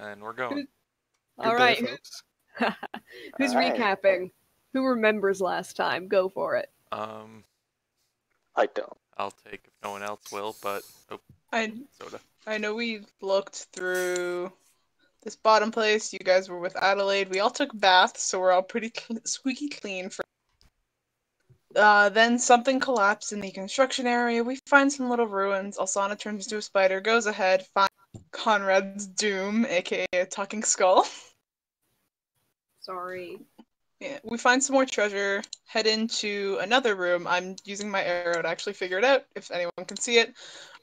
and we're going. All right. folks. Who's All right. recapping? Who remembers last time? Go for it. I don't. I'll take if no one else will, but soda. I know we looked through this bottom place. You guys were with Adelaide. We all took baths, so we're all pretty squeaky clean. Then something collapsed in the construction area. We find some little ruins. Alsana turns into a spider, goes ahead, finds Conrad's doom, aka a talking skull. Sorry. Yeah, we find some more treasure, head into another room. I'm using my arrow to actually figure it out, if anyone can see it.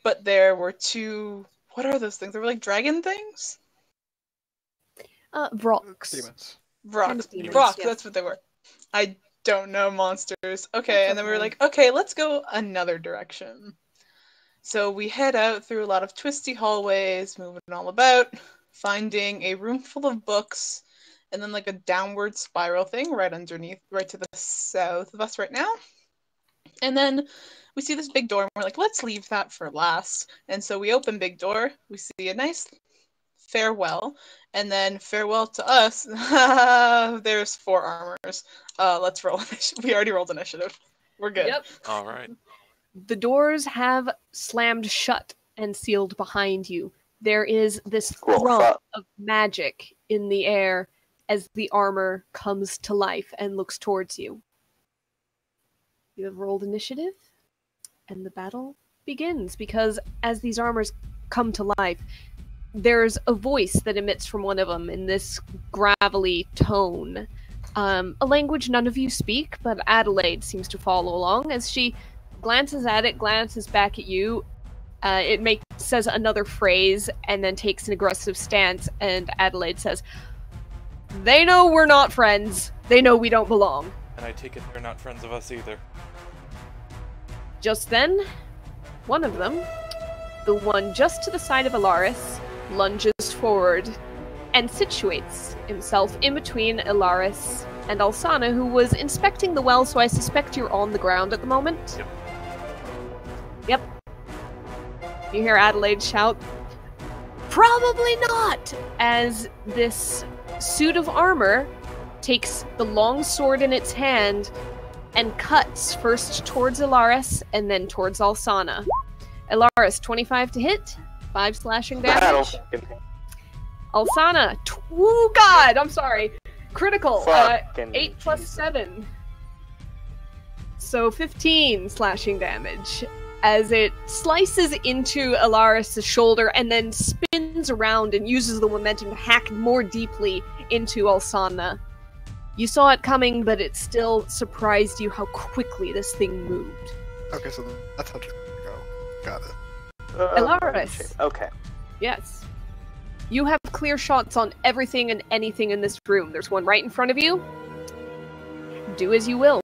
But there were two... What are those things? They were like dragon things? Vrox. Demons. Vrox. Demons, Vrox, yes. that's what they were. I don't know monsters. Okay, and then we were like, okay, let's go another direction. So we head out through a lot of twisty hallways, moving all about, finding a room full of books, and then like a downward spiral thing right underneath, right to the south of us right now. And then we see this big door, and we're like, let's leave that for last. And so we open big door, we see a nice farewell, and then farewell to us. There's 4 armors. Let's roll initiative. We already rolled initiative. We're good. Yep. All right. The doors have slammed shut and sealed behind you. There is this thrum of magic in the air as the armor comes to life and looks towards you. You have rolled initiative, and the battle begins, because as these armors come to life, there's a voice that emits from one of them in this gravelly tone. A language none of you speak, but Adelaide seems to follow along. As she glances at it, glances back at you, it says another phrase, and then takes an aggressive stance, and Adelaide says, "They know we're not friends. They know we don't belong." And I take it they're not friends of us either. Just then, one of them, the one just to the side of Ilaris, lunges forward and situates himself in between Ilaris and Alsana, who was inspecting the well, so I suspect you're on the ground at the moment. Yep. You hear Adelaide shout, "Probably not!" as this suit of armor takes the long sword in its hand and cuts first towards Ilaris and then towards Alsana. Ilaris, 25 to hit, 5 slashing damage. Alsana, oh god, I'm sorry. Critical, 8 plus 7. So 15 slashing damage as it slices into Ilaris' shoulder and then spins around and uses the momentum to hack more deeply into Alsana. You saw it coming, but it still surprised you how quickly this thing moved. Okay, so that's how to go. Got it. Ilaris. Okay. Yes. You have clear shots on everything and anything in this room. There's one right in front of you. Do as you will.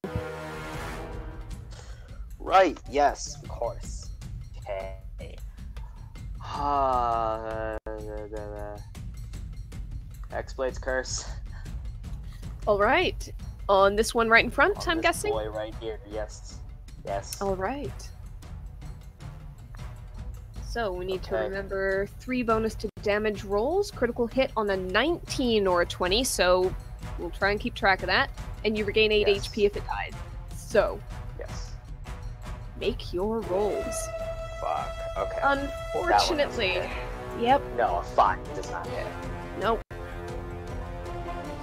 Right, yes, of course. Okay. X-Blade's Curse. Alright. On this one right in front, I'm guessing? Boy right here, yes. Yes. Alright. So we need to remember 3 bonus to damage rolls. Critical hit on a 19 or a 20, so we'll try and keep track of that. And you regain 8 HP if it dies. So. Yes. Make your rolls. Fuck. Okay. Unfortunately. Yep. No, a 5 does not hit. Nope.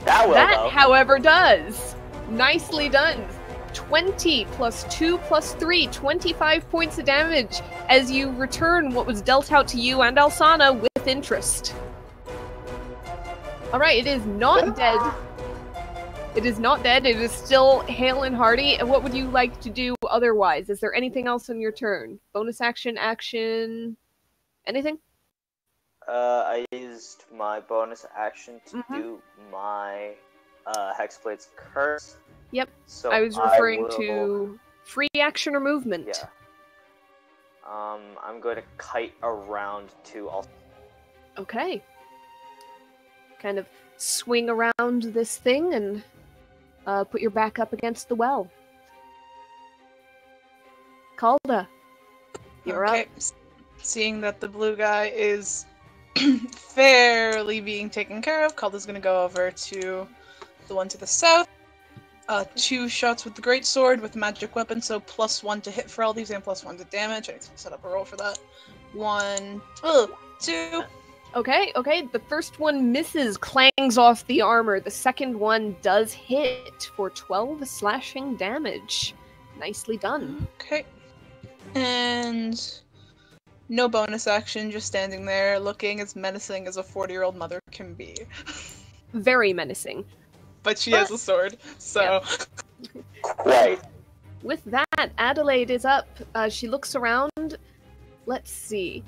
That will, though. However, does. Nicely done. 20 plus 2 plus 3, 25 points of damage as you return what was dealt out to you and Alsana with interest. Alright, it is not dead. It is not dead, it is still hale and hearty. And what would you like to do otherwise? Is there anything else on your turn? Bonus action, anything? I used my bonus action to do my Hexblade's Curse. Yep. So I was referring to free action or movement. Yeah. I'm going to kite around to Okay. Kind of swing around this thing and put your back up against the well. Calda, you're up. Seeing that the blue guy is fairly being taken care of. Calda's gonna go over to the one to the south. 2 shots with the great sword with the magic weapon, so +1 to hit for all these and +1 to damage. I need to set up a roll for that. 1, 2. Okay. The first one misses, clangs off the armor. The second one does hit for 12 slashing damage. Nicely done. Okay. And no bonus action, just standing there looking as menacing as a 40-year-old mother can be. Very menacing. But she has a sword, so... Right. With that, Adelaide is up. She looks around. Let's see.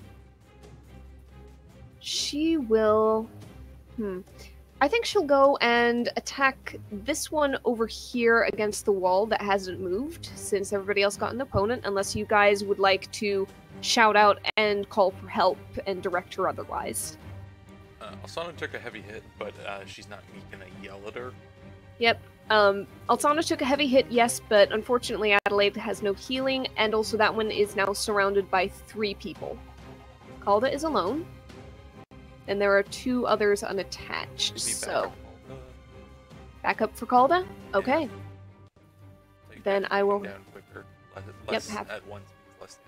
She will... I think she'll go and attack this one over here against the wall that hasn't moved, since everybody else got an opponent, unless you guys would like to shout out and call for help and direct her otherwise. Alsana took a heavy hit, but she's not gonna yell at her. Yep. Alsana took a heavy hit, yes, but unfortunately Adelaide has no healing, and also that one is now surrounded by 3 people. Calda is alone, and there are 2 others unattached, so... Back up for Calda? Okay. So then I will... Down quicker. Less at once, less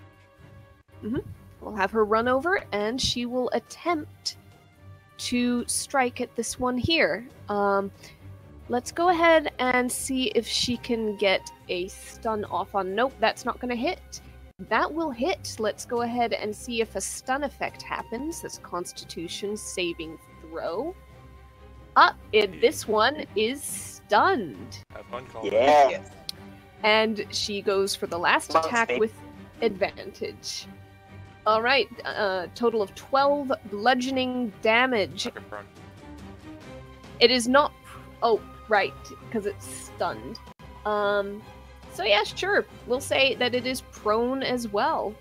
damage. We'll have her run over, and she will attempt to strike at this one here. Let's go ahead and see if she can get a stun off on... Nope, that's not going to hit. That will hit. Let's go ahead and see if a stun effect happens. This Constitution saving throw. This one is stunned. Have fun, Call. Yeah. Yes. And she goes for the last attack with advantage. Alright, total of 12 bludgeoning damage. It is not... Oh, right, because it's stunned. So yeah, sure. We'll say that it is prone as well.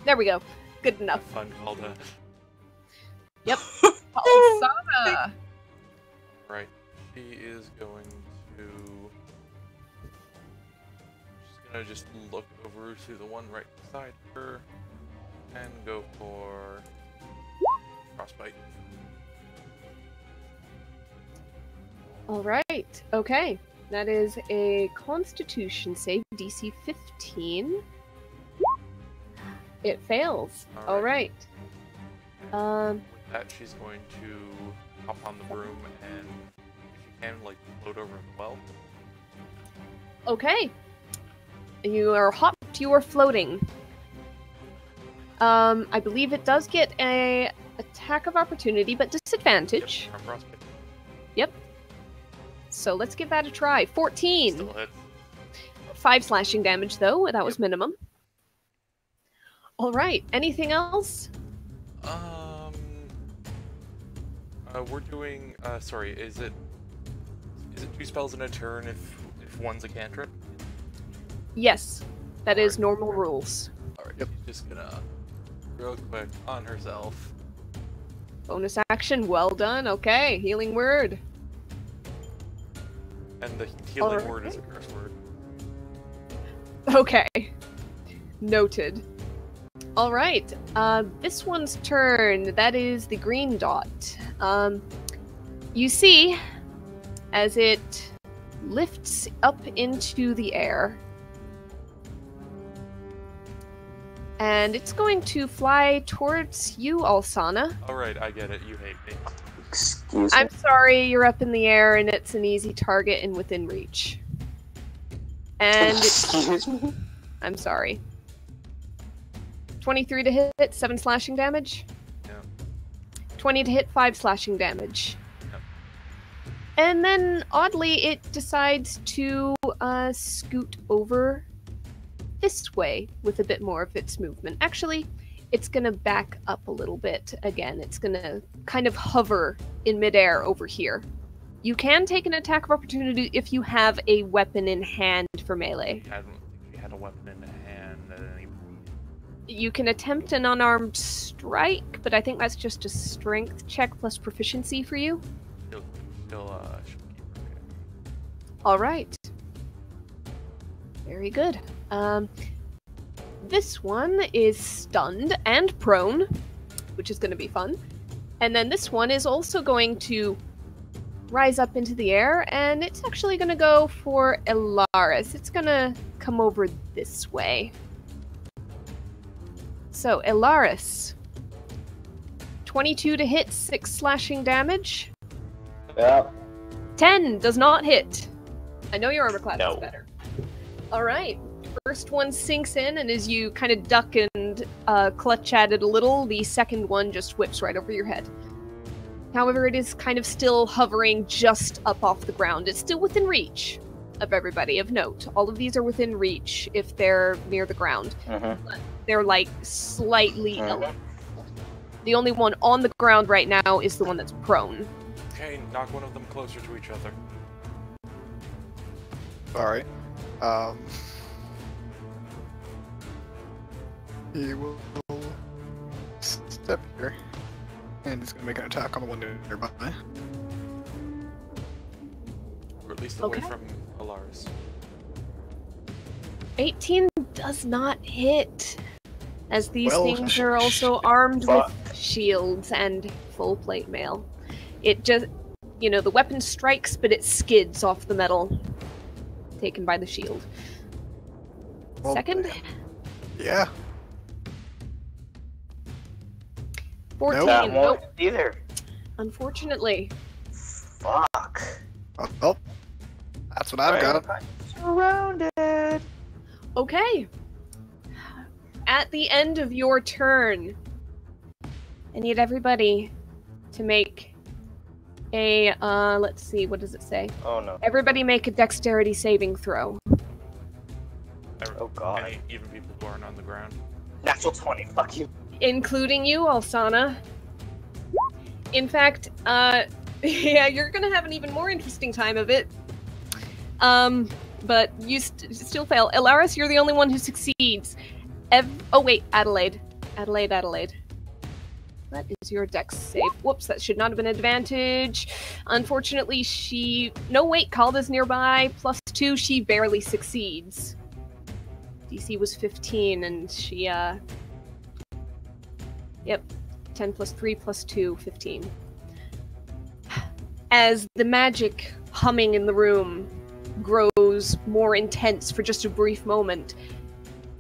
There we go. Good enough. Fun, Calda. Yep. Alsana! Right. She is going to... She's gonna just look over to the one right beside her and go for frostbite. Alright, okay. That is a Constitution save, DC 15. It fails. Alright. With that, she's going to hop on the broom and, if she can, like, float over as well. Okay. You are hopped, you are floating. I believe it does get a attack of opportunity, but disadvantage. Yep, from frostbite. Yep. So let's give that a try. 14! Still hits. 5 slashing damage, though. That was minimum. Alright, anything else? We're doing, sorry, is it 2 spells in a turn if one's a cantrip? Yes. That is normal rules. Alright, she's just gonna, real quick, on herself. Bonus action, well done. Okay, healing word. And the healing word is a curse word. Okay. Noted. Alright, this one's turn. That is the green dot. You see, as it lifts up into the air, and it's going to fly towards you, Alsana. Alright, I get it. You hate me. Excuse me? I'm sorry, you're up in the air and it's an easy target and within reach. And Excuse me? I'm sorry. 23 to hit, 7 slashing damage. Yeah. 20 to hit, 5 slashing damage. Yep. And then, oddly, it decides to scoot over this way with a bit more of its movement. Actually, it's gonna back up a little bit again. It's gonna kind of hover in midair over here. You can take an attack of opportunity if you have a weapon in hand for melee. I don't think she had a weapon in hand at any point. You can attempt an unarmed strike, but I think that's just a strength check plus proficiency for you. She'll keep her okay. All right. Very good. this one is stunned and prone, which is going to be fun. And then this one is also going to rise up into the air, and it's actually going to go for Elaris. It's going to come over this way. So, Elaris. 22 to hit, 6 slashing damage. Yeah. 10 does not hit. I know your armor class No. is better. Alright. First one sinks in, and as you kind of duck and clutch at it a little, the second one just whips right over your head. However, it is kind of still hovering just up off the ground. It's still within reach of everybody, of note. All of these are within reach if they're near the ground. But they're like slightly elevated. The only one on the ground right now is the one that's prone. Okay, knock one of them closer to each other. Alright. He will step here. And he's gonna make an attack on the one nearby. Or at least away Okay. from Elaris. 18 does not hit, as these Well, things are also armed with fuck. shields and full plate mail. It just, you know, the weapon strikes, but it skids off the metal taken by the shield. Well, Second, Yeah. 14. That Nope. won't either. Unfortunately. Fuck. Oh, that's what I've got. Surrounded. Okay. At the end of your turn, I need everybody to make a, let's see, what does it say? Oh no. Everybody make a dexterity saving throw. Oh god. Even people who aren't on the ground. Natural 20. Fuck you. Including you, Alsana. In fact, yeah, you're gonna have an even more interesting time of it. But you still fail. Elaris, you're the only one who succeeds. Oh wait, Adelaide. Adelaide. That is your dex save. Whoops, that should not have been an advantage. Unfortunately, no wait, Calda's nearby. +2, she barely succeeds. DC was 15, and she, Yep. 10 plus 3 plus 2, 15. As the magic humming in the room grows more intense for just a brief moment,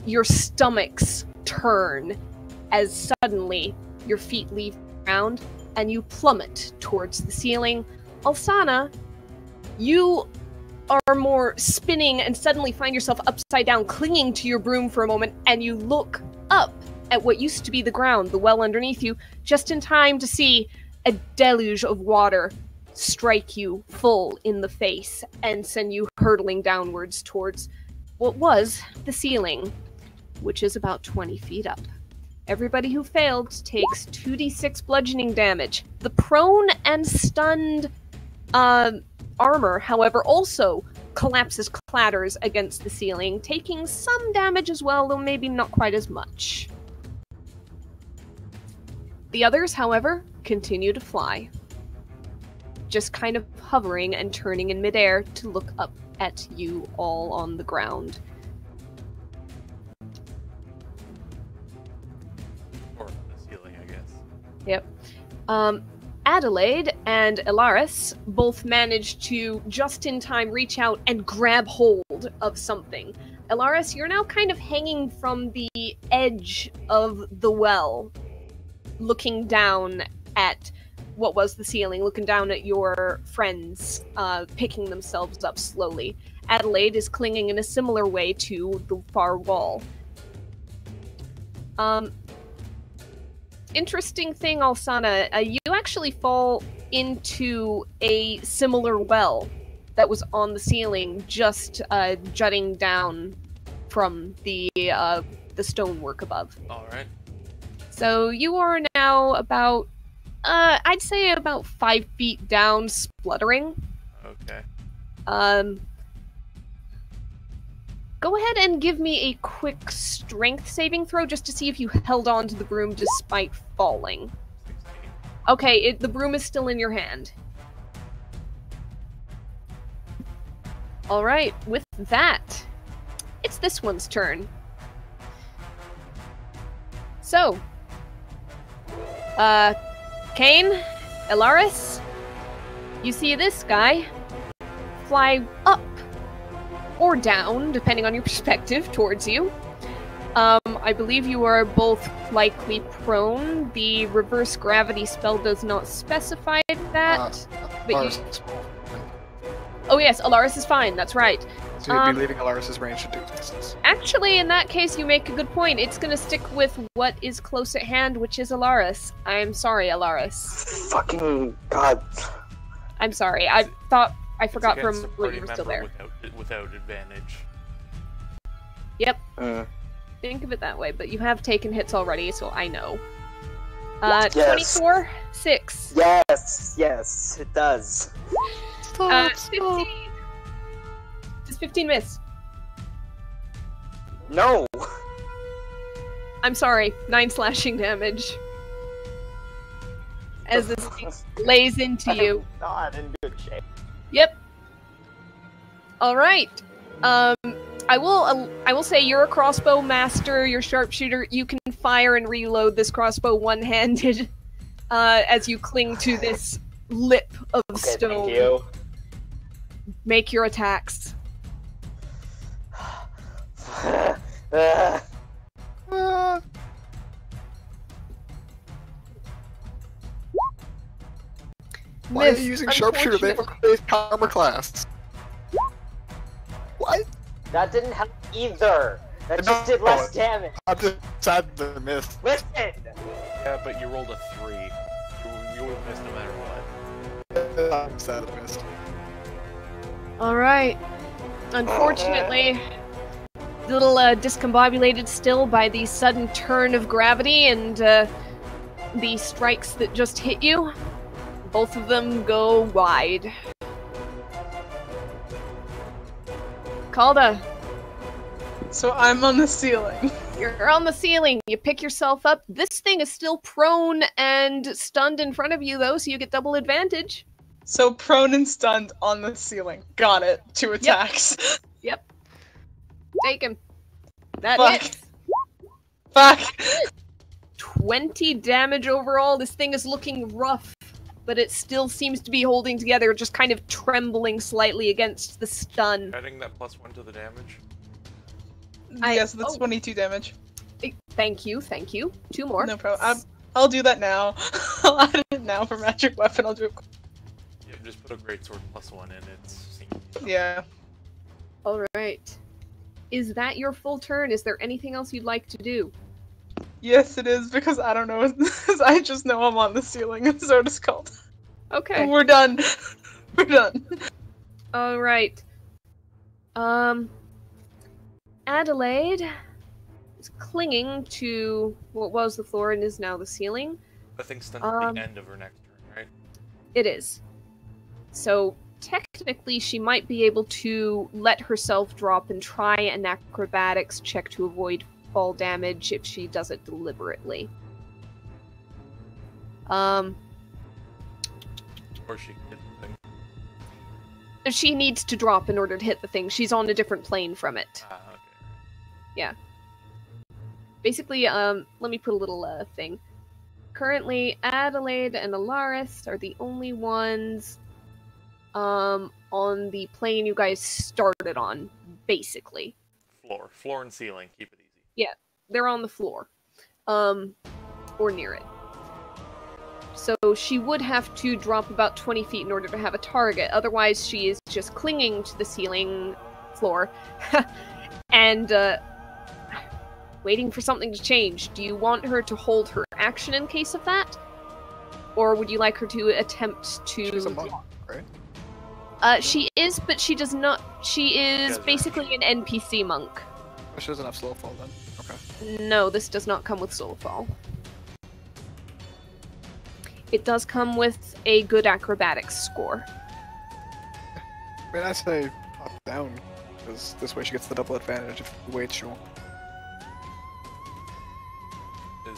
your stomachs turn as suddenly your feet leave the ground and you plummet towards the ceiling. Alsana, you are more spinning and suddenly find yourself upside down, clinging to your broom for a moment, and you look up at what used to be the ground, the well underneath you, just in time to see a deluge of water strike you full in the face and send you hurtling downwards towards what was the ceiling, which is about 20 feet up. Everybody who failed takes 2d6 bludgeoning damage. The prone and stunned armor, however, also collapses, clatters against the ceiling, taking some damage as well, though maybe not quite as much. The others, however, continue to fly, just kind of hovering and turning in midair to look up at you all on the ground. Or the ceiling, I guess. Yep. Adelaide and Elaris both managed to just in time reach out and grab hold of something. Elaris, you're now kind of hanging from the edge of the well, looking down at what was the ceiling, looking down at your friends, picking themselves up slowly. Adelaide is clinging in a similar way to the far wall. Interesting thing, Alsana, you actually fall into a similar well that was on the ceiling, just jutting down from the stonework above. Alright. So you are now about, I'd say about 5 feet down, spluttering. Okay. Go ahead and give me a quick strength saving throw just to see if you held on to the broom despite falling. 16. Okay, the broom is still in your hand. Alright, with that, it's this one's turn. So, Kane, Elaris, you see this guy fly up or down, depending on your perspective, towards you. I believe you are both likely prone. The reverse gravity spell does not specify that. But you... Oh yes, Elaris is fine, that's right. So you'd be leaving Elaris' range to do this. Actually, in that case, you make a good point. It's gonna stick with what is close at hand, which is Elaris. I'm sorry, Elaris. Fucking god. I'm sorry. I forgot from a when party you were still member there. without advantage. Yep. Think of it that way, but you have taken hits already, so I know. 24, 6. Yes, it does. 15. Does 15 miss? No. I'm sorry, 9 slashing damage. As this thing lays into you. Not in good shape. Yep. All right. I will say you're a crossbow master. You're a sharpshooter. You can fire and reload this crossbow one-handed, as you cling to this lip of stone. Thank you. Make your attacks. Why are you using sharpshooter? They have a base armor class. What? That didn't help either. That just did less damage. I'm just sad to miss. Listen! Yeah, but you rolled a 3. You would have missed no matter what. I'm sad I missed. Alright. Unfortunately, a little discombobulated still by the sudden turn of gravity and the strikes that just hit you. Both of them go wide. Calda. So I'm on the ceiling. You're on the ceiling. You pick yourself up. This thing is still prone and stunned in front of you, though, so you get double advantage. So prone and stunned on the ceiling. Got it. 2 attacks. Yep. Take him. That Fuck. hits. Fuck. 20 damage overall. This thing is looking rough, but it still seems to be holding together, just kind of trembling slightly against the stun. Adding that +1 to the damage. Yes, that's 22 damage. Thank you, thank you. 2 more. No problem. I'll do that now. I'll add it now for magic weapon. I'll do it. Yeah, just put a greatsword +1 in it. Yeah. Alright. Is that your full turn? Is there anything else you'd like to do? Yes, it is, because I don't know. I just know I'm on the ceiling, and so it's called. Okay. We're done. We're done. Alright. Adelaide is clinging to what was the floor and is now the ceiling. I think stunned at the end of her next turn, right? It is. So, technically, she might be able to let herself drop and try an acrobatics check to avoid fall damage if she does it deliberately. Or she can hit the thing. She needs to drop in order to hit the thing. She's on a different plane from it. Ah, okay. Yeah. Basically, let me put a little thing. Currently, Adelaide and Elaris are the only ones on the plane you guys started on, basically. Floor and ceiling, keep it easy. Yeah, they're on the floor. Or near it. So she would have to drop about 20 feet in order to have a target, otherwise she is just clinging to the ceiling floor and waiting for something to change. Do you want her to hold her action in case of that? Or would you like her to attempt to... She's a monk, right? She is, but she does not... She is basically an NPC monk. She doesn't have slow fall then. Okay. No, this does not come with soul fall. It does come with a good acrobatics score. I mean, I say hop down, because this way she gets the double advantage. If she waits, she won't.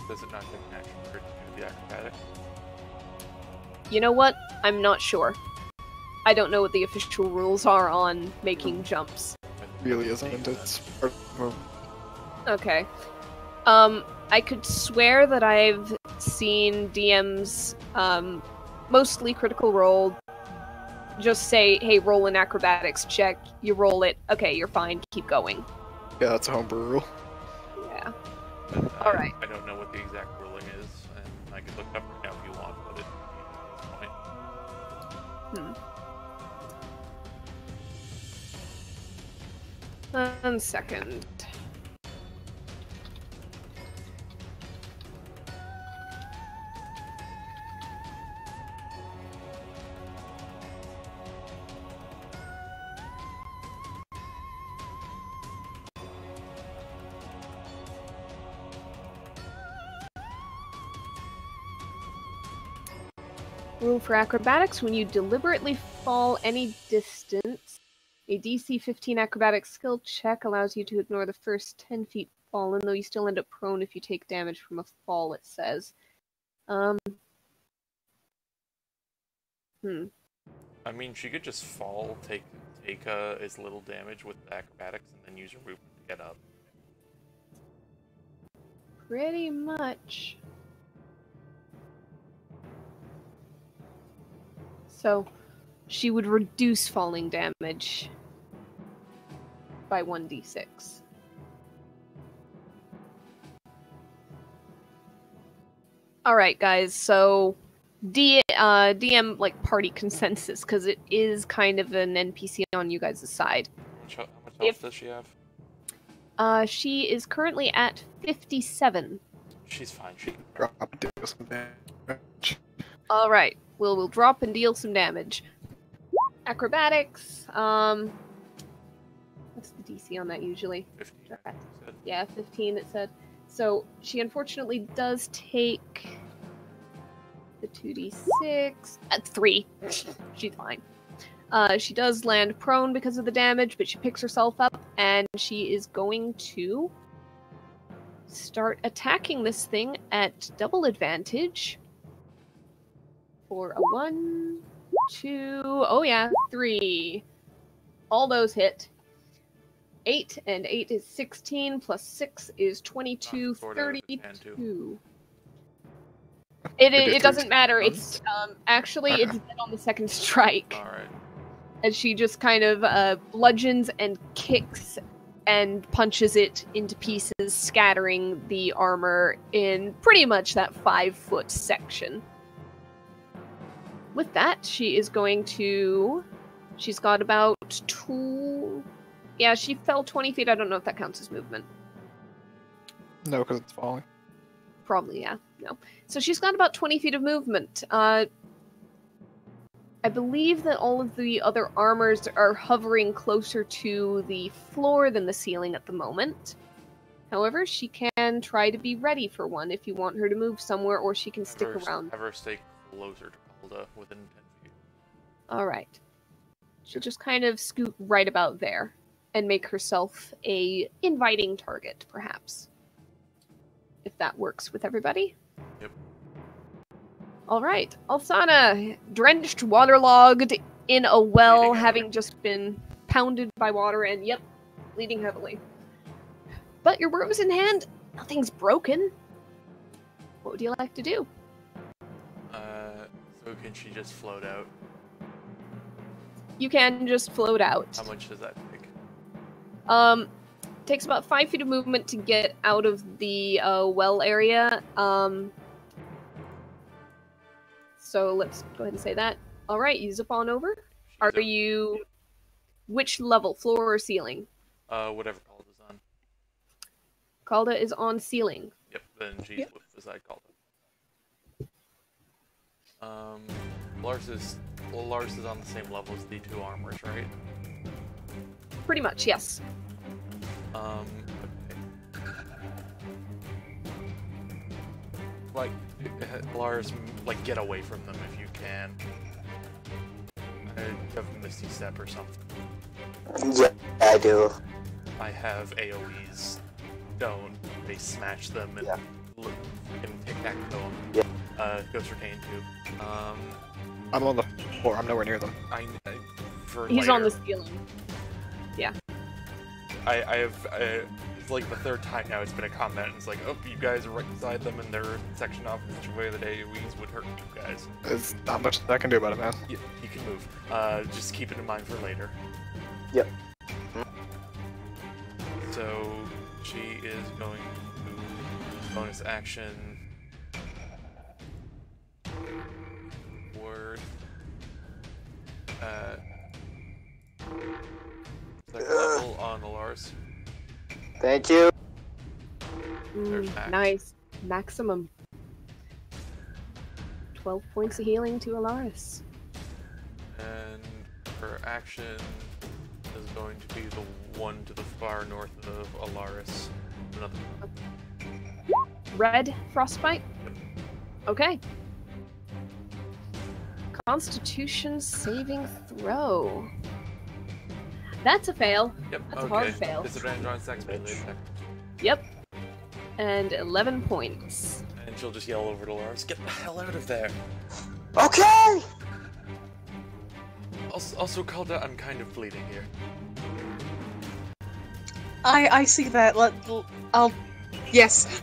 Does it not take an action for her to do the acrobatics? You know what? I'm not sure. I don't know what the official rules are on making jumps. Really isn't. It's part of... Okay. I could swear that I've seen DMs, mostly Critical Role, just say, hey, roll an acrobatics check, you roll it, okay, you're fine, keep going. Yeah, that's a homebrew rule. Yeah. Alright. I don't know what the exact ruling is, and I can look it up right now if you want, but at this point. 1 second. Rule for acrobatics: when you deliberately fall any distance, a DC 15 acrobatics skill check allows you to ignore the first 10 feet fallen, though you still end up prone if you take damage from a fall, it says. I mean, she could just fall, take as little damage with acrobatics, and then use her movement to get up. Pretty much. So, she would reduce falling damage by 1d6. Alright, guys, so DM, like, party consensus, because it is kind of an NPC on you guys' side. How much health does she have? She is currently at 57. She's fine. She can Drop and deal some damage. Alright, we'll drop and deal some damage. Acrobatics, what's the DC on that usually? 15. Yeah, 15 it said. So, she unfortunately does take the 2d6 at 3. She's fine. She does land prone because of the damage, but she picks herself up, and she is going to start attacking this thing at double advantage. For a 1, 2, oh yeah, 3. All those hit. 8, and 8 is 16, plus 6 is 22, 32. It doesn't matter, it's, actually, it's dead on the second strike. Alright. As she just kind of, bludgeons and kicks and punches it into pieces, scattering the armor in pretty much that 5-foot section. With that, she is going to... She's got about 2... Yeah, she fell 20 feet. I don't know if that counts as movement. No, because it's falling. Probably, yeah. No. So she's got about 20 feet of movement. I believe that all of the other armors are hovering closer to the floor than the ceiling at the moment. However, she can try to be ready for one if you want her to move somewhere, or she can stick around. Have her stay closer to Calda, within 10 feet. Alright. She'll just kind of scoot right about there and make herself a inviting target, perhaps. If that works with everybody. Yep. Alright. Alsana, drenched, waterlogged, in a well, having just been pounded by water, and yep, bleeding heavily. But your brooms in hand, nothing's broken. What would you like to do? So can she just float out? You can just float out. How much does that take? Takes about 5 feet of movement to get out of the well area. So let's go ahead and say that. All right, you zip on over. Are you which level, floor or ceiling? Whatever Calda's on. Calda is on ceiling. Yep, then she's beside Calda. Lars is on the same level as the 2 armors, right? Pretty much, yes. Okay. Like, Lars, like, get away from them if you can. Have a Misty Step or something. Yeah, I do. I have AoEs. Don't. They smash them and tic-tac-toe them. Yeah. Ghost Arcane too. I'm on the floor. I'm nowhere near them. He's on the ceiling. Yeah. I have it's like the third time now it's been a combat, and it's like, oh, you guys are right beside them, and they're sectioned off in such a way that AoEs would hurt you guys. There's not much I can do about it, man. You can move. Just keep it in mind for later. Yep. So she is going to bonus action. Word. Second level on Alaris. Thank you. There's Max. Nice. Maximum. 12 points of healing to Alaris. And her action is going to be the one to the far north of Alaris. Another. Red frostbite? Okay. Constitution saving throw. That's a fail. Yep. That's a okay. hard fail. Disadvantage on sex melee attack. Yep. And 11 points. And she'll just yell over to Alaris, "Get the hell out of there!" Okay. Also, Calda, I'm kind of bleeding here. I see that. I'll. Yes.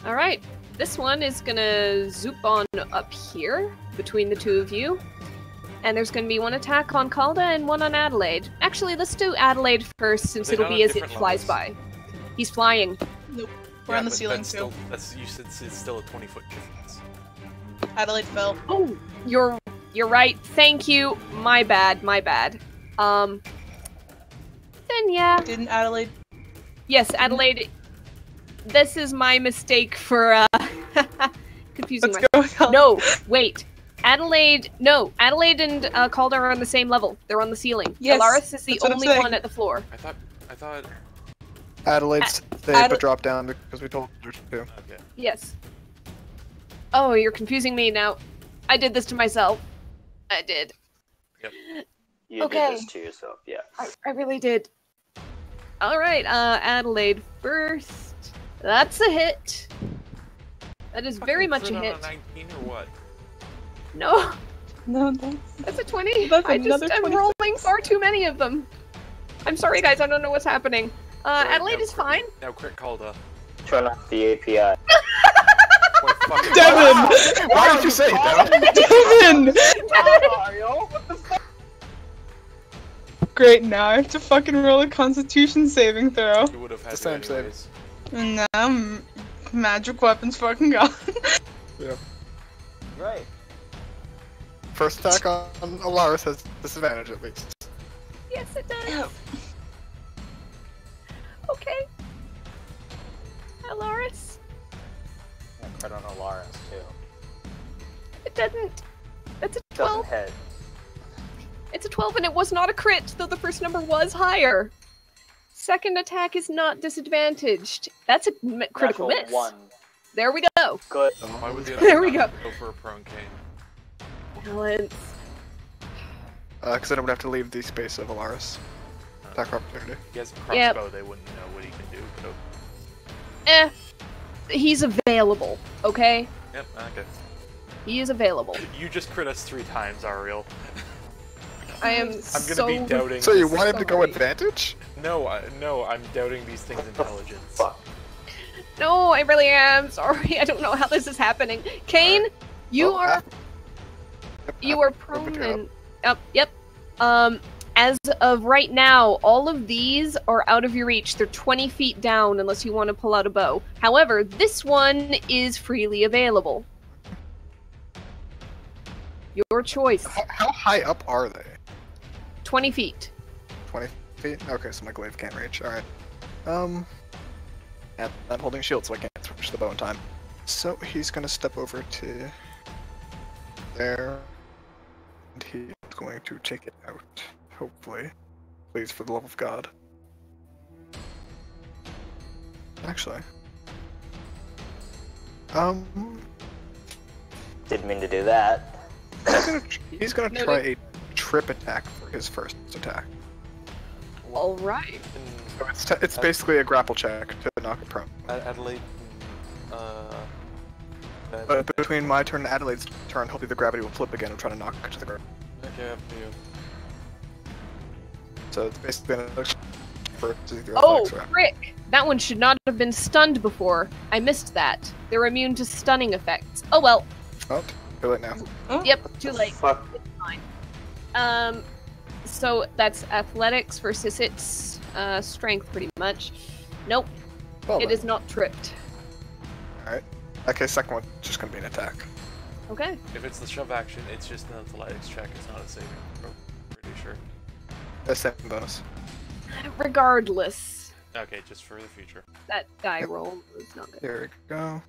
Alright. This one is gonna zoop on up here between the two of you. And there's gonna be one attack on Calda and one on Adelaide. Actually, let's do Adelaide first since Are they it'll not be at as it different flies levels? by. He's flying. Nope. We're on the but ceiling that's too. still, you said it's still a 20-foot difference. Adelaide fell. Oh, you're right. Thank you. My bad. Then yeah. Didn't Adelaide? Yes, Adelaide. This is my mistake for confusing Let's myself. go with Calda. No, wait. Adelaide and Calder are on the same level. They're on the ceiling. Yes, Alaris is the that's what I'm only saying. one at the floor. I thought. Adelaide's saved but dropped down because we told her to. Okay. Yes. Oh, you're confusing me now. I did this to myself. I did. You Okay. did this to yourself, yeah. I really did. Alright, Adelaide first. That's a hit. That is very much a Crit on hit. 19 or what? No, No, that's a 20. That's I'm another 26. rolling far too many of them. I'm sorry, guys. I don't know what's happening. Right, Adelaide now is fine. Now crit Calda. Turn off the API. Boy, fucking Devin! Why did you say that? Devin! Mario, what the fuck? Great, now I have to fucking roll a Constitution saving throw. You would have had It's the to same anyways. And now magic weapons fucking gone. Right. First attack on Alaris has disadvantage at least. Yes, it does. Yeah. Okay. Alaris. Crit on Alaris too. It doesn't. That's a 12. Doesn't hit. It's a 12 and it was not a crit, though the first number was higher. Second attack is not disadvantaged. That's a critical Natural miss. 1. There we go. Good. Why would the There other we one go. go for a prone cane? Balance. Because then it would have to leave the space of Alaris. Attack opportunity. He has a crossbow, Yep. they wouldn't know what he can do, but He's available, okay? yep, okay. He is available. You just crit us 3 times, Ariel. I am I'm gonna so... be doubting. So you this- wanted to go Sorry. advantage? No, I'm doubting these things' intelligence. Fuck. No, I really am. Sorry, I don't know how this is happening. Kane, you Oh, are... Yep, You are prone and... Yep. As of right now, all of these are out of your reach. They're 20 feet down unless you want to pull out a bow. However, this one is freely available. Your choice. How high up are they? 20 feet. 20 feet? Okay, so my glaive can't reach. Alright. And I'm holding a shield, so I can't switch the bow in time. So he's gonna step over to there. And he's going to take it out. Hopefully. Please, for the love of God. Actually. Didn't mean to do that. He's gonna No, try a trip attack for his first attack. Alright. So it's basically a grapple check to knock it prone. Adelaide. But between my turn and Adelaide's turn, hopefully the gravity will flip again and try to knock it to the ground. Okay, up to you. So it's basically another versus the Oh, athletics round. frick! That one should not have been stunned before. I missed that. They're immune to stunning effects. Oh well. Oh, too late now. Yep, too late. Fuck. It's fine. So that's athletics versus its strength, pretty much. Nope, Well, it then. is not tripped. Alright. Okay, second one's just gonna be an attack. Okay. If it's the shove action, it's just an athletics check. It's not a saving throw. Pretty sure. The same bonus. Regardless, Okay, just for the future. that die roll was not good. There we go.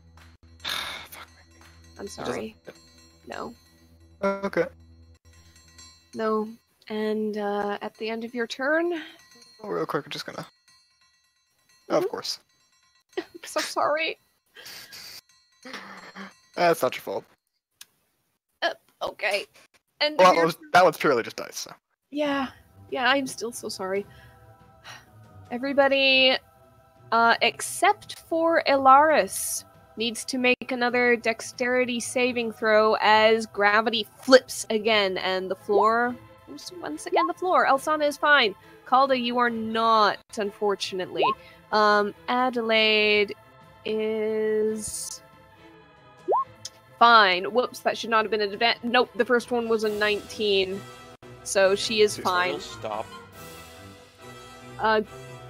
Fuck me. I'm It sorry. doesn't- No. Okay. No. And at the end of your turn, Well, real quick, I'm just gonna. Oh, of course. I'm so sorry. That's not your fault. Okay. And Well, that one's purely just dice, so. yeah, I'm still so sorry. Everybody, except for Elaris, needs to make another dexterity saving throw as gravity flips again, and the floor. Once again, the floor. Elsana is fine. Calda, you are not, unfortunately. Adelaide is fine. Whoops, that should not have been an advantage. Nope, the first one was a 19. So she is fine. You'll stop.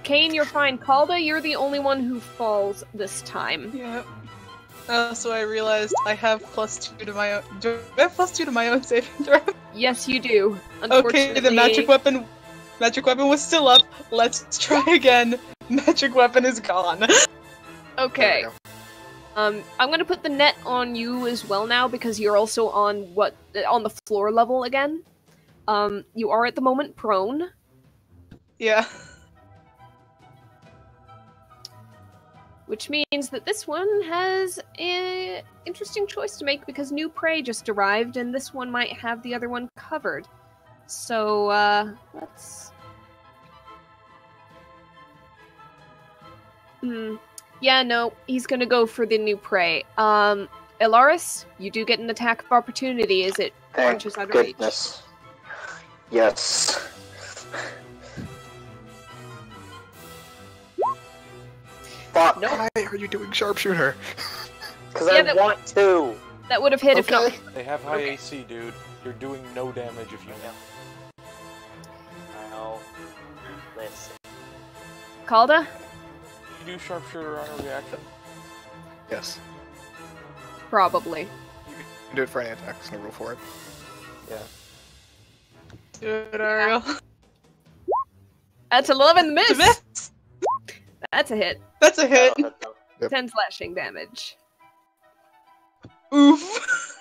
Kane, you're fine. Calda, you're the only one who falls this time. Yep. So I realized I have +2 to my own. Do I have +2 to my own saving throw? Yes, you do. Okay, the magic weapon was still up. Let's try again. Magic weapon is gone. Okay. There we go. I'm gonna put the net on you as well now because you're also on on the floor level again. You are at the moment prone. Yeah. Which means that this one has an interesting choice to make because new prey just arrived and this one might have the other one covered. So, let's... Yeah, no, he's gonna go for the new prey. Elaris, you do get an attack of opportunity as it Thank launches out of reach. goodness. Yes. Fuck. Nope. Why are you doing sharpshooter? Because Yeah, I that- want to. That would have hit if not. Okay. They have high Okay. AC, dude. You're doing no damage if you know. I know. Listen. Calda? You do sharpshooter on a reaction. Yes. Probably. You can do it for any attacks, no rule for it. Yeah. Do it, Ariel. That's 11 miss! Miss. That's a hit. That's a hit. Yep. 10 slashing damage. Oof.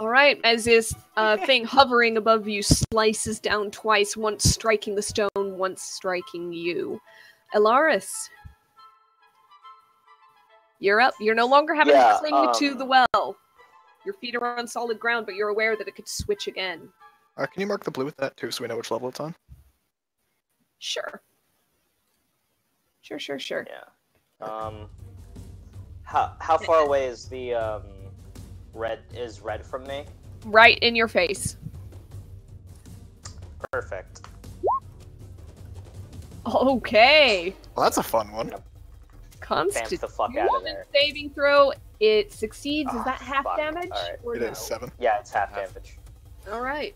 Alright, as this thing hovering above you slices down twice, once striking the stone, once striking you. Elaris. You're up. You're no longer having Yeah, to cling to the well. Your feet are on solid ground, but you're aware that it could switch again. Can you mark the blue with that too, so we know which level it's on? Sure. Sure. Yeah. How far away is the red from me? Right in your face. Perfect. Okay. Well, that's a fun one. Vamp the fuck out of there. Saving throw. It succeeds. Is Ah, that half fuck. damage? Alright. Or It no? is 7. Yeah, it's half damage. Alright.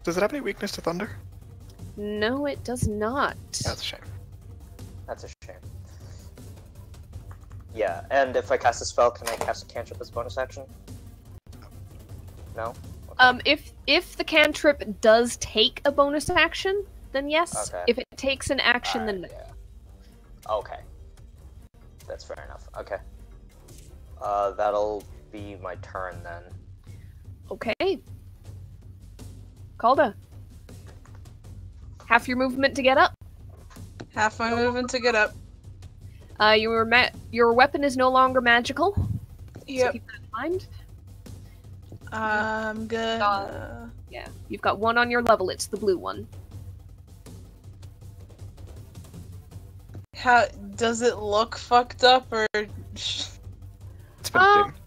Does it have any weakness to thunder? No, it does not. That's a shame. That's a shame. Yeah, and if I cast a spell, can I cast a cantrip as a bonus action? No? If the cantrip does take a bonus action, then yes. Okay. If it takes an action, then no. Alright, yeah. Okay. That's fair enough. Okay. That'll be my turn then. Okay. Calda. Half your movement to get up. Half my movement to get up. Your weapon is no longer magical. So Yep. keep that in mind. I'm gonna... Yeah, you've got one on your level. It's the blue one. How does it look fucked up or? It's been dinged.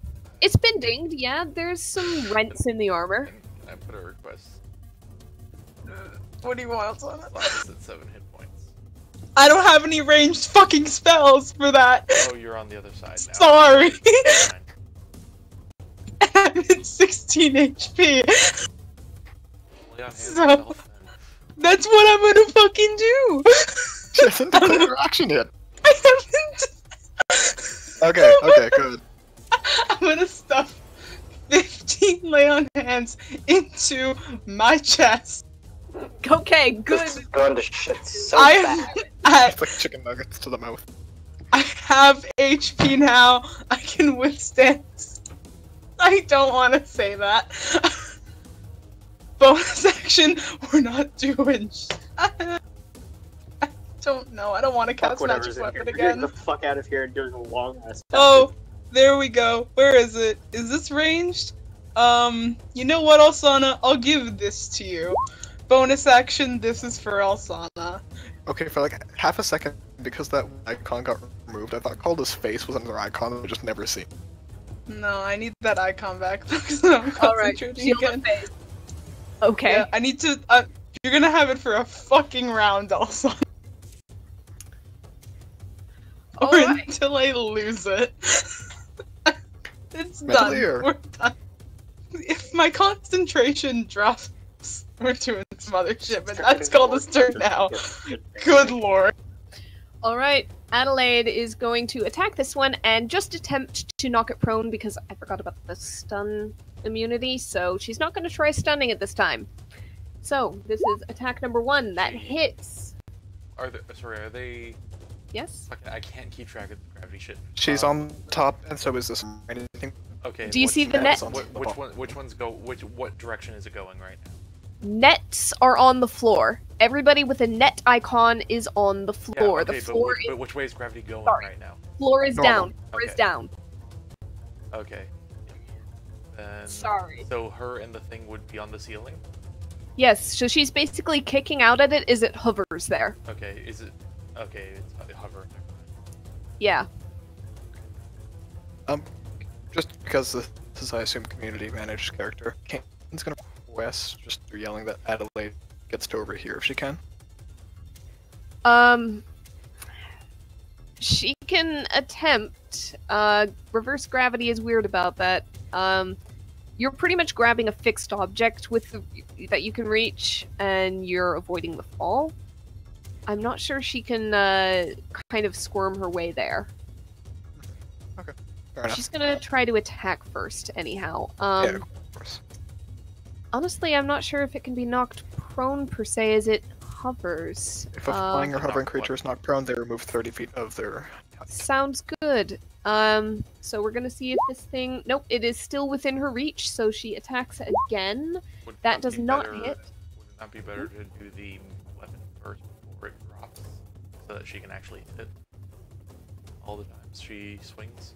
It's been dinged. Yeah, there's some rents in the armor. I put a request. What do you want on it? Last at 7 hit points. I don't have any ranged fucking spells for that. Oh, you're on the other side now. Sorry. Fine. I'm at 16 HP. Lay on hands So- yourself, then. That's what I'm gonna fucking do. She hasn't declared her action yet. I haven't. Okay, good. I'm gonna stuff 15 lay on hands into my chest. Okay, good. This is going to shit so I bad. am It's like chicken nuggets to the mouth. I have HP now. I can withstand. I don't want to say that. Bonus action, we're not doing. I don't know. I don't want to Fuck cast whatever's magic in weapon here. We're getting again. the fuck out of here and doing a long ass. Oh, there we go. Where is it? Is this ranged? You know what, Alsana? I'll give this to you. Bonus action, this is for Alsana. Okay, for like half a second, because that icon got removed, I thought Calder's face was another icon that we just never seen. No, I need that icon back because I'm Alright, concentrating shield again. of face. Okay. Yeah, I need to. You're gonna have it for a fucking round, Alsana. Or Alright. until I lose it. It's Mentally, done. or- We're done. If my concentration drops, we're doing some other shit, but that's called a turn now. Good lord. Alright, Adelaide is going to attack this one and just attempt to knock it prone because I forgot about the stun immunity, so she's not going to try stunning it this time. So, this is attack number 1. That hits. Are they... Yes? Okay, I can't keep track of the gravity shit. She's on top, and so is this anything. Okay. Do you see the net? What direction is it going right now? Nets are on the floor. Everybody with a net icon is on the floor. Yeah, okay, The floor but which way is gravity going Sorry. right now? floor is Normal. down. Floor is Okay. down. Okay. Then, Sorry. So her and the thing would be on the ceiling? Yes, so she's basically kicking out at it as it hovers there. Okay, is it... Okay, it's hover. Yeah. Just because this is, I assume, community managed character, Kane's gonna request just through yelling that Adelaide gets to over here if she can. She can attempt. Reverse gravity is weird about that. You're pretty much grabbing a fixed object with that you can reach, and you're avoiding the fall. I'm not sure she can kind of squirm her way there. Fair enough. She's gonna try to attack first, anyhow. Yeah, of course. Honestly, I'm not sure if it can be knocked prone per se as it hovers. If a flying or Knock hovering what? creature is knocked prone, they remove 30 feet of their height. Sounds good. So we're gonna see if this thing... Nope, it is still within her reach, so she attacks again. Would it That does be not better- hit. Would it not be better to do the weapon first before it drops? So that she can actually hit all the times she swings?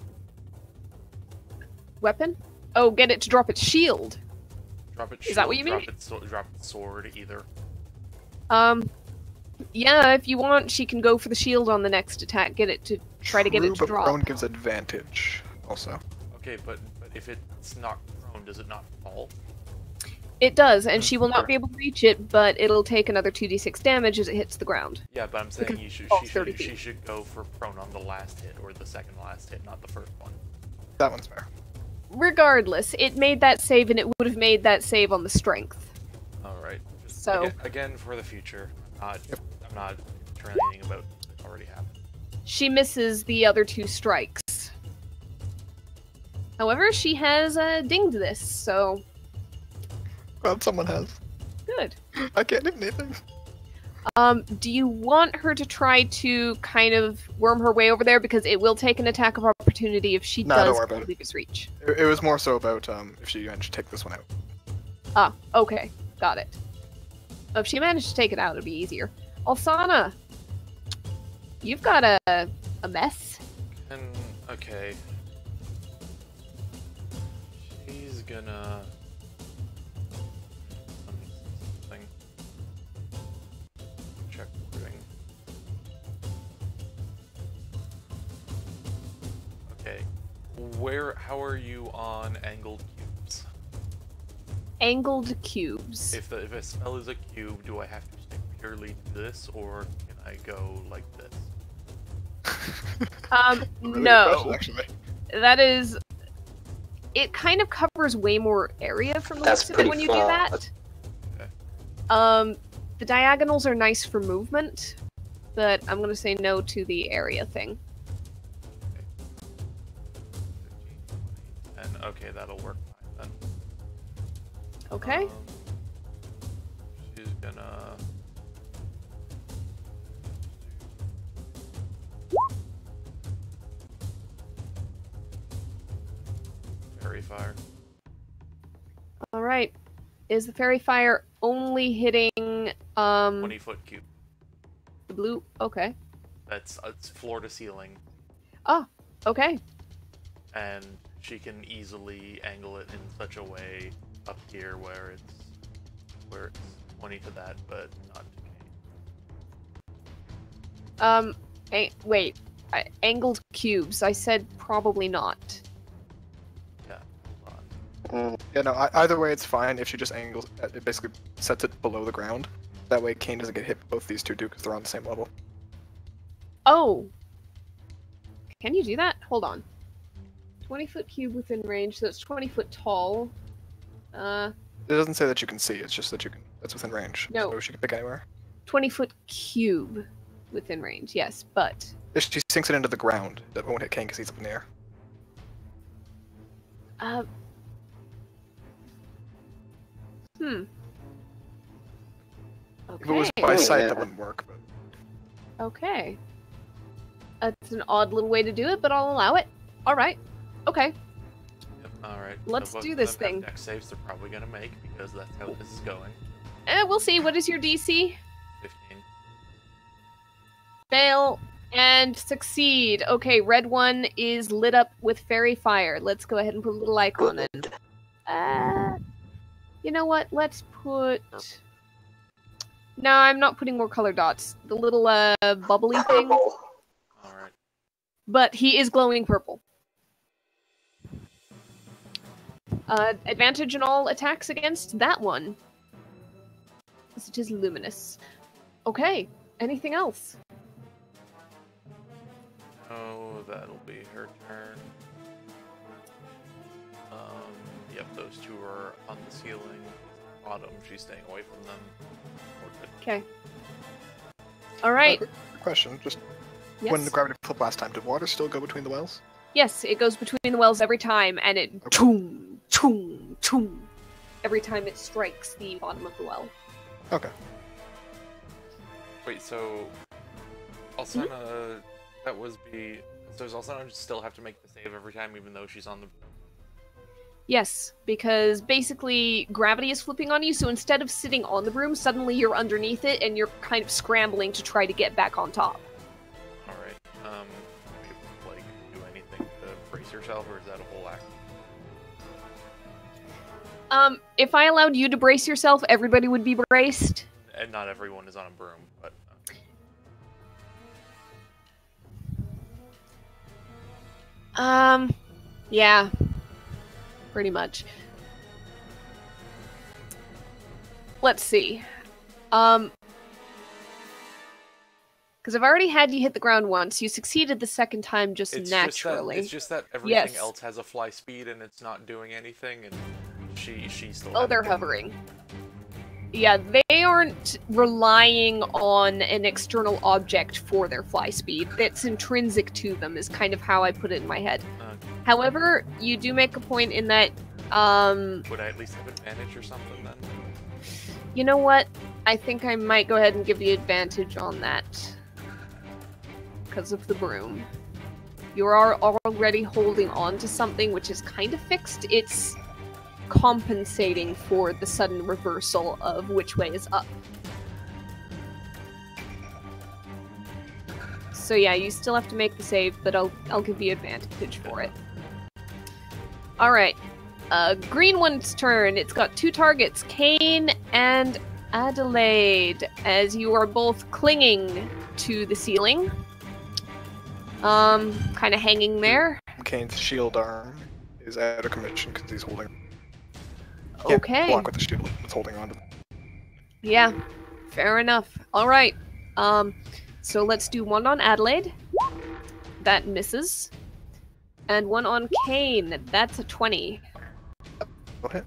Weapon? Oh, get it to drop its shield. Drop its Is that shield, what you mean? drop its sword, either. Yeah, if you want, she can go for the shield on the next attack. Get it to try to get it True, to but drop. prone gives advantage, also. Okay, but if it's knocked prone, does it not fall? It does, and she will not be able to reach it, but it'll take another 2d6 damage as it hits the ground. Yeah, but I'm saying Because you should, falls 30 she feet. should go for prone on the last hit, or the second last hit, not the first one. That one's fair. Regardless, it made that save, and it would have made that save on the strength. Alright. So- Again, for the future. I'm not turning anything about it already happened. She misses the other 2 strikes. However, she has dinged this, so Glad someone has. good. I can't do anything. Do you want her to try to kind of worm her way over there? Because it will take an attack of opportunity if she Nah, don't does worry about it. leave his reach. It was more so about if she managed to take this one out. Ah, okay. Got it. If she managed to take it out, it'd be easier. Alsana! You've got a mess. And, okay. She's gonna... something. Check wording. Okay. How are you on angled cubes? Angled cubes. If a spell is a cube, do I have to purely this, or can I go like this? Really good No. question, actually. That is... It kind of covers way more area from the That's looks of it pretty when you do far. that. Okay. The diagonals are nice for movement, but I'm gonna say no to the area thing. 15, 20, and okay, that'll work fine then. Okay. She's gonna... Fairy fire. Alright. Is the fairy fire only hitting 20-foot cube. the blue? Okay. It's floor to ceiling, Oh, okay. and she can easily angle it in such a way up here where it's 20 to that, but not to me. Wait. Angled cubes. I said probably not. Yeah, hold on. Yeah, no, either way it's fine if she just angles it, basically sets it below the ground. That way Kane doesn't get hit. Both these two do because they're on the same level. Oh! Can you do that? Hold on. 20-foot cube within range, so it's 20 foot tall. It doesn't say that you can see, it's just that you can. That's within range. No. So she can pick anywhere. 20-foot cube within range, yes, but... If she sinks it into the ground, that won't hit Kane because he's up in the air. Okay. If it was by sight, that wouldn't work. But Okay. That's an odd little way to do it, but I'll allow it. Alright. Okay. Yep, alright. Let's both do of this them have thing. Dex saves they're probably gonna make because that's how this is going. We'll see. What is your DC? 15. Fail and succeed. Okay, red one is lit up with fairy fire. Let's go ahead and put a little icon in. You know what? Let's put... No, I'm not putting more color dots. The little bubbly thing. Alright. But he is glowing purple. Advantage in all attacks against that one. Because it is luminous. Okay, anything else? Oh, that'll be her turn. Yep, those two are on the ceiling. Autumn, she's staying away from them. We're good. Okay. Alright. quick question, just Yes. when the gravity flipped last time, did water still go between the wells? Yes, it goes between the wells every time, and it choom, choom, choom, every time it strikes the bottom of the well. Okay. Wait, so Alcena, that was so does Alcena still have to make the save every time, even though she's on the... Yes, because basically gravity is flipping on you, so instead of sitting on the broom, suddenly you're underneath it, and you're kind of scrambling to try to get back on top. Alright, like, do anything to brace yourself, or is that a whole act? If I allowed you to brace yourself, everybody would be braced. And not everyone is on a broom, but... Yeah. Pretty much. Let's see. Because I've already had you hit the ground once. You succeeded the second time just naturally. It's just that everything Yes. else has a fly speed and it's not doing anything, and she's still... Oh, they're hovering. Yeah, they aren't relying on an external object for their fly speed. It's intrinsic to them, is kind of how I put it in my head. However, you do make a point in that, Would I at least have advantage or something then? you know what? I think I might go ahead and give you advantage on that. Because of the broom. You are already holding on to something which is kind of fixed. It's compensating for the sudden reversal of which way is up. So yeah, you still have to make the save, but I'll give you advantage for it. Alright. Green one's turn. It's got two targets, Kane and Adelaide, as you are both clinging to the ceiling. Kind of hanging there. Kane's shield arm is out of commission because he's holding... Okay. Block with the shield. It's holding on to... Yeah. Fair enough. All right. So let's do one on Adelaide. That misses. And one on Kane. That's a 20. Okay.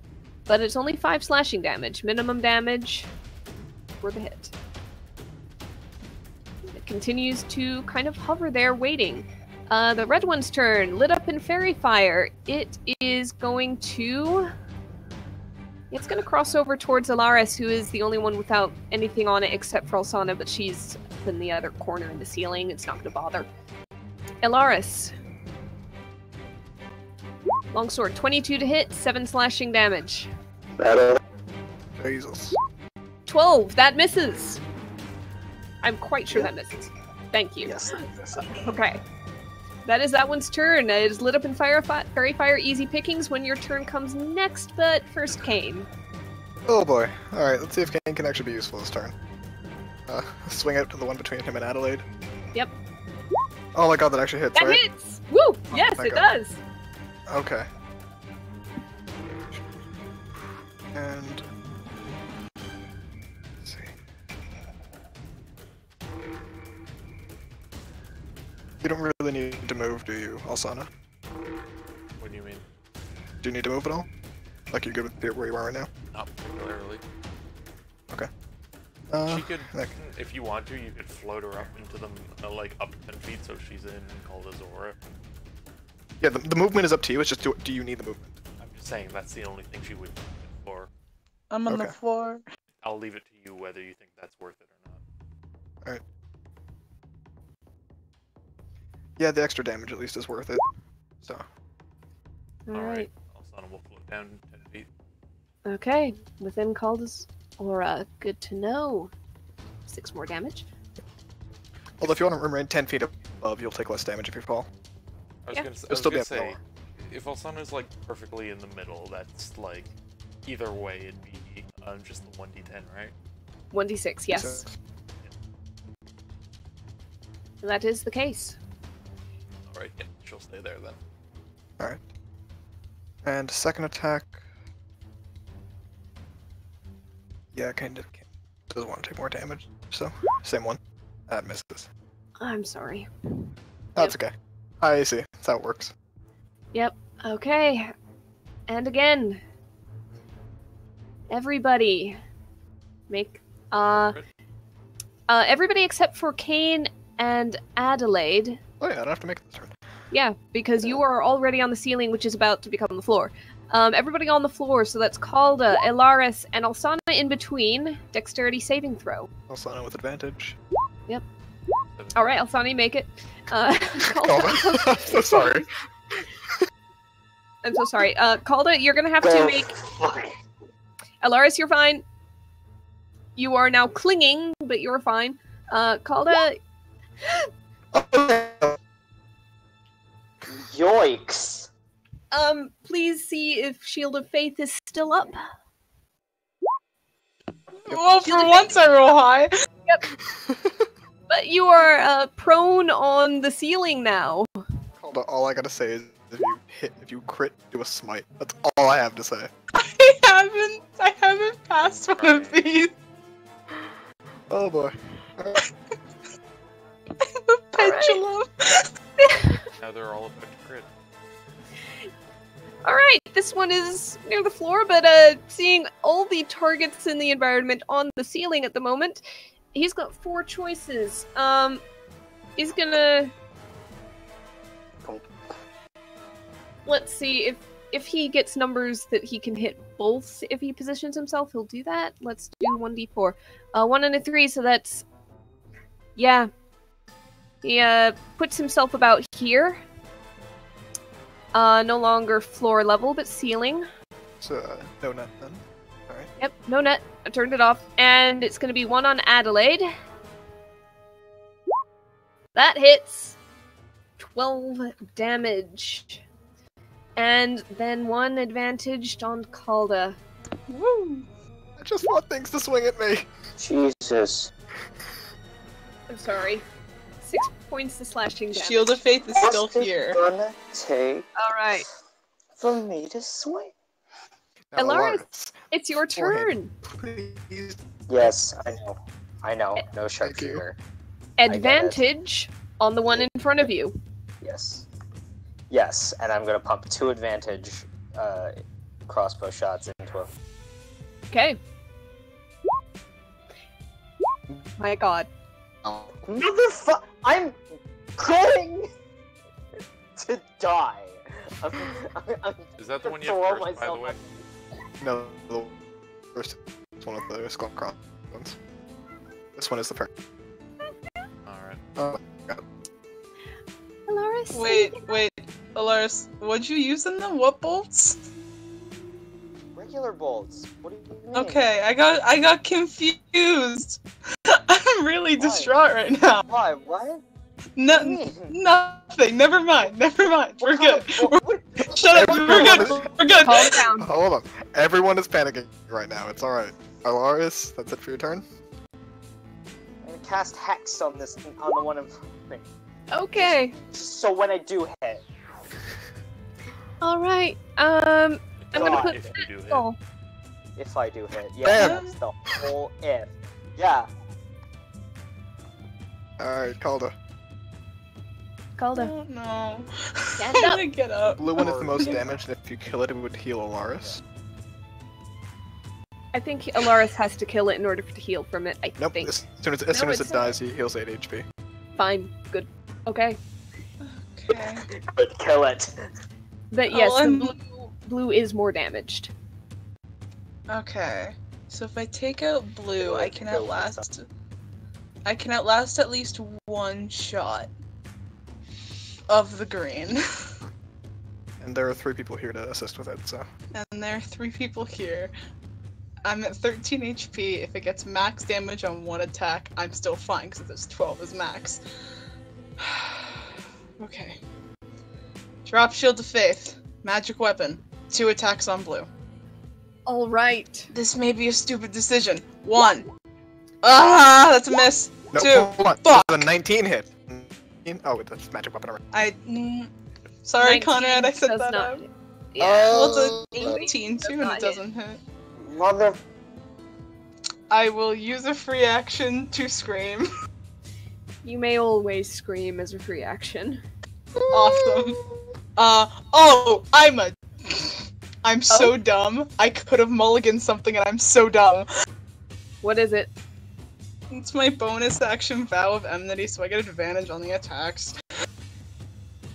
But it's only 5 slashing damage. Minimum damage for the hit. It continues to kind of hover there, waiting. The red one's turn. Lit up in fairy fire. It is going to... It's going to cross over towards Alaris, who is the only one without anything on it except for Alsana, but she's up in the other corner in the ceiling. It's not going to bother. Alaris. Longsword, 22 to hit, 7 slashing damage. Jesus. 12, that misses. I'm quite sure that misses. Thank you. Yes. Okay. That is that one's turn. It is lit up in fairy fire, easy pickings when your turn comes next, but first Kane. Oh boy. Alright, let's see if Kane can actually be useful this turn. Swing out to the one between him and Adelaide. Yep. Oh my god, that actually hits, That right? hits! Woo! Yes, my it God. does! Okay. And... let's see. You don't really need to move, do you, Alsana? What do you mean? Do you need to move at all? Like, you're good with where you are right now? Not particularly. Okay. She could, like- if you want to, you could float her up into them, like up 10 feet, so she's in Caldazora. Yeah, the movement is up to you, it's just do you need the movement? I'm just saying that's the only thing she would need it for. I'm on the Okay. floor. I'll leave it to you whether you think that's worth it or not. Yeah, the extra damage at least is worth it. So, Alright. Alsana will float down 10 feet. Okay. Within Caldas Aura. Good to know. 6 more damage. although if you want to remain 10 feet above, you'll take less damage if you fall. I was Yeah. gonna, I It'll was still be gonna up say, lower. if Alsana's like perfectly in the middle, that's like, either way it'd be just the 1d10, right? 1d6, yes. So, That is the case. Alright, yeah, she'll stay there then. alright. And second attack. Yeah, kind of doesn't want to take more damage, so same one. That misses. I'm sorry. That's okay. I see. That's how it works. Yep. Okay. And again. Everybody. Make everybody except for Kane and Adelaide. Oh yeah, I don't have to make it this turn. Yeah, because you are already on the ceiling, which is about to become the floor. Everybody on the floor, so that's Calda, Elaris, and Alsana in between. Dexterity saving throw. Alsana with advantage. Alright, Alsana, you make it. Oh, I'm so sorry. I'm so sorry. Calda, you're gonna have to make... Elaris, you're fine. You are now clinging, but you're fine. Calda... Yoicks! Please see if Shield of Faith is still up. Well, for once I roll high. But you are prone on the ceiling now. All I gotta say is if you crit, do a smite. That's all I have to say. I haven't passed one of these. Oh boy. Pendulum. Now they're all up to crit. Alright, this one is near the floor, but seeing all the targets in the environment on the ceiling at the moment, he's got 4 choices. He's gonna... Let's see, if he gets numbers that he can hit both, if he positions himself, he'll do that. Let's do 1d4. 1 and a 3, so that's... Yeah. He puts himself about here. No longer floor level, but ceiling. So, no net then. Alright. Yep, no net. I turned it off. And it's going to be 1 on Adelaide. That hits. 12 damage. And then 1 advantaged on Calda. Woo. I just want things to swing at me. Jesus. I'm sorry. 6 points to slashing damage. Shield of Faith is still What's it here. gonna take Alright. for me to swing? Now, Alaris, Alaris, it's your Beforehand. turn. please Yes, I know. I know. No you. sharpshooter. Advantage on the one in front of you. Yes. Yes, and I'm gonna pump 2 advantage crossbow shots into him. Okay. My god. Motherfucker! I'm going to die. I'm Is that the one you throw have first, by the myself way? No, the first is one of the skull cross ones. This one is the first. Alright. Oh, Alaris. Wait, Alaris, what'd you use in them? What bolts? regular bolts. What do you mean? Okay, I got confused. I'm really distraught right now. Why? What? No, What do you mean? nothing. Never mind. We're good. Shut up. Everyone We're is- good. We're good. Calm down. Hold on. Everyone is panicking right now. It's alright. Alaris, that's it for your turn? I'm gonna cast Hex on the one in front of me. Okay. So when I do hit, All right. I'm gonna God, put if you do hit. oh, if I do hit, yeah, Damn. that's the whole if. Yeah. Alright, Calda. Calda. Oh no. Stand I'm up. gonna get up. Blue one is the most damaged, and if you kill it, it would heal Alaris. I think Alaris has to kill it in order to heal from it. I Nope, think. as soon as it's it dies, he heals 8 HP. Fine. Good. Okay. Okay. But kill it. But yes, Oh, the I'm- blue is more damaged. Okay. So if I take out blue, Kill it, I can kill outlast. I can outlast at least one shot of the green. And there are 3 people here to assist with it, so. And there are 3 people here. I'm at 13 HP. If it gets max damage on one attack, I'm still fine because it's 12 is max. Okay. Drop Shield of Faith. Magic weapon. 2 attacks on blue. All right. This may be a stupid decision. 1. Ah, that's a miss. No, 2. hold on. Fuck. That's a 19 hit. Oh, that's magic weapon already. Sorry, 19 Conrad, I said does that not out. hit. Oh. Well, it's a 18 Does too, and not it doesn't hit. Mother. I will use a free action to scream. You may always scream as a free action. Awesome. I'm so dumb. I could have mulliganed something and I'm so dumb. What is it? It's my bonus action Vow of Enmity, so I get advantage on the attacks.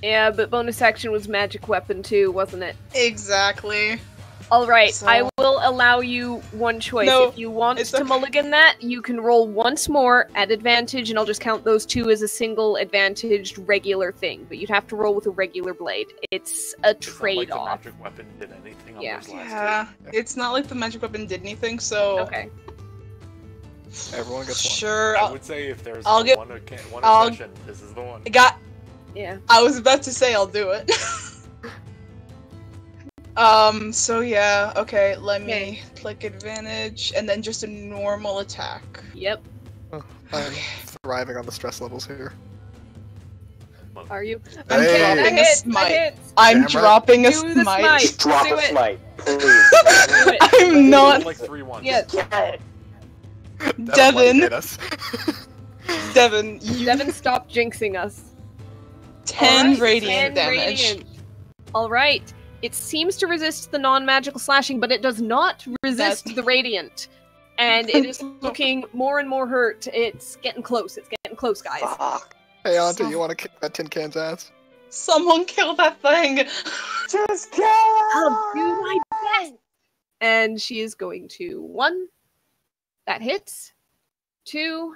Yeah, but bonus action was magic weapon too, wasn't it? Exactly. All right, So- I will allow you one choice. No, if you want it's to okay. mulligan that, you can roll once more at advantage, and I'll just count those 2 as a single advantaged regular thing. But you'd have to roll with a regular blade. It's a It's not like the trade-off. magic weapon did anything on Yeah. those last Yeah, it's not like the magic weapon did anything, so Okay. Everyone gets one. sure. I would say if there's I'll get- one I'll- session, this is the one. Yeah. I was about to say I'll do it. So yeah, okay, let me click advantage, and then just a normal attack. Yep. I'm thriving on the stress levels here. Are you? I'm Hey. dropping That a hits, smite. that hits. I'm Damn right. dropping a Do the smite. smite. Just drop Do a it. smite, please. Do it. I'm not Like 3 ones. Yes. Yeah. That'll Devin. motivate us. Devin. You Devin, stop jinxing us. 10 Alright, radiant 10 damage. radiant. Alright. It seems to resist the non-magical slashing, but it does not resist That- the radiant. And it is looking more and more hurt. It's getting close. It's getting close, guys. Fuck. Hey, Auntie, you want to kick that tin can's ass? Someone kill that thing. Just kill I'll do her! my best. And she is going to 1. That hits. 2.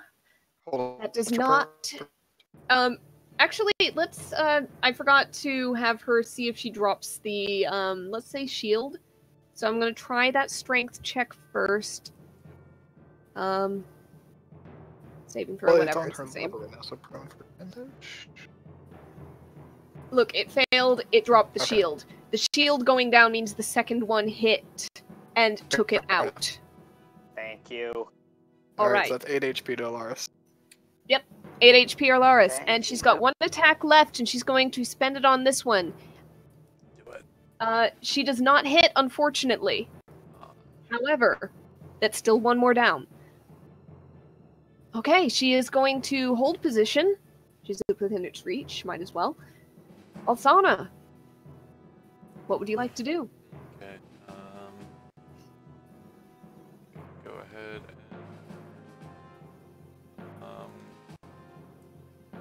Hold on. That does What's your not. Actually, let's. I forgot to have her see if she drops the. Let's say shield. So I'm gonna try that strength check first. Saving throw, Well, it's whatever. on It's her the same. level right now, so prone for advantage. Look, it failed. It dropped the Okay. shield. The shield going down means the second one hit and took it out. Thank you. Alright. So that's 8 HP to Alaris. 8 HP Arlaris, Thank and she's got 1 attack left, and she's going to spend it on this one. Do it. She does not hit, unfortunately. However, that's still 1 more down. Okay, she is going to hold position. She's within its reach, might as well. Alsana, what would you like to do? Okay. Go ahead and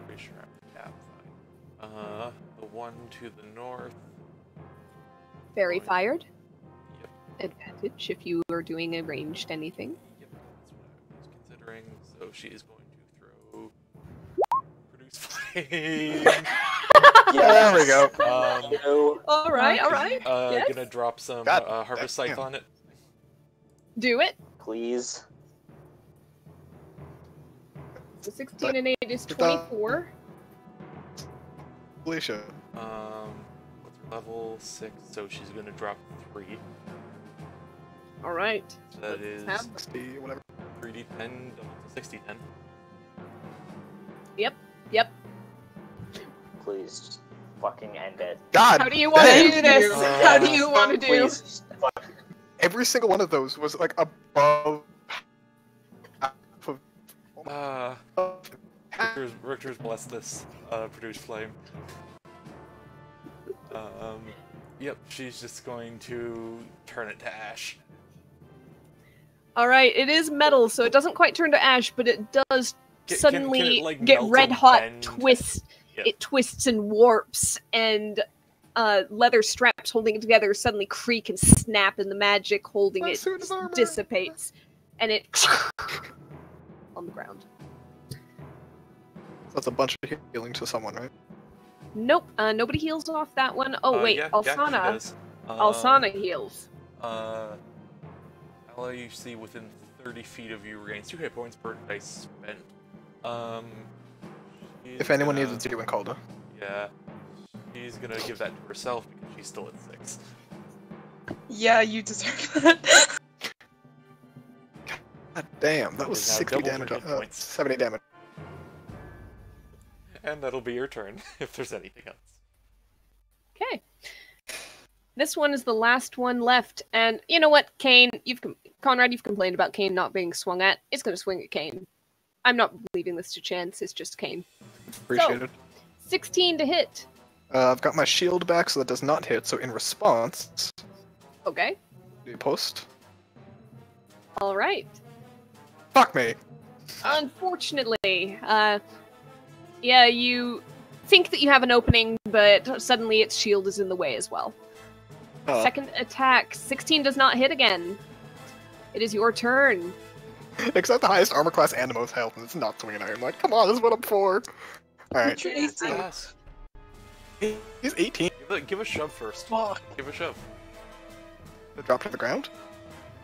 pretty sure I'm fine. The one to the north. Very fired. Yep. Advantage if you are doing a ranged anything. Yep. That's what I was considering. So she is going to throw produce flame. There we go. All right, all right. Yes. Gonna drop some God, harvest scythe on it. Do it. Please. So 16 and 8 is 24. Alicia. What's her level? 6, so she's gonna drop 3. All right. So that is Have- 60, whatever. 3d10, double to 60-10. Yep. Please, just fucking end it. God! How do you want to damn. do this? How do you want to do? Please, just fuck. Every single one of those was like above half of Richter's blessed this produce flame. Yep, she's just going to turn it to ash. All right. It is metal, so it doesn't quite turn to ash, but it does suddenly can it, like, get melt red and hot. bend? Twist. Yeah. It twists and warps, and leather straps holding it together suddenly creak and snap, and the magic holding My it suit is armor. dissipates, and it on the ground. That's a bunch of healing to someone, right? Nope. Nobody heals off that one. Oh wait, Yeah, Alsana. she does. Alsana heals. Ella, you see within 30 feet of you regains 2 hit points per dice spent. If anyone needs it to do in Calda. Yeah. She's gonna give that to herself because she's still at 6. Yeah, you deserve that. God damn, that was Is now 60 double damage. her hit points. 70 damage. And that'll be your turn, if there's anything else. Okay. This one is the last one left, and you know what, Kane? Conrad, you've complained about Kane not being swung at. It's going to swing at Kane. I'm not leaving this to chance. It's just Kane. Appreciate it. 16 to hit. I've got my shield back, so that does not hit. So in response, Okay. do post. All right. Fuck me. Unfortunately, yeah, you think that you have an opening, but suddenly its shield is in the way as well. Second attack, 16 does not hit again. It is your turn. Except the highest armor class and the most health, and it's not swinging iron. Like, come on, this is what I'm for. Alright. You're 18. Yes. He's 18. Give a shove first. Fuck. Give a shove. Drop to the ground?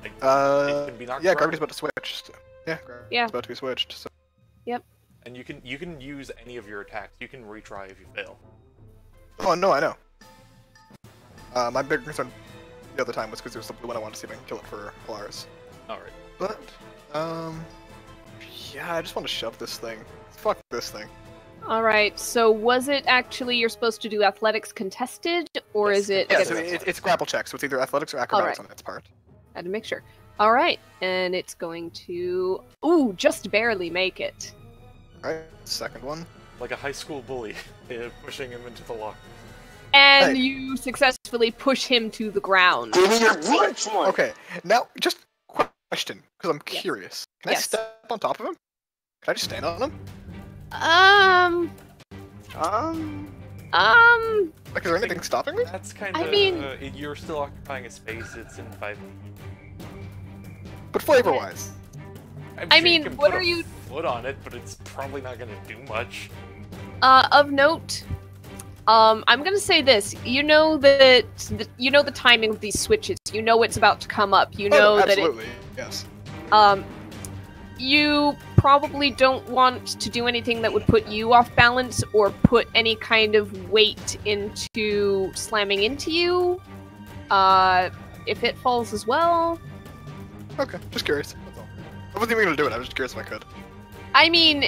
Like, it can be knocked Yeah, from- gravity's about to switch. So. Yeah, gravity's Yeah. about to be switched. So. And you can use any of your attacks. You can retry if you fail. Oh, no, I know. My big concern the other time was because there was the blue one I wanted to see if I can kill it for Alaris. Alright. But, yeah, I just want to shove this thing. Fuck this thing. All right. So was it actually you're supposed to do athletics contested, or Yes, is it? Yeah, against- so it's grapple check, so it's either athletics or acrobatics Alright. on its part. Had to make sure. All right, and it's going to just barely make it. Alright, second one. Like a high school bully, pushing him into the lock. And Hey. you successfully push him to the ground. Give me your punch one! Okay, now, just question, because I'm Yes. curious. Can Yes. I step on top of him? Can I just stand on him? Like, is there anything stopping me? That's kind of. I mean- You're still occupying a space. It's in 5 feet. But flavor-wise. I'm I sure mean, you can what put are a you- foot on it, but it's probably not gonna do much. Of note, I'm gonna say this. You know that you know the timing of these switches. You know it's about to come up. You know Oh, that absolutely, yes. you probably don't want to do anything that would put you off balance or put any kind of weight into slamming into you. If it falls as well. Okay, just curious. That's all. I wasn't even gonna do it, I was just curious if I could. I mean,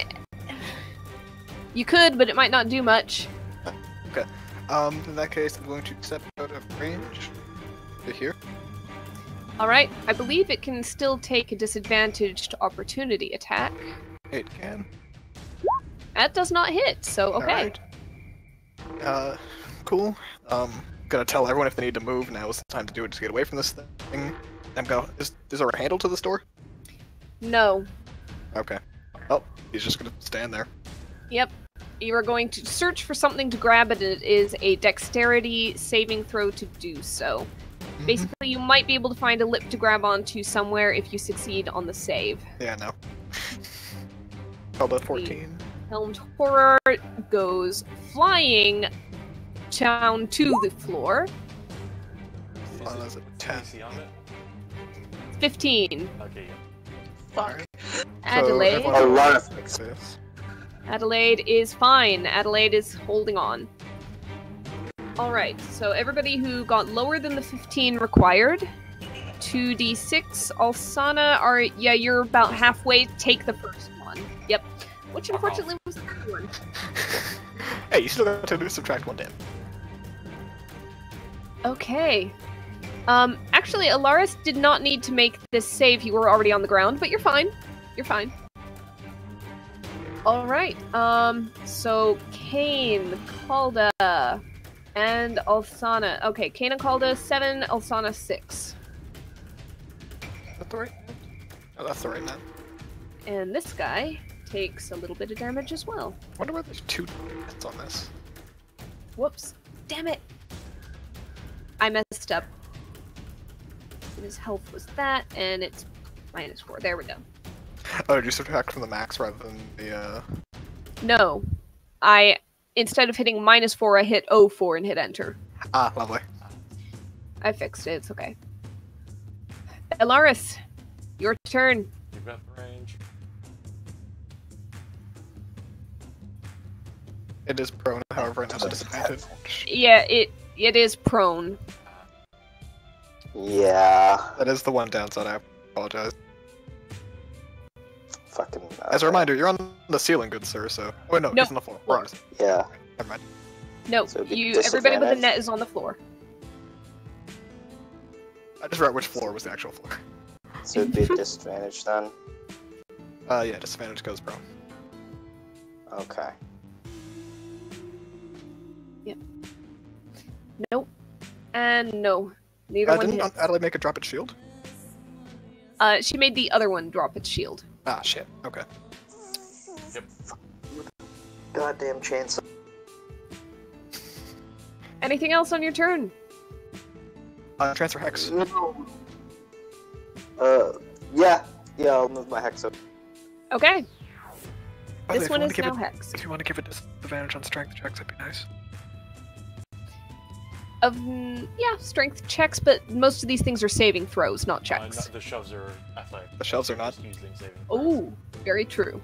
you could, but it might not do much. In that case, I'm going to step out of range to here. Alright, I believe it can still take a disadvantaged opportunity attack. 8 can. That does not hit, so okay. Alright. Cool. Gonna tell everyone if they need to move. Now is the time to do it to get away from this thing. Is there a handle to this door? No. Okay. Oh, he's just gonna stand there. Yep. You are going to search for something to grab, and it is a dexterity saving throw to do so. Basically, you might be able to find a lip to grab onto somewhere if you succeed on the save. Yeah, no. Called a 14. Helmed Horror goes flying down to the floor. That's a 10. DC on it? 15. Okay, yeah. Fuck. Adelaide. So A lot of this. Adelaide is fine. Adelaide is holding on. Alright, so everybody who got lower than the 15 required. 2d6. Alsana yeah, you're about halfway. Take the first one. Yep. Which unfortunately was the third one. Hey, you still got to subtract 1 damage. Okay. Actually, Alaris did not need to make this save. You were already on the ground, but you're fine. You're fine. Alright, so Kane, Calda, and Alsana. Okay, Kane and Calda 7, Alsana 6. Is that the right? Oh, that's the right man. And this guy takes a little bit of damage as well. Wonder why there's 2 hits on this. Whoops. Damn it! I messed up. His health was that, and it's -4. There we go. Oh, did you subtract from the max rather than the, No. Instead of hitting -4, I hit 04 and hit enter. Ah, lovely. I fixed it, it's okay. Elaris, your turn. You've got the range. It is prone, however, it has a disadvantage. Yeah, it is prone. Yeah. That is the one downside, I apologize. Fucking. As a reminder, you're on the ceiling, good sir, so... Oh, wait, no, No. he's on the floor. We're on the- Yeah. Never mind. No, So it'd be everybody with a disadvantage? net is on the floor. I just forgot which floor was the actual floor. So it'd be a disadvantage then. Yeah, disadvantage goes prone. Okay. Nope. And no. Neither one Didn't hit. Adelaide make a drop its shield? She made the other one drop its shield. Ah, shit. Okay. Goddamn chainsaw. Anything else on your turn? Transfer Hex. No. Yeah, I'll move my hex up. Okay. By the way, This if you one wanna is give now it- hexed. If you want to give it disadvantage on strength checks, that'd be nice. Yeah, strength checks, but most of these things are saving throws, not checks. The shoves are athletic. The shelves are not. Just using saving throws. Oh, very true.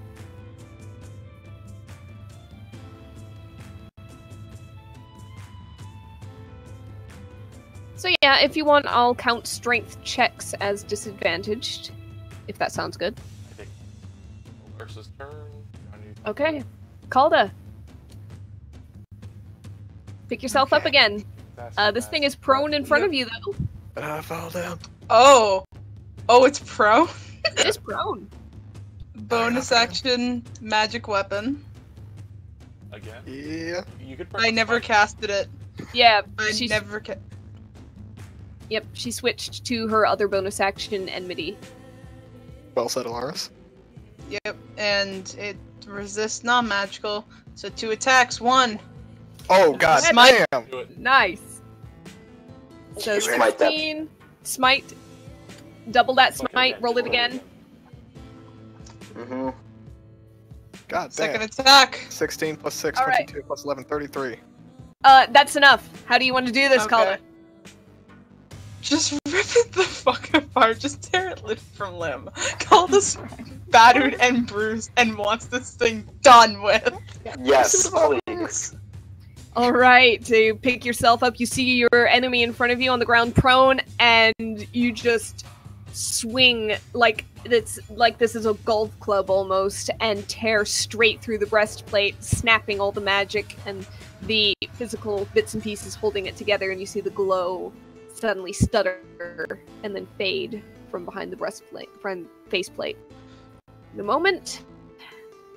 So yeah, if you want, I'll count strength checks as disadvantaged, if that sounds good. I think versus turn. Okay. Calda. Pick yourself up again. This thing is prone in front of you, though. I fall down. Oh, it's pro. It is prone. Bonus action, magic weapon. Again? Yeah. You could I never casted it. Yeah, I she's, never. Yep, she switched to her other bonus action, Enmity. Well said, Alaris. Yep, and it resists non-magical. So 2 attacks, 1. Oh, god Smite. damn! Do it. Nice. So Smite that. 16, smite, double that smite, roll it again. Mm-hmm. God Second damn. attack. 16 plus 6, All right. 22 plus 11, 33. That's enough. How do you want to do this, Okay. Calder? Just rip it the fuck apart. Just tear it limb from limb. Call this battered and bruised and wants this thing done with. Yes, please. All right, so you pick yourself up. You see your enemy in front of you on the ground, prone, and you just swing like this is a golf club almost, and tear straight through the breastplate, snapping all the magic and the physical bits and pieces holding it together. And you see the glow suddenly stutter and then fade from behind the breastplate, faceplate. The moment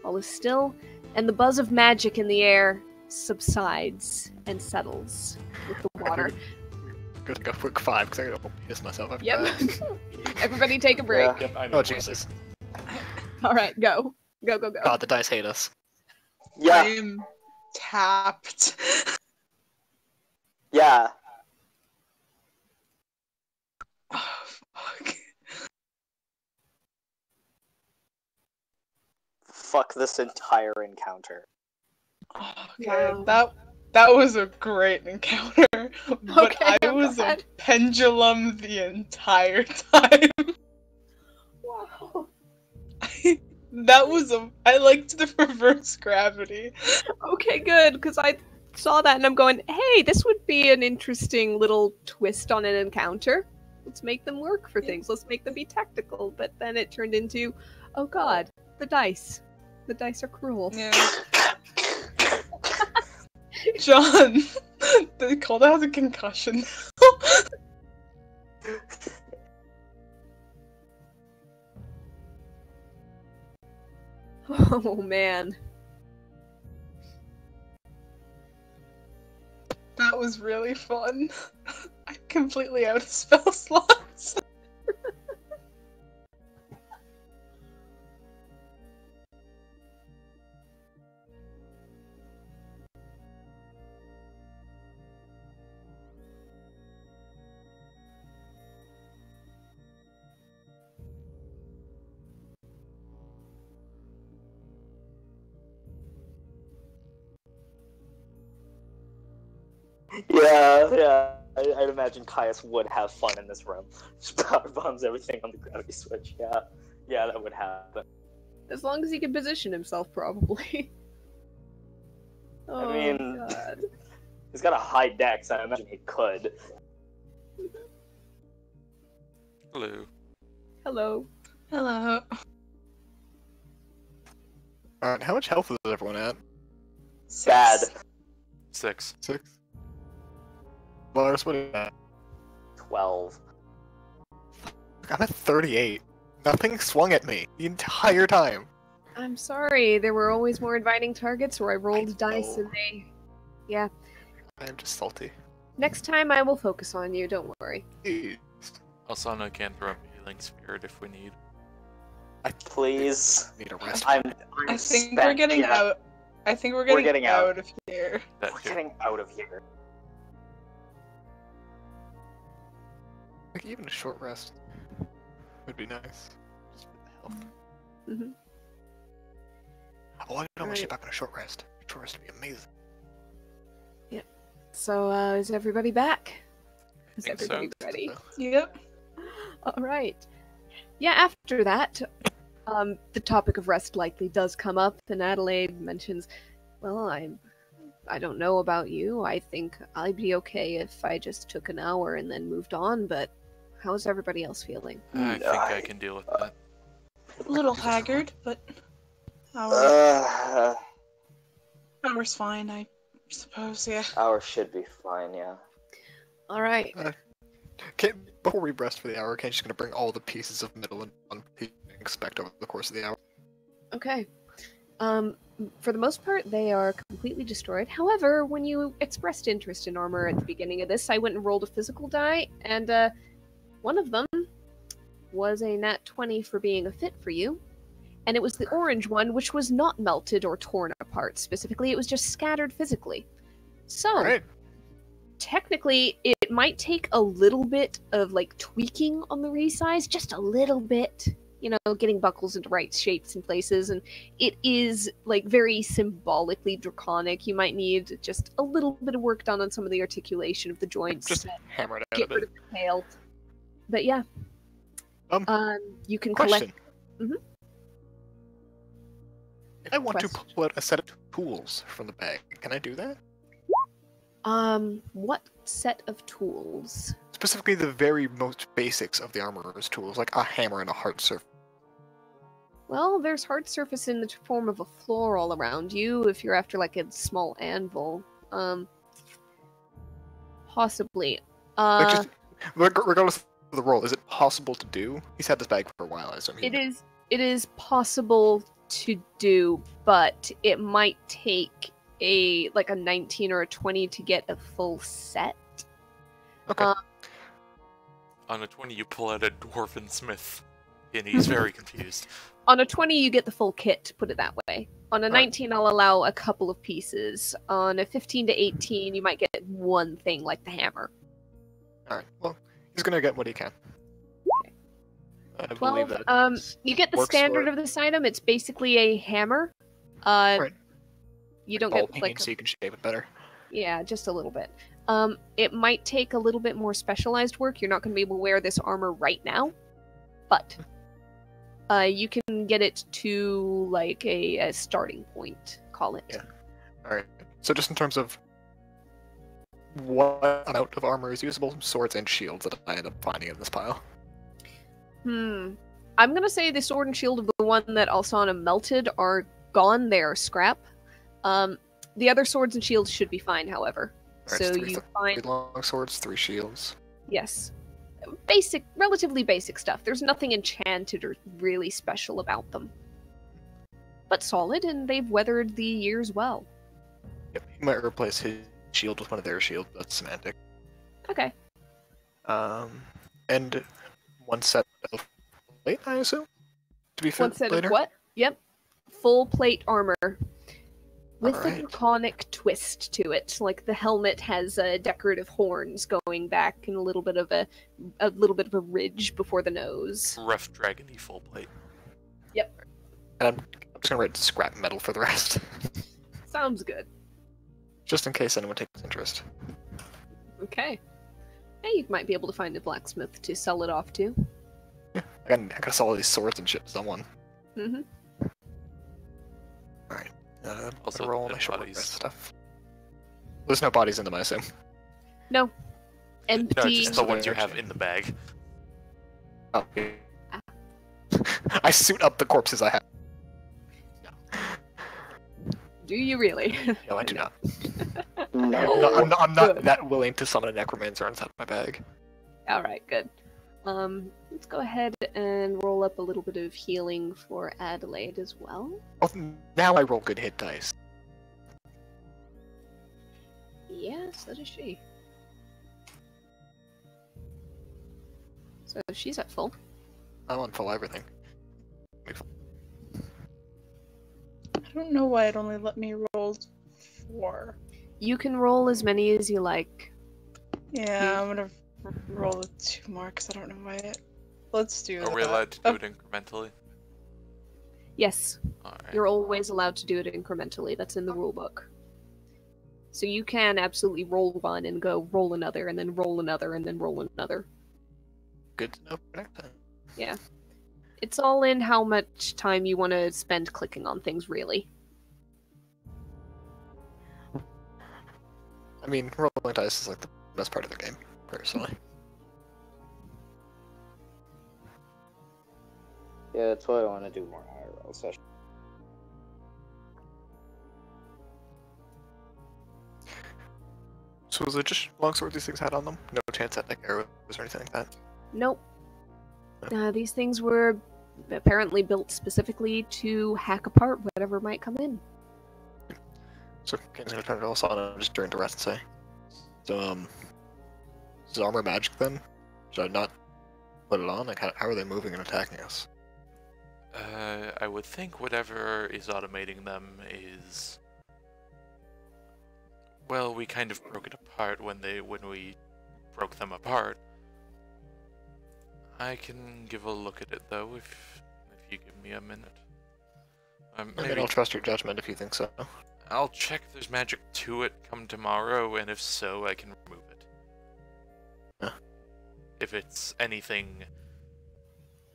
All is still, and the buzz of magic in the air subsides and settles with the water. Good to go quick 5 because I gotta piss myself after Yep. that. Everybody take a break. Yeah. Yep, I know. Oh Jesus. All right, go. Go, go, go. God, the dice hate us. Yeah, I'm tapped. yeah. Oh, fuck. Fuck this entire encounter. Okay, Wow. that was a great encounter, but Okay, I was a bad. pendulum the entire time. Wow. I liked the reverse gravity. Okay, good, because I saw that and I'm going, hey, this would be an interesting little twist on an encounter. Let's make them work for things. Let's make them be tactical. But then it turned into, oh god, the dice. The dice are cruel. Yeah. John, they called out a concussion. Oh man. That was really fun. I'm completely out of spell slots. Yeah. I'd imagine Caius would have fun in this room. Just power bombs everything on the gravity switch. Yeah, that would happen. As long as he can position himself, probably. Oh, mean- god. He's got a high dex. I imagine he could. Hello. Hello. Hello. Alright, how much health is everyone at? Bad. 6. 6? Lars, what is that? 12. I'm at 38. Nothing swung at me the entire time. I'm sorry, there were always more inviting targets where I rolled dice know. and they... Yeah. I'm just salty. Next time I will focus on you, don't worry. Jeez. Asana can throw up a healing spirit if we need. Please. Need a rest. I think we're getting out. I think we're getting out of here. That We're too. getting out of here. Like, even a short rest would be nice. Just for the health. Mhm. Oh, I know my Right. shit back on a short rest. Short rest would be amazing. So, is everybody back? Is Think so. everybody ready? Yep. Alright. Yeah, after that, the topic of rest likely does come up, and Adelaide mentions, well, I don't know about you. I think I'd be okay if I just took an hour and then moved on, but how's everybody else feeling? I think I can deal with that. A little haggard, but Uh, hour's fine, I suppose, yeah. Hour should be fine, yeah. Alright. Before we rest for the hour, Ken's just gonna bring all the pieces of metal in one piece and expect over the course of the hour. Okay. For the most part, they are completely destroyed. However, when you expressed interest in armor at the beginning of this, I went and rolled a physical die, and one of them was a nat 20 for being a fit for you, and it was the orange one, which was not melted or torn apart specifically, it was just scattered physically. So, Alright. technically, it might take a little bit of, like, tweaking on the resize, just a little bit. You know, getting buckles into right shapes and places, and it is, like, very symbolically draconic. You might need just a little bit of work done on some of the articulation of the joints. Just hammer it out Get a rid bit. of the tail. But yeah. You can Question. Mhm. If I want to Question. pull out a set of tools from the bag, can I do that? What set of tools? Specifically the very most basics of the armorer's tools, like a hammer and a hard surface. Well, there's hard surface in the form of a floor all around you, if you're after, like, a small anvil. Possibly. Like, just, regardless of the role, is it possible to do? He's had this bag for a while, I assume. It is possible to do, but it might take a 19 or a 20 to get a full set. Okay. On a 20, you pull out a dwarven smith, and he's very confused. On a 20, you get the full kit, put it that way. On a Alright. 19, I'll allow a couple of pieces. On a 15 to 18, you might get one thing, like the hammer. Alright, well, he's gonna get what he can. I believe 12, that. you get the works standard for- of this item. It's basically a hammer. Right. You don't ball get, peen, so you can shape it better. Yeah, just a little bit. It might take a little bit more specialized work. You're not going to be able to wear this armor right now, but you can get it to like a starting point, call it. Yeah. Alright, so just in terms of what amount of armor is usable, swords and shields that I end up finding in this pile. I'm going to say the sword and shield of the one that Alsana melted are gone. They're scrap. The other swords and shields should be fine, however. Alright, So three you find... long swords, 3 shields. Yes. Basic, relatively basic stuff. There's nothing enchanted or really special about them. But solid, and they've weathered the years well. Yep, he might replace his shield with one of their shields. That's semantic. Okay. And one set of plate, I assume? To be fit One set later? of what? Yep. Full plate armor. With a Alright. draconic twist to it. Like the helmet has decorative horns going back and a little bit of a ridge before the nose. Rough dragony full plate. And I'm just gonna write scrap metal for the rest. Sounds good. Just in case anyone takes interest. Okay. Hey, you might be able to find a blacksmith to sell it off to. I gotta sell all these swords and shit to someone. Mm-hmm. Also, Roll dead my short bodies. rest stuff. There's no bodies in them, I assume. No. Empty. No, just the So ones you they're have actually- in the bag. Oh. I suit up the corpses I have. Do you really? No, I do not. No. I'm not Good. that willing to summon a necromancer inside my bag. Alright, good. Let's go ahead and roll up a little bit of healing for Adelaide as well. Oh, now I roll good hit dice. Yes, that is she. So she's at full. I'm on full everything. I don't know why it only let me roll 4. You can roll as many as you like. Yeah, I'm gonna roll 2 more because I don't know why it. Let's do Are we that. allowed to do it incrementally? Yes, Alright. you're always allowed to do it incrementally. That's in the rulebook. So you can absolutely roll one and go roll another, and then roll another, and then roll another. Good to know for next time. Yeah. It's all in how much time you want to spend clicking on things, really. I mean, rolling dice is like the best part of the game, personally. Yeah, that's why I want to do more IRL sessions. So was it just longswords these things had on them? No chance at like arrows or anything like that? Nope. These things were apparently built specifically to hack apart whatever might come in. So Kane's gonna turn it all on just during the rest and say, so is armor magic then? Should I not put it on? Like how are they moving and attacking us? I would think whatever is automating them is... Well, we kind of broke it apart when we broke them apart. I can give a look at it though if you give me a minute. I mean, Maybe I'll trust your judgment if you think so. I'll check if there's magic to it come tomorrow, and if so, I can remove it. Huh. If it's anything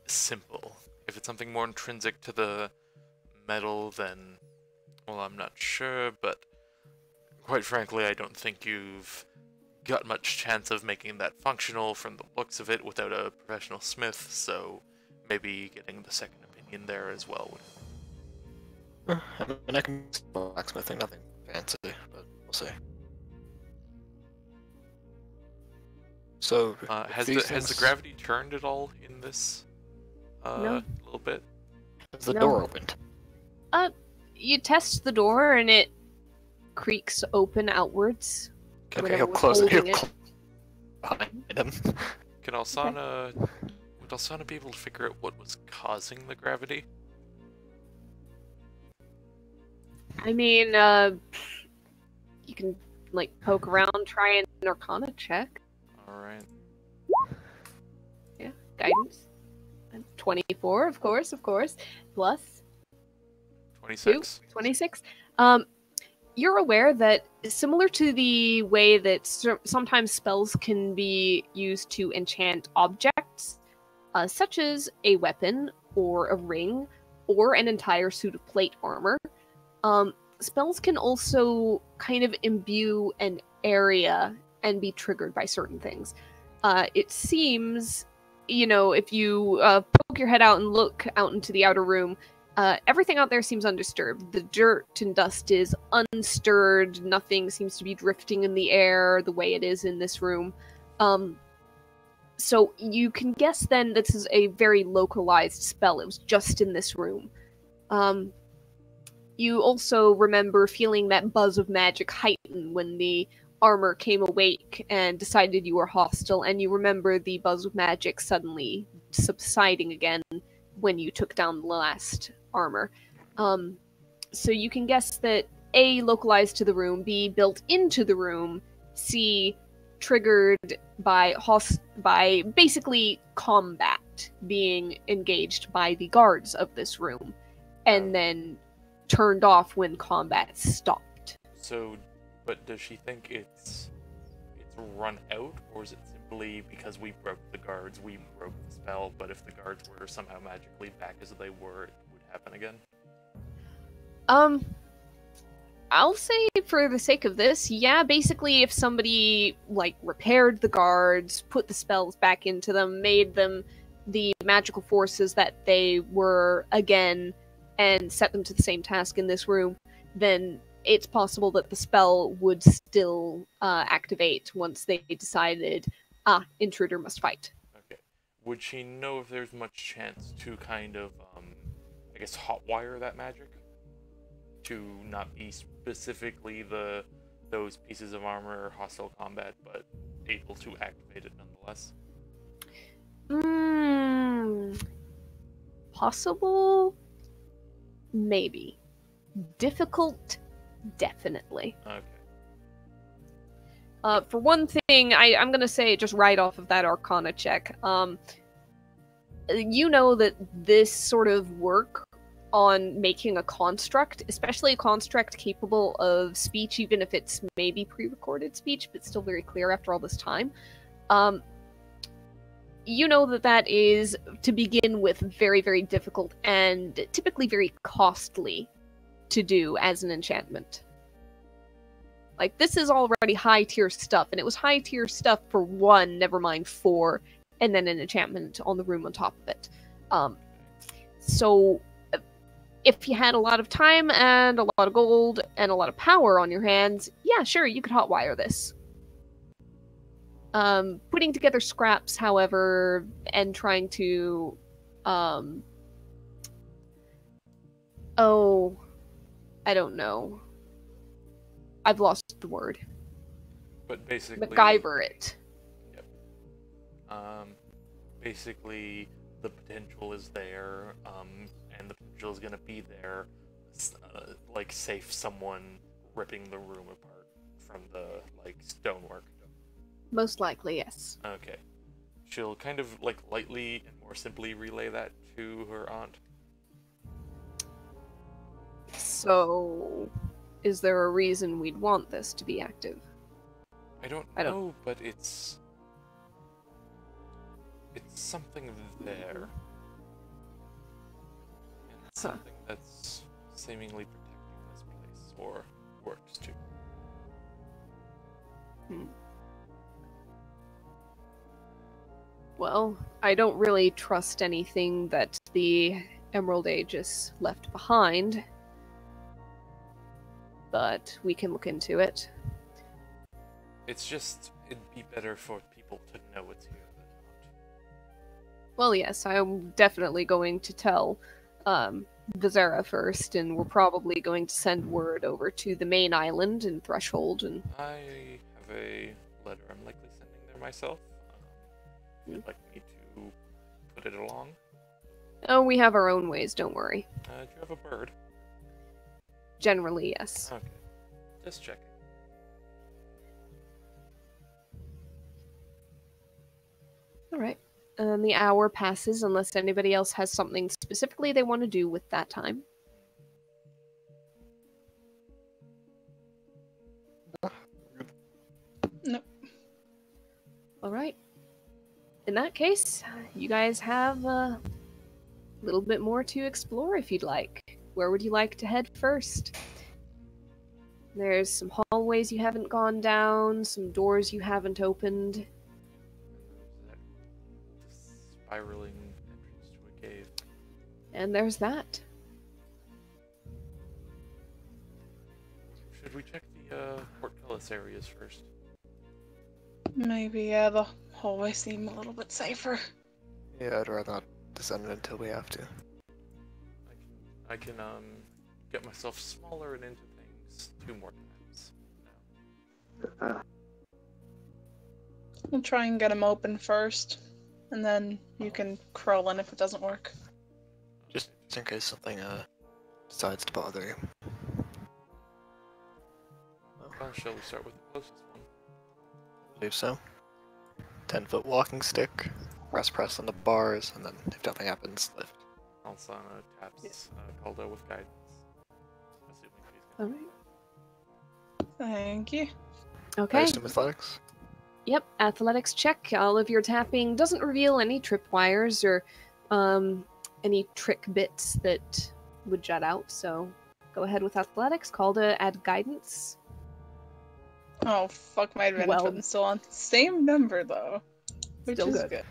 simple. If it's something more intrinsic to the metal, then, well, I'm not sure, but quite frankly, I don't think you've got much chance of making that functional from the looks of it without a professional smith, so maybe getting the second opinion there as well would... I mean, I can blacksmithing, nothing fancy, but we'll see. So, if has these the things- gravity turned at all in this No. little bit? Has the No. door opened? You test the door and it creaks open outwards. Okay, Whenever he'll we're close it. He'll holding it. close behind him. Can Alsana... Would Alsana be able to figure out what was causing the gravity? I mean, you can, like, poke around, try an Arcana check. Alright. Yeah, guidance. And 24, of course, plus 26. 26. You're aware that similar to the way that sometimes spells can be used to enchant objects, such as a weapon or a ring or an entire suit of plate armor, spells can also kind of imbue an area and be triggered by certain things. It seems, if you poke your head out and look out into the outer room, everything out there seems undisturbed. The dirt and dust is unstirred. Nothing seems to be drifting in the air the way it is in this room. So you can guess then this is a very localized spell. It was just in this room. You also remember feeling that buzz of magic heighten when the armor came awake and decided you were hostile, and you remember the buzz of magic suddenly subsiding again when you took down the last armor. So you can guess that A, localized to the room, B, built into the room, C, triggered by basically combat being engaged by the guards of this room, and then turned off when combat stopped. So, but does she think it's run out, or is it simply because we broke the guards, we broke the spell, but if the guards were somehow magically back as they were, it would happen again? I'll say for the sake of this, yeah, basically if somebody, repaired the guards, put the spells back into them, made them the magical forces that they were again, and set them to the same task in this room, then it's possible that the spell would still activate once they decided, intruder must fight. Okay. Would she know if there's much chance to kind of, hotwire that magic? To not be specifically those pieces of armor or hostile combat, but able to activate it nonetheless? Possible? Maybe. Difficult? Definitely. Okay. For one thing, I'm gonna say just right off of that Arcana check, you know that this sort of work on making a construct, especially a construct capable of speech, even if it's maybe pre-recorded speech, but still very clear after all this time, you know that is, to begin with, very, very difficult and typically very costly to do as an enchantment. This is already high-tier stuff, and it was high-tier stuff for 1, never mind 4, and then an enchantment on the room on top of it. So, if you had a lot of time and a lot of gold and a lot of power on your hands, yeah, sure, you could hotwire this. Putting together scraps, however, and trying to, I don't know. I've lost the word. But basically... MacGyver it. Yep. Basically, the potential is there, and the potential is gonna be there, save someone ripping the room apart from the, stonework. Most likely, yes. Okay. She'll kind of, lightly and more simply relay that to her aunt. So, is there a reason we'd want this to be active? I don't know, but it's something there. And it's something that's seemingly protecting this place, or works to. Well, I don't really trust anything that the Emerald Aegis left behind, but we can look into it. It's just, it'd be better for people to know it's here than not. Well, yes, I'm definitely going to tell Vizera first, and we're probably going to send word over to the main island in Threshold. And I have a letter I'm likely sending there myself. If you'd like me to put it along. oh, we have our own ways. Don't worry. Do you have a bird? Generally, yes. Okay. Just checking. All right. The hour passes unless anybody else has something specifically they want to do with that time. Nope. All right. In that case, you guys have a little bit more to explore if you'd like. Where would you like to head first? There's some hallways you haven't gone down, some doors you haven't opened. Spiraling entrance to a cave. And there's that. Should we check the portcullis areas first? Maybe, yeah, the hallways seem a little bit safer. Yeah, I'd rather not descend it until we have to. I can get myself smaller and into things 2 more times now. We'll try and get them open first, and then you can crawl in if it doesn't work. Just in case something decides to bother you. Well, shall we start with the closest one? I believe so. 10-foot walking stick, rest press on the bars, and then if nothing happens, lift. Alsana taps Caldo with guidance. Assuming she's All gonna... right. Thank you. I Okay. assume athletics? Yep, athletics check. All of your tapping doesn't reveal any tripwires or any trick bits that would jut out, so go ahead with athletics. Call to add guidance. Oh, fuck, my advantage Well- button's still on. Same number, though. Which Still is good. good.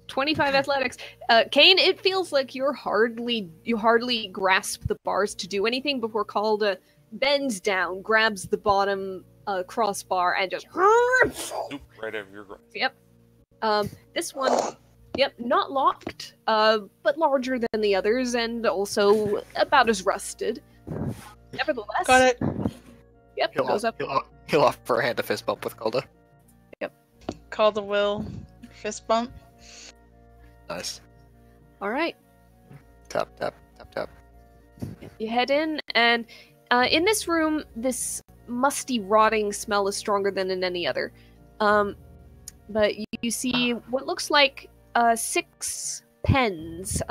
25 athletics. Kane, it feels like you hardly grasp the bars to do anything before Calda bends down, grabs the bottom crossbar, and just Zoop right over your grasp. Yep. This one, yep, not locked, but larger than the others, and also about as rusted. Nevertheless, Got it. Yep, goes up. He'll offer a hand to fist bump with Golda. Call the will. Fist bump. Nice. All right, Tap, tap, tap, tap. you head in, and in this room, this musty, rotting smell is stronger than in any other. But you see what looks like 6 pens,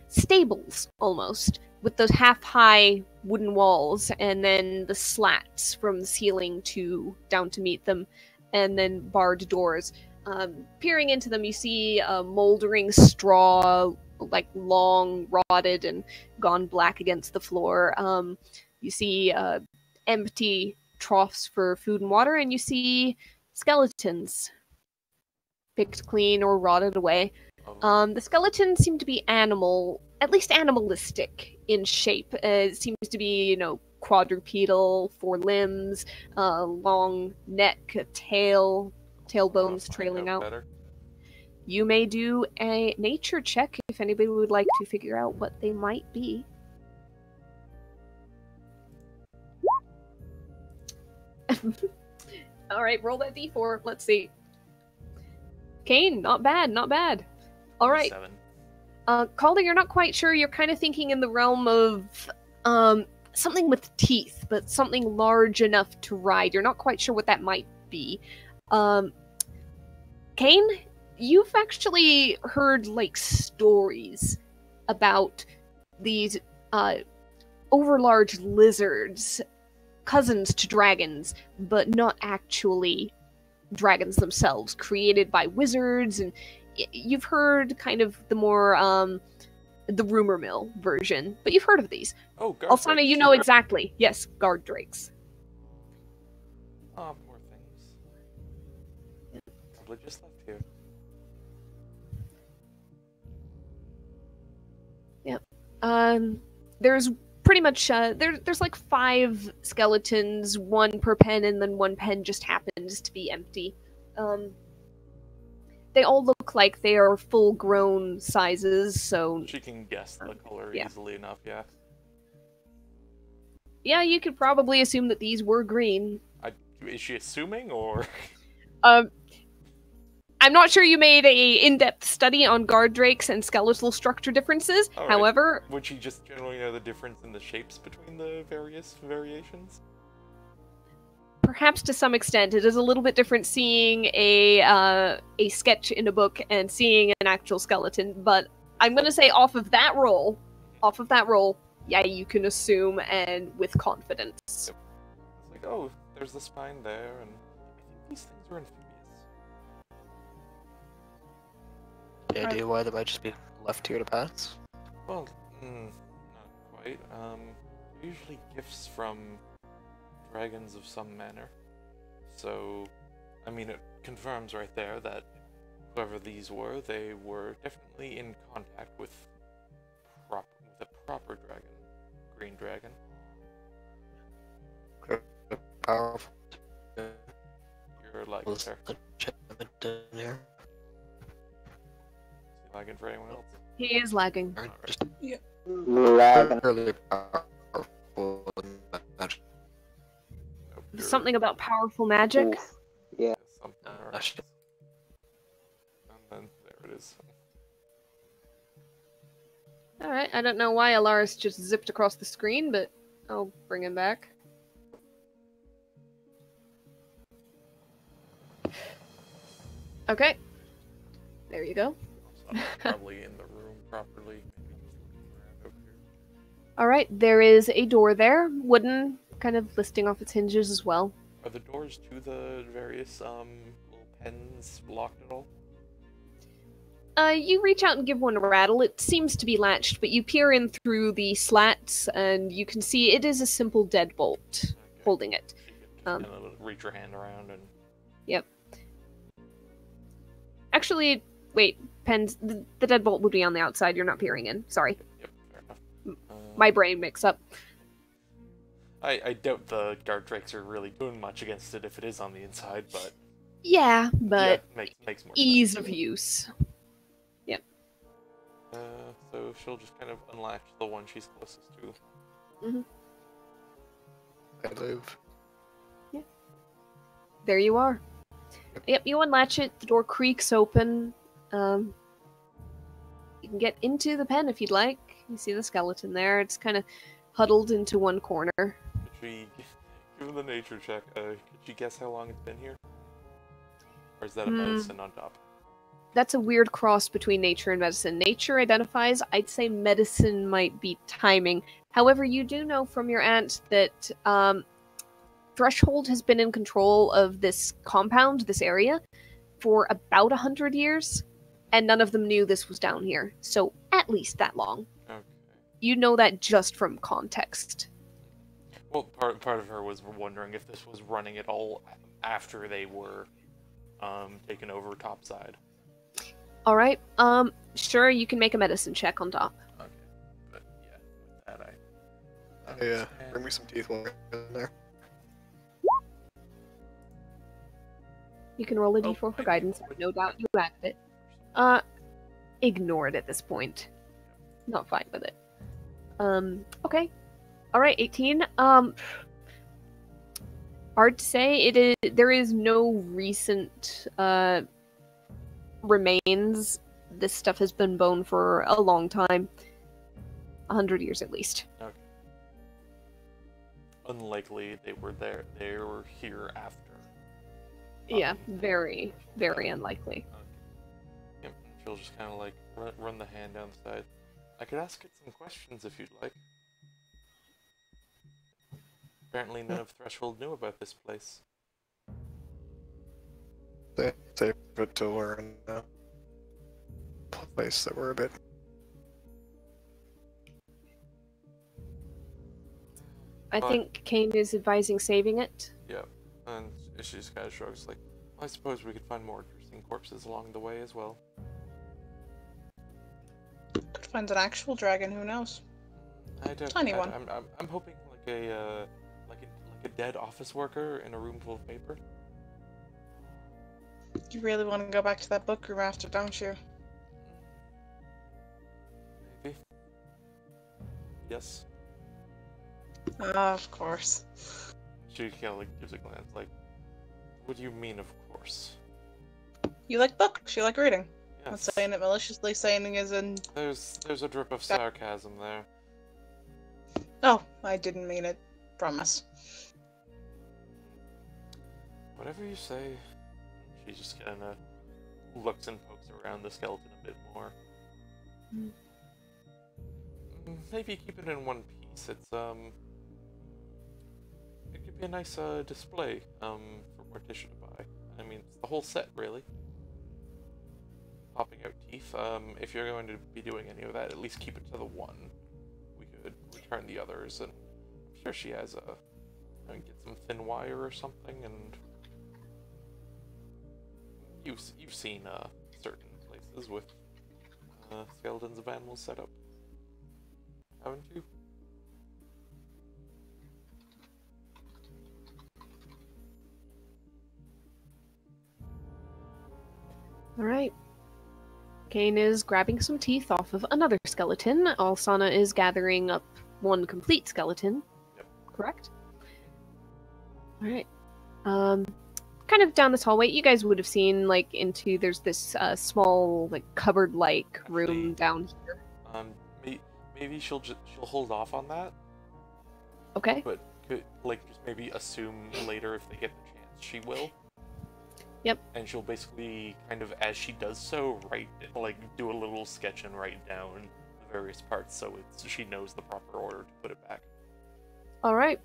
stables almost, with those half-high wooden walls, and then the slats from the ceiling down to meet them, and then barred doors. Peering into them, you see moldering straw, like long, rotted, and gone black against the floor. You see empty troughs for food and water, and you see skeletons picked clean or rotted away. The skeletons seem to be at least animalistic in shape. It seems to be, quadrupedal, 4 limbs, long neck, a tailbones trailing out. Better. You may do a nature check if anybody would like to figure out what they might be. Alright, roll that d4. Let's see. Kane, not bad, not bad. Alright. 7. Calder, you're not quite sure. You're kind of thinking in the realm of something with teeth, but something large enough to ride. You're not quite sure what that might be. Kane, you've actually heard stories about these overlarge lizards, cousins to dragons, but not actually dragons themselves, created by wizards, and you've heard kind of the more the rumor mill version, but you've heard of these. Oh, guard Alsana, drakes. you know exactly. Yes, guard drakes. Oh, poor things. Probably just left here. There's pretty much there's 5 skeletons, 1 per pen, and then 1 pen just happens to be empty. They all look like they are full-grown sizes, so She can guess the color yeah. easily enough, yeah. yeah, you could probably assume that these were green. Is she assuming, or...? I'm not sure you made a in-depth study on guard drakes and skeletal structure differences. All right. However, Would she just generally know the difference in the shapes between the various variations? perhaps to some extent, it is a little bit different seeing a sketch in a book and seeing an actual skeleton. But I'm gonna say off of that roll, yeah, you can assume and with confidence. It's like, oh, there's the spine there, and I think these things are amphibious. Any idea why they might just be left here to pass? Well, not quite. Usually gifts from dragons of some manner. So, I mean, it confirms right there that whoever these were, they were definitely in contact with a proper dragon, green dragon. Powerful. You're like, Was sir. the gentleman in here? Is he lagging for anyone else? He is lagging. Or Alright. just Lagging. really powerful magic? Nope, you're- Something about powerful magic. Oof. Yeah. Something or Ah, shit. and then there it is. Alright, I don't know why Alaris just zipped across the screen, but I'll bring him back. Okay. There you go. So I'm not probably in the room properly. Maybe just looking around over here. Alright, there is a door there, wooden, kind of listing off its hinges as well. Are the doors to the various little pens locked at all? You reach out and give one a rattle. It seems to be latched, but you peer in through the slats and you can see it is a simple deadbolt Okay. holding it. So you can Um, kind of reach your hand around and Actually, wait, pens. The deadbolt would be on the outside. You're not peering in. Sorry, yep, fair enough. my brain mix up. I doubt the guard drakes are really doing much against it if it is on the inside, but Yeah, but yeah, makes more ease sense. of use. So she'll just kind of unlatch the one she's closest to. I move. There you are. Yep, you unlatch it. The door creaks open. You can get into the pen if you'd like. You see the skeleton there. It's kind of huddled into one corner. Could she, given the nature check, could she guess how long it's been here? Or is that a medicine on top? That's a weird cross between nature and medicine. Nature identifies. I'd say medicine might be timing. However, you do know from your aunt that Threshold has been in control of this compound, this area, for about 100 years, and none of them knew this was down here. So at least that long. Okay. You know that just from context. Well, part of her was wondering if this was running at all after they were taken over topside. All right. Sure, you can make a medicine check on top. Okay. But yeah, with that I Yeah, understand. bring me some teeth while we're in there. You can roll a Oh, d4 for I guidance. would- No doubt you added it. Ignore it at this point. Not fine with it. Okay. Alright, 18. Hard to say. There is no recent, remains. This stuff has been bone for a long time. 100 years at least. Unlikely they were there. They were here after. Yeah, very, very unlikely. Yep. She'll just kind of like run the hand down the side. I could ask it some questions if you'd like. Apparently none of Threshold knew about this place. Save it till we're in a place that we're a bit. I think Kane is advising saving it. Yep. And she just kind of shrugs like, I suppose we could find more interesting corpses along the way as well. Could find an actual dragon, who knows? I don't. Tiny one. I'm hoping like a dead office worker in a room full of paper. You really want to go back to that book room after, don't you? Maybe. Yes. Of course. She kind of like gives a glance, like, what do you mean, of course? You like books, you like reading. Yes. Not saying it maliciously, saying as in... There's a drip of sarcasm there. Oh, I didn't mean it. Promise. Whatever you say. She just kind of looks and pokes around the skeleton a bit more. Maybe keep it in one piece. It's it could be a nice display for Morticia to buy. I mean, it's the whole set really. Popping out teeth. If you're going to be doing any of that, at least keep it to the one. We could return the others, and I'm sure she has get some thin wire or something. And you've seen certain places with skeletons of animals set up, haven't you? All right. Kane is grabbing some teeth off of another skeleton. Alsana is gathering up one complete skeleton. Yep. Correct? Alright. Kind of down this hallway, you guys would have seen, like, there's this small, like, cupboard-like room down here. Maybe she'll hold off on that. Okay. But could, like, just maybe assume later if they get the chance, she will. Yep. And she'll basically kind of, as she does so, do a little sketch and write down the various parts so she knows the proper order to put it back. Alright.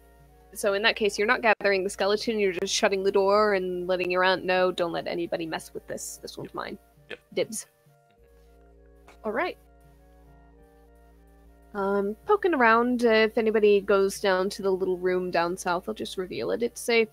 So in that case, you're not gathering the skeleton, you're just shutting the door and letting your aunt know, don't let anybody mess with this. This one's mine. Yep. Dibs. Alright. Poking around, if anybody goes down to the little room down south, I'll just reveal it. It's a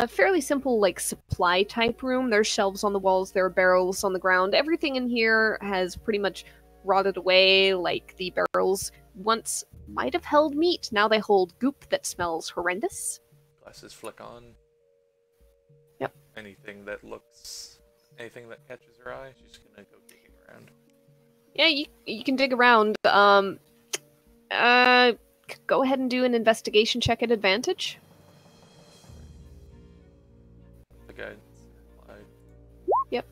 fairly simple, like, supply type room. There's shelves on the walls, there are barrels on the ground. Everything in here has pretty much rotted away, like the barrels once might have held meat. Now they hold goop that smells horrendous. Glasses flick on. Yep. Anything that catches her eye, she's gonna go digging around. Yeah, you can dig around. Go ahead and do an investigation check at advantage. The guidance. Yep.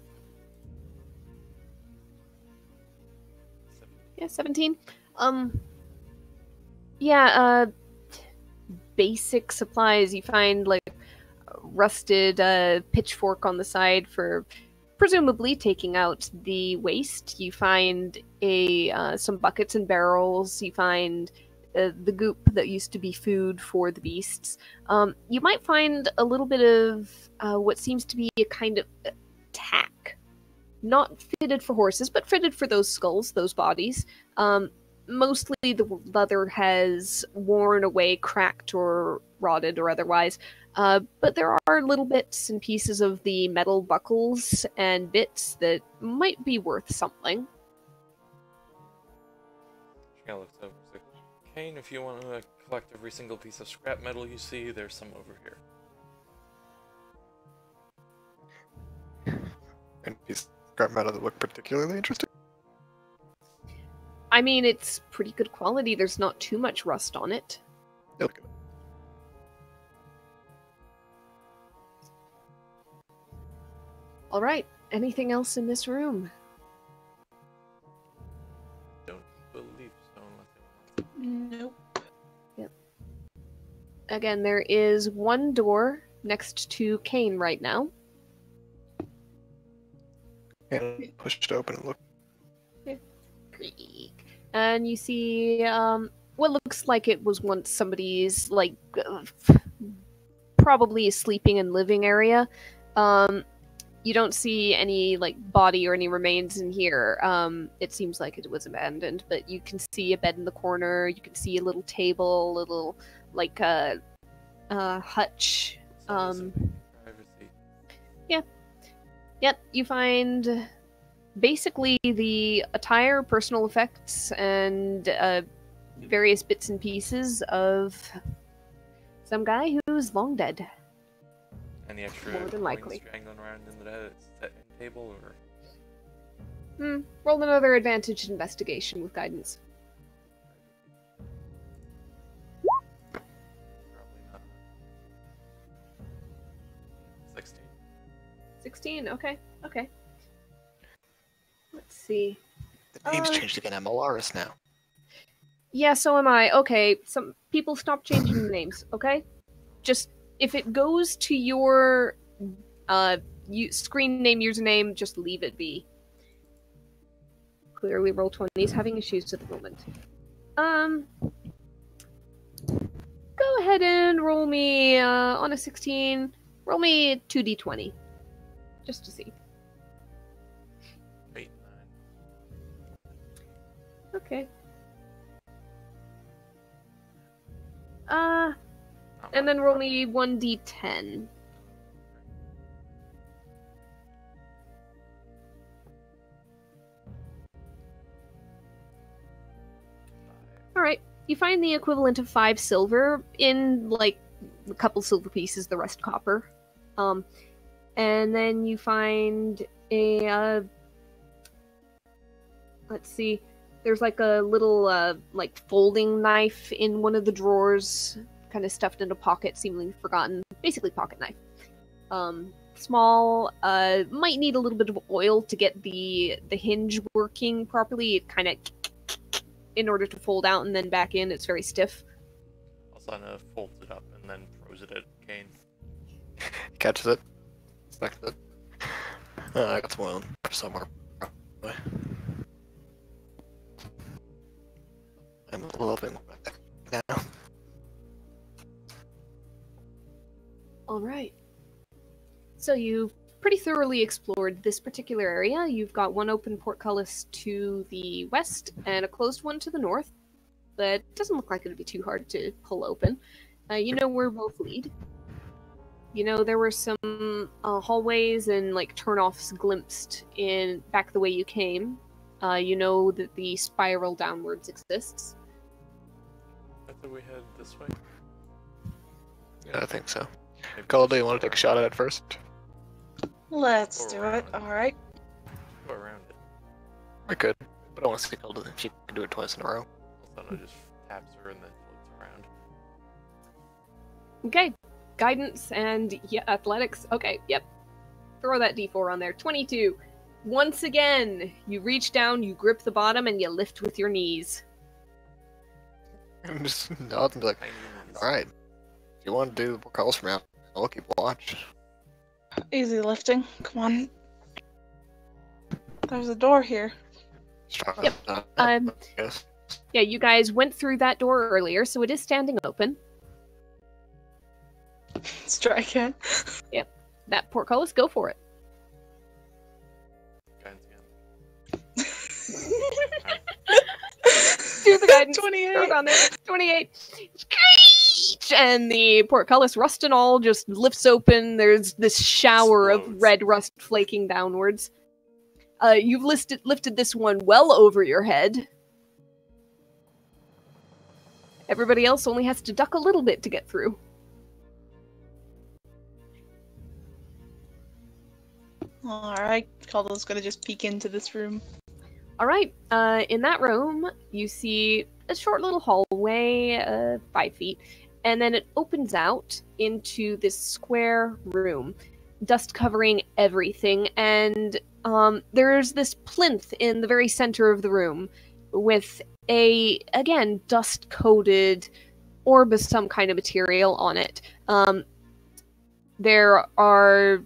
Yeah, 17. Basic supplies. You find, like, rusted pitchfork on the side for presumably taking out the waste. You find some buckets and barrels. You find the goop that used to be food for the beasts. You might find a little bit of what seems to be a kind of tack. Not fitted for horses, but fitted for those skulls, those bodies. Mostly the leather has worn away, cracked, or rotted, or otherwise. But there are little bits and pieces of the metal buckles and bits that might be worth something. She kind of looks over and says, Kane, if you want to collect every single piece of scrap metal you see, there's some over here. And piece of scrap metal that look particularly interesting? I mean, it's pretty good quality. There's not too much rust on it. Yeah, look at it. Alright, anything else in this room? Don't believe so unless they want. Nope. Yep. Again, there is one door next to Kane right now. And push it open and look. And you see what looks like it was once somebody's, like, probably a sleeping and living area. You don't see any, like, body or any remains in here. It seems like it was abandoned, but you can see a bed in the corner. You can see a little table, a little, like, hutch. Privacy. Yep, you find basically the attire, personal effects, and various bits and pieces of some guy who's long dead. Any extra More than coins likely. strangling around in the set table, or Roll another advantage investigation with guidance. probably not. 16. 16, okay. Let's see. The name's changed again. I'm Alaris now. Yeah, so am I. Okay, some people stop changing the names, okay? Just, if it goes to your screen name, username, just leave it be. Clearly Roll20 is having issues at the moment. Go ahead and roll me, on a 16, roll me 2d20. Just to see. 8, 9. Okay. Not And much. then roll me 1d10. Alright, you find the equivalent of 5 silver in, like, a couple silver pieces, the rest copper. And then you find a, let's see, there's like a little, like, folding knife in one of the drawers, kind of stuffed in a pocket, seemingly forgotten. Basically pocket knife. Small, might need a little bit of oil to get the hinge working properly. It kind of, in order to fold out and then back in, it's very stiff. Alsana folds it up and then throws it at Kane. Catches it. Smacks it. I got some oil somewhere. I'm loving that now. Alright. So you've pretty thoroughly explored this particular area. You've got one open portcullis to the west and a closed one to the north. But it doesn't look like it would be too hard to pull open. You know where both lead. You know, there were some hallways and like turn-offs glimpsed in back the way you came. You know that the spiral downwards exists. I thought we head this way. Yeah, I think so. Maybe Call, do just you want go to take a shot at it first? Let's Or do around it. it. Alright. Go around it. I could, but I want to see Calda if she can do it twice in a row. Alsana just taps her and then floats around. Okay. Guidance and yeah, athletics. Okay, yep. Throw that d4 on there. 22. Once again, you reach down, you grip the bottom, and you lift with your knees. And just nod and be like, Tiny knees. alright. If you want to do more calls from out, I'll keep watch. Easy lifting. Come on. There's a door here. Yep. Yes. Yeah, you guys went through that door earlier, so it is standing open. Let's try again. That portcullis, go for it. Guidance Do the guidance. 28. Throw it on there. 28. Screech! And the portcullis, rust and all, just lifts open. There's this shower Explodes. of red rust flaking downwards. You've lifted this one well over your head. Everybody else only has to duck a little bit to get through. Alright. Caldo's gonna just peek into this room. Alright, in that room, you see a short little hallway, 5 feet, and then it opens out into this square room, dust covering everything, and there's this plinth in the very center of the room with a, again, dust-coated orb of some kind of material on it. There are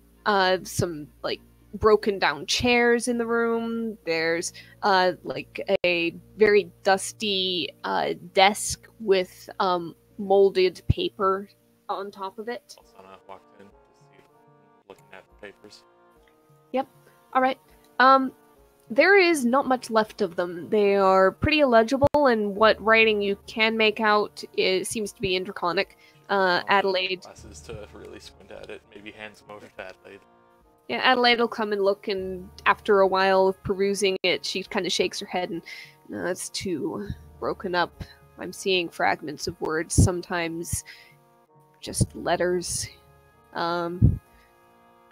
some, like, broken down chairs in the room. There's like a very dusty desk with molded paper on top of it. Alsana walked in to see, looking at papers. All right. There is not much left of them. They are pretty illegible, and what writing you can make out seems to be interconic. Adelaide. Glasses to really squint at it. Maybe hands them over to Adelaide. Yeah, Adelaide will come and look, and after a while of perusing it, she kind of shakes her head and, no, it's too broken up. I'm seeing fragments of words, sometimes just letters.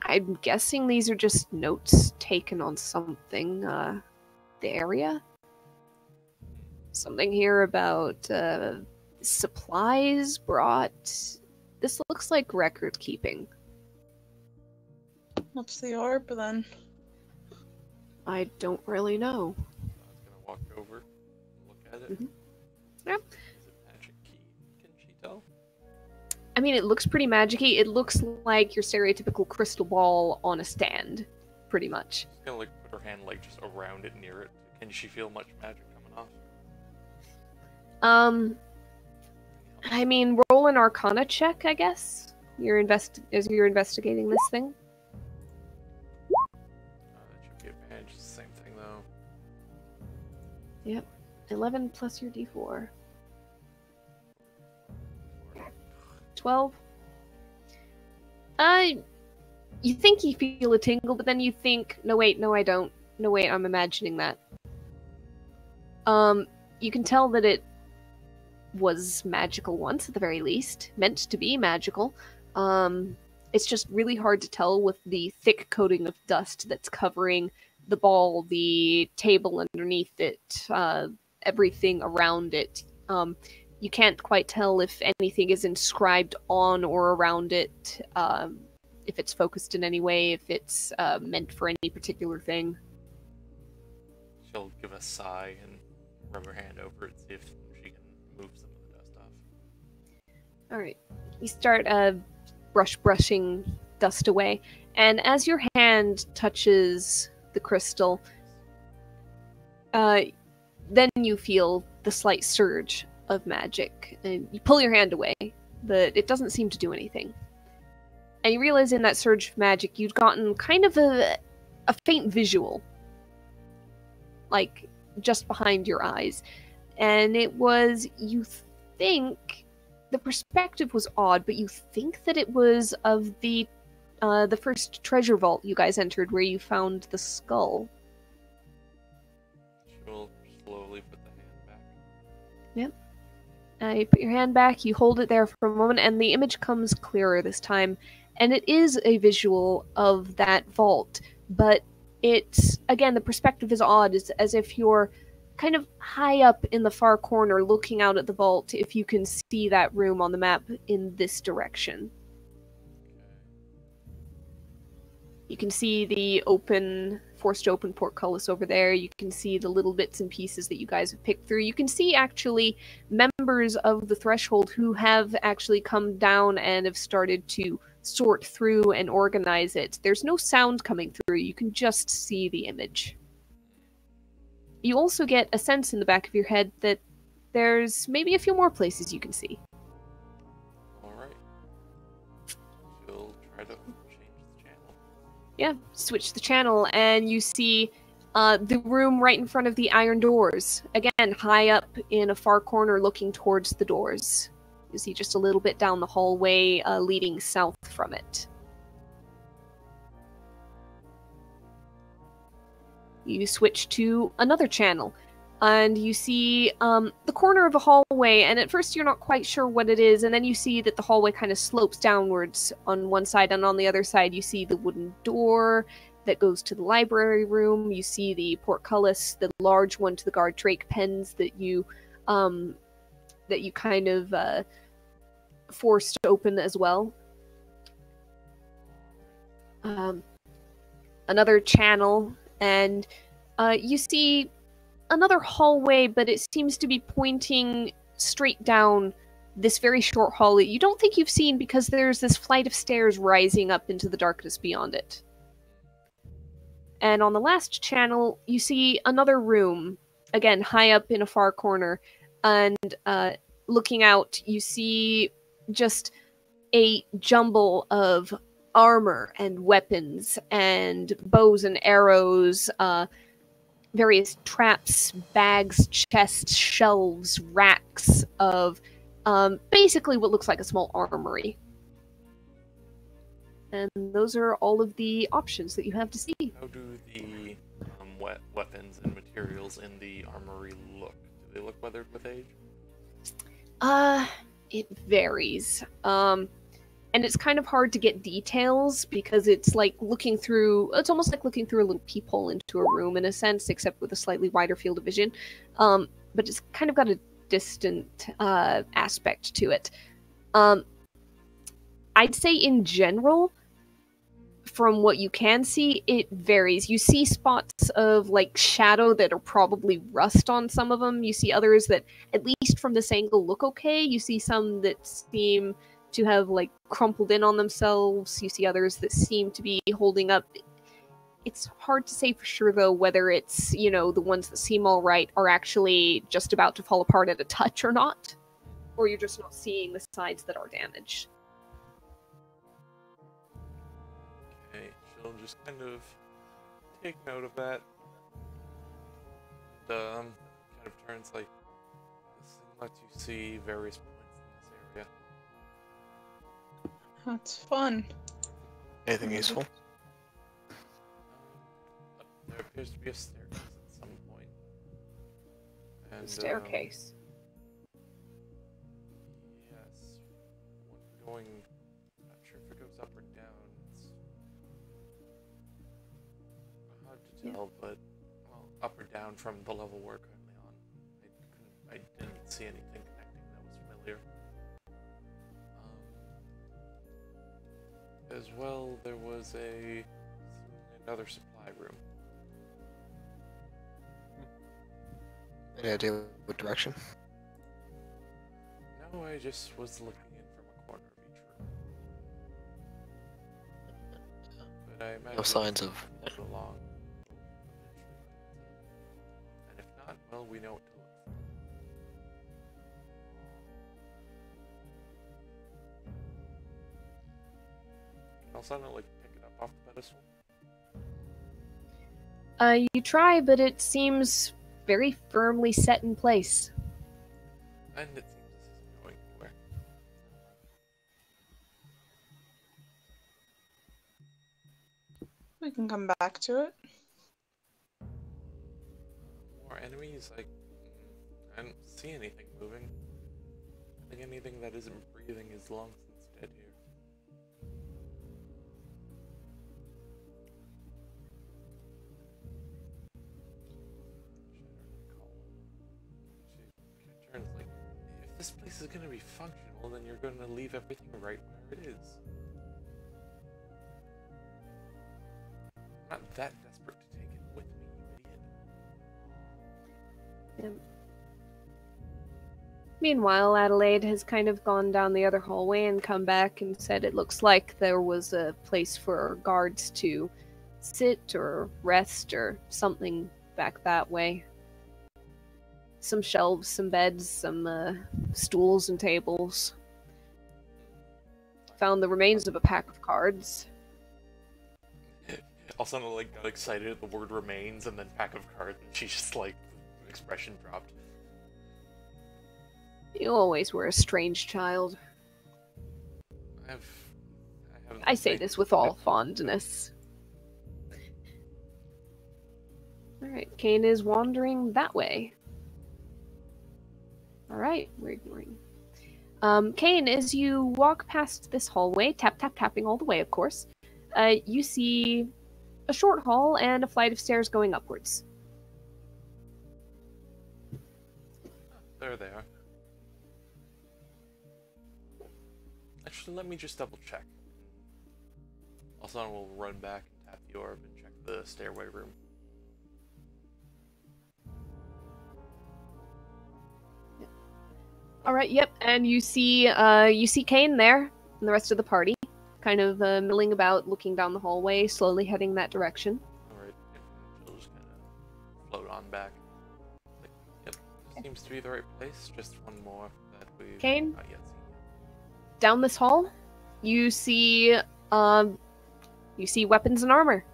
I'm guessing these are just notes taken on something, the area? Something here about, supplies brought... This looks like record keeping. What's the orb, then? I don't really know. I was gonna walk over, look at it. Mhm. Yeah. Is it magic key? Can she tell? I mean, it looks pretty magic-y. It looks like your stereotypical crystal ball on a stand, pretty much. She's gonna like put her hand like just around it near it. Can she feel much magic coming off? I mean, roll an Arcana check, I guess. As you're investigating this thing. That should be advantage. It's the same thing though. Yep. 11 plus your d4. 12. You think you feel a tingle, but then you think, no wait, no I don't. No wait, I'm imagining that. You can tell that it was magical once, at the very least. Meant to be magical. It's just really hard to tell with the thick coating of dust that's covering the ball, the table underneath it, everything around it. You can't quite tell if anything is inscribed on or around it, if it's focused in any way, if it's meant for any particular thing. She'll give a sigh and rub her hand over it, see if she can move some of the dust off. Alright. You start brushing dust away, and as your hand touches the crystal, then you feel the slight surge of magic, and you pull your hand away, but it doesn't seem to do anything. And you realize in that surge of magic, you'd gotten kind of a faint visual, like just behind your eyes, and it was, you think, the perspective was odd, but you think that it was of the first treasure vault you guys entered, where you found the skull. She'll slowly put the hand back. Yep. You put your hand back, you hold it there for a moment, and the image comes clearer this time. And it is a visual of that vault, but it's, again, the perspective is odd. It's as if you're kind of high up in the far corner looking out at the vault, if you can see that room on the map in this direction. You can see the forced open portcullis over there. You can see the little bits and pieces that you guys have picked through. You can see, actually, members of the Threshold who have actually come down and have started to sort through and organize it. There's no sound coming through. You can just see the image. You also get a sense in the back of your head that there's maybe a few more places you can see. Alright. She'll try to change the channel. Yeah, switch the channel, and you see the room right in front of the iron doors. Again, high up in a far corner looking towards the doors. You see just a little bit down the hallway leading south from it. You switch to another channel, and you see the corner of a hallway, and at first you're not quite sure what it is, and then you see that the hallway kind of slopes downwards on one side, and on the other side you see the wooden door that goes to the library room. You see the portcullis, the large one to the guard Drake pens that you kind of forced open as well. Another channel, and you see another hallway, but it seems to be pointing straight down this very short hall that you don't think you've seen, because there's this flight of stairs rising up into the darkness beyond it. And on the last channel, you see another room, again, high up in a far corner, and looking out, you see just a jumble of armor and weapons and bows and arrows, various traps, bags, chests, shelves, racks of basically what looks like a small armory. And those are all of the options that you have to see. How do the weapons and materials in the armory look? Do they look weathered with age? It varies. and it's kind of hard to get details because it's like looking through. It's almost like looking through a little peephole into a room in a sense, except with a slightly wider field of vision. But it's kind of got a distant aspect to it. I'd say in general, from what you can see, it varies. You see spots of like shadow that are probably rust on some of them. You see others that, at least from this angle, look okay. You see some that seem to have like crumpled in on themselves. You see others that seem to be holding up. It's hard to say for sure though whether it's, you know, the ones that seem all right are actually just about to fall apart at a touch or not, or you're just not seeing the sides that are damaged. She'll just kind of take note of that. And, kind of turns like this thing lets you see various points in this area. That's fun. Anything useful? There appears to be a staircase at some point. And, Staircase. Yes. Going. Not sure if it goes up or down. It's hard to tell, but well, up or down from the level we're currently on. I didn't see anything connecting that was familiar. As well, there was another supply room. Any idea what direction? No, I just was looking in from a corner of each room. But I imagine No signs of. it's along. And if not, well, we know what to look for. Can also not like pick it up off the pedestal. You try, but it seems very firmly set in place. And it seems this isn't going anywhere. We can come back to it. More enemies? I don't see anything moving. I think anything that isn't breathing is long since dead here. She turns like, if this place is gonna be functional, then you're gonna leave everything right where it is. I'm not that desperate to take it with me, you idiot. Meanwhile, Adelaide has kind of gone down the other hallway and come back and said it looks like there was a place for guards to sit or rest or something back that way. Some shelves, some beds, some stools and tables. Found the remains of a pack of cards. All of a sudden, like, got excited at the word remains and then pack of cards, and she just, like, the expression dropped. You always were a strange child. I say this with all fondness. Alright, Kane is wandering that way. Alright, we're ignoring. Kane, as you walk past this hallway, tapping all the way, of course, you see a short hall and a flight of stairs going upwards. There they are. Actually, let me just double check. Also, we'll run back and tap the orb and check the stairway room. Alright, yep, and you see Kane there, and the rest of the party, kind of milling about, looking down the hallway, slowly heading that direction. Alright, she'll just kind of float on back. Like, yep, seems to be the right place, just one more that we've Kane? not yet seen. Down this hall, you see weapons and armor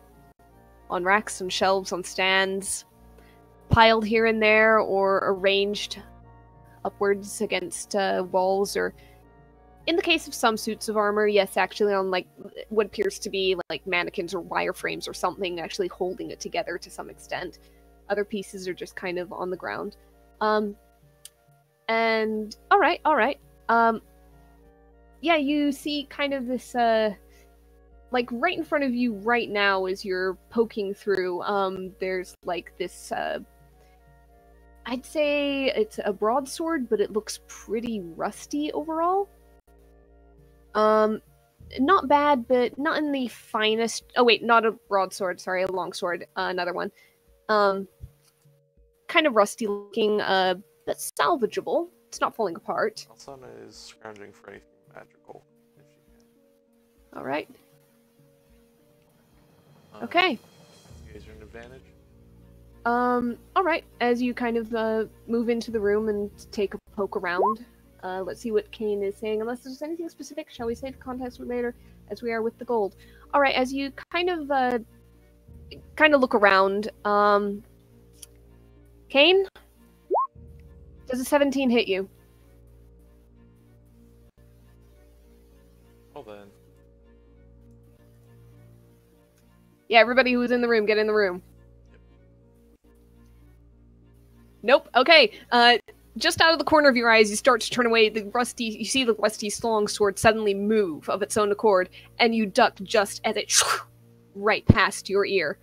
on racks and shelves, on stands, piled here and there, or arranged upwards against walls, or in the case of some suits of armor, yes, actually on like what appears to be like mannequins or wireframes or something, actually holding it together to some extent. Other pieces are just kind of on the ground. And all right. yeah, you see kind of this, like right in front of you right now as you're poking through, there's like this, I'd say it's a broadsword, but it looks pretty rusty overall. Not bad, but not in the finest. Oh wait, not a broadsword. Sorry, a longsword. Another one. Kind of rusty looking. But salvageable. It's not falling apart. Alsana is scrounging for anything magical if she can. All right. Okay. You guys are an advantage. All right. As you kind of move into the room and take a poke around. Let's see what Kane is saying. Unless there's anything specific, shall we save context for later, as we are with the gold. All right, as you kind of look around, Kane, does a 17 hit you? Well then. Yeah, everybody who's in the room, get in the room. Nope. Okay. Just out of the corner of your eyes, you start to turn away. You see the rusty long sword suddenly move of its own accord, and you duck just as it right past your ear.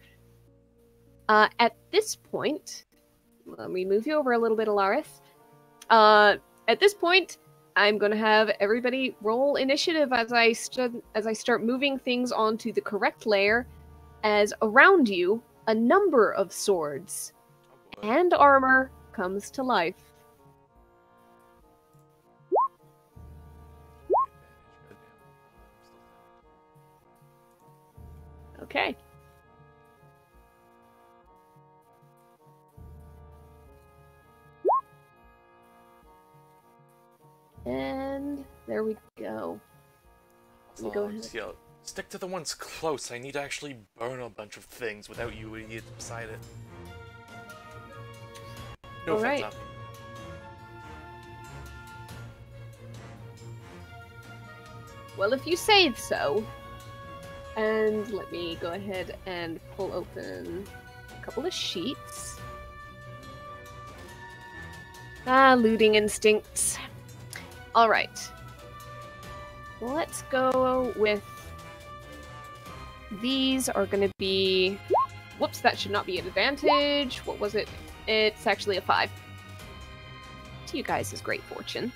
At this point, let me move you over a little bit, Alaris. At this point, I'm going to have everybody roll initiative as I start moving things onto the correct layer, as around you, a number of swords and armor comes to life. Okay. And there we go. Also, Go ahead. just yell, stick to the ones close. I need to actually burn a bunch of things without you idiots beside it. No All offense, right. Abby. Well, if you say so. And let me go ahead and pull open a couple of sheets. Looting instincts. Alright. Let's go with... These are going to be... Whoops, that should not be an advantage. What was it? It's actually a 5. To you guys is great fortune.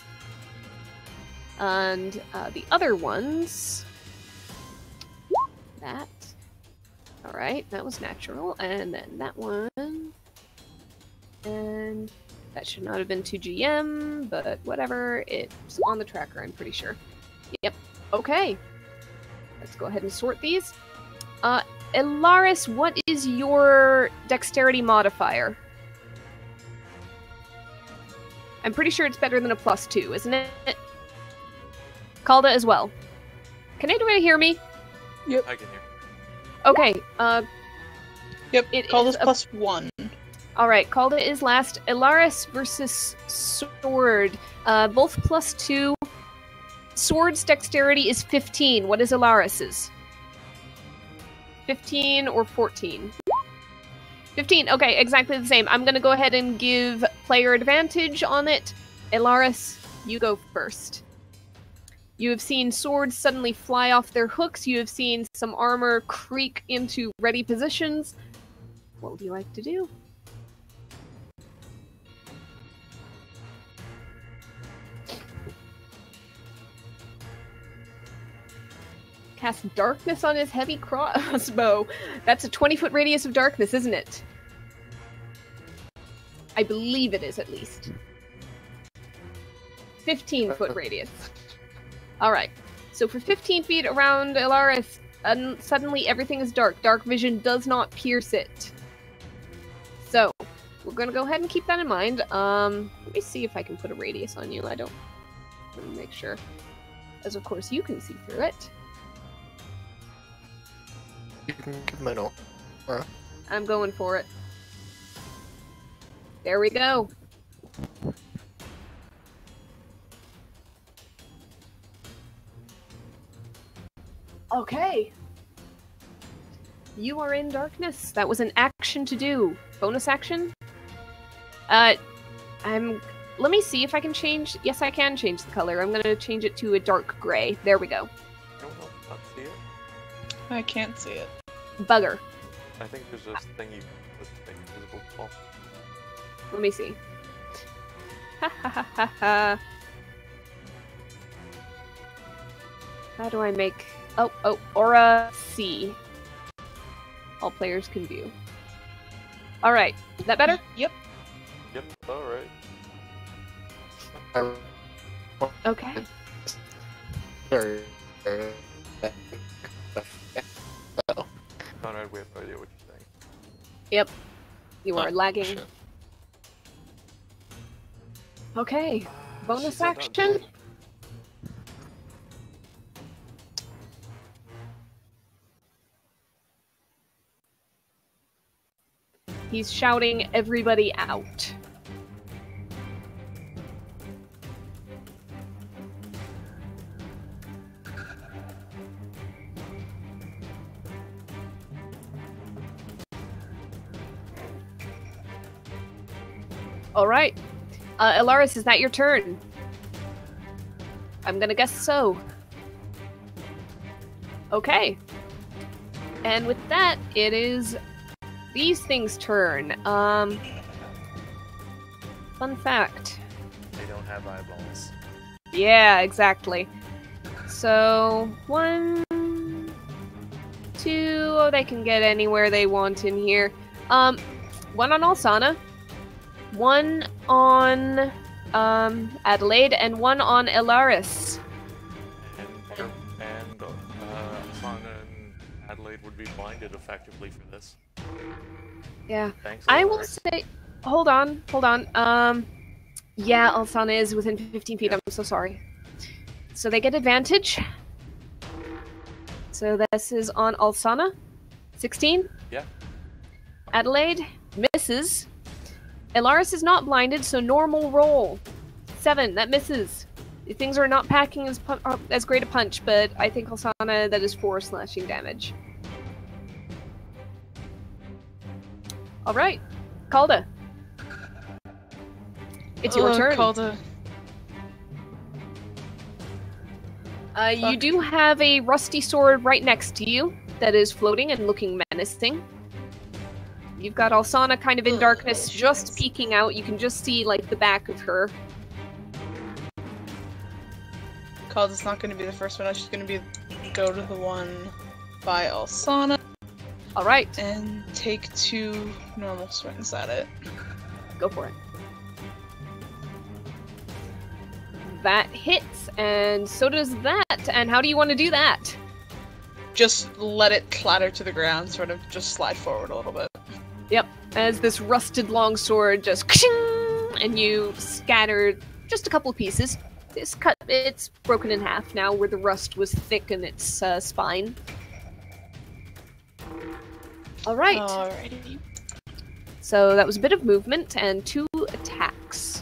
And the other ones... That. Alright, that was natural. And then that one. And that should not have been 2GM, but whatever. It's on the tracker, I'm pretty sure. Yep. Okay. Let's go ahead and sort these. Ilaris, what is your dexterity modifier? I'm pretty sure it's better than a +2, isn't it? Calda as well. Can anybody hear me? Yep. I can hear. Okay, Yep. It Call is this +1. alright, Calda is last. Ilaris versus Sword. Both +2. Sword's dexterity is 15. What is Ilaris's? 15 or 14? 15. Okay, exactly the same. I'm gonna go ahead and give player advantage on it. Ilaris, you go first. You have seen swords suddenly fly off their hooks. You have seen some armor creak into ready positions. What would you like to do? Cast darkness on his heavy crossbow. That's a 20-foot radius of darkness, isn't it? I believe it is, at least. 15-foot radius. Alright, so for 15 feet around Ilaris, suddenly everything is dark. Dark vision does not pierce it. So, we're gonna go ahead and keep that in mind. Let me see if I can put a radius on you. Let me make sure. As of course you can see through it. You can give me an aura. I'm going for it. There we go. Okay. You are in darkness. That was an action to do. Bonus action? I'm let me see if I can change. Yes, I can change the color. I'm gonna change it to a dark gray. There we go. No, not see it. I can't see it. Bugger. I think there's this thing you can put to make it visible. Paul. Let me see. Ha ha ha ha ha. How do I make... Oh, Aura C. All players can view. Alright, is that better? Yep. Yep, alright. Okay. Conrad, we have no idea what you're saying. Yep. You are Oh, lagging. shit. Okay. Bonus She said that action? good. He's shouting everybody out. Alright. Elaris, is that your turn? I'm gonna guess so. Okay. And with that, it is these things' turn. Fun fact. They don't have eyeballs. Yeah, exactly. So, 1, 2, oh, they can get anywhere they want in here. One on Alsana, one on Adelaide, and one on Elaris. And Asana and Adelaide would be blinded effectively for this. Yeah. Thanks. I will Elaris. say, hold on. Yeah, Alsana is within 15 feet. I'm so sorry. So they get advantage. So this is on Alsana. 16. Yeah. Adelaide misses. Elaris is not blinded, so normal roll. 7. That misses. Things are not packing as great a punch, but I think Alsana, that is 4 slashing damage. Alright. Calda. It's your turn. Calda. You do have a rusty sword right next to you that is floating and looking menacing. You've got Alsana kind of in darkness, just peeking out. You can just see, like, the back of her. Calda's not going to be the first one. She's going to go to the one by Alsana Alright, and take 2 normal swings at it. go for it. That hits, and so does that. And how do you want to do that? Just let it clatter to the ground, sort of just slide forward a little bit. Yep, as this rusted longsword just and you scatter just a couple pieces. It's broken in half now where the rust was thick in its spine. Alright, Alrighty. so that was a bit of movement and 2 attacks.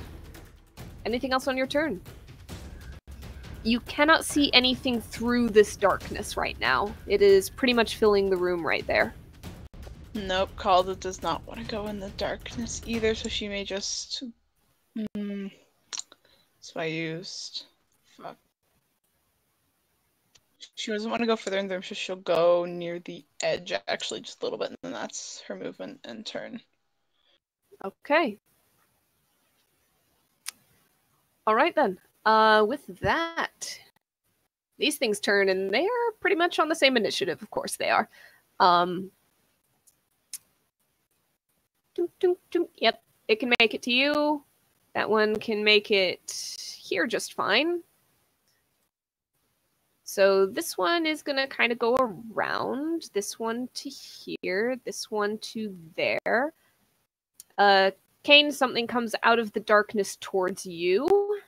Anything else on your turn? You cannot see anything through this darkness right now. It is pretty much filling the room right there. Nope, Calda does not want to go in the darkness either, so she may just... So I used... Fuck. She doesn't want to go further in the room, so she'll go near the edge, actually, just a little bit, and then that's her movement and turn. Okay. Alright then. With that, these things turn, and they are pretty much on the same initiative. Of course they are. Yep, it can make it to you. That one can make it here just fine. So this one is going to kind of go around. This one to here. This one to there. Kane, something comes out of the darkness towards you.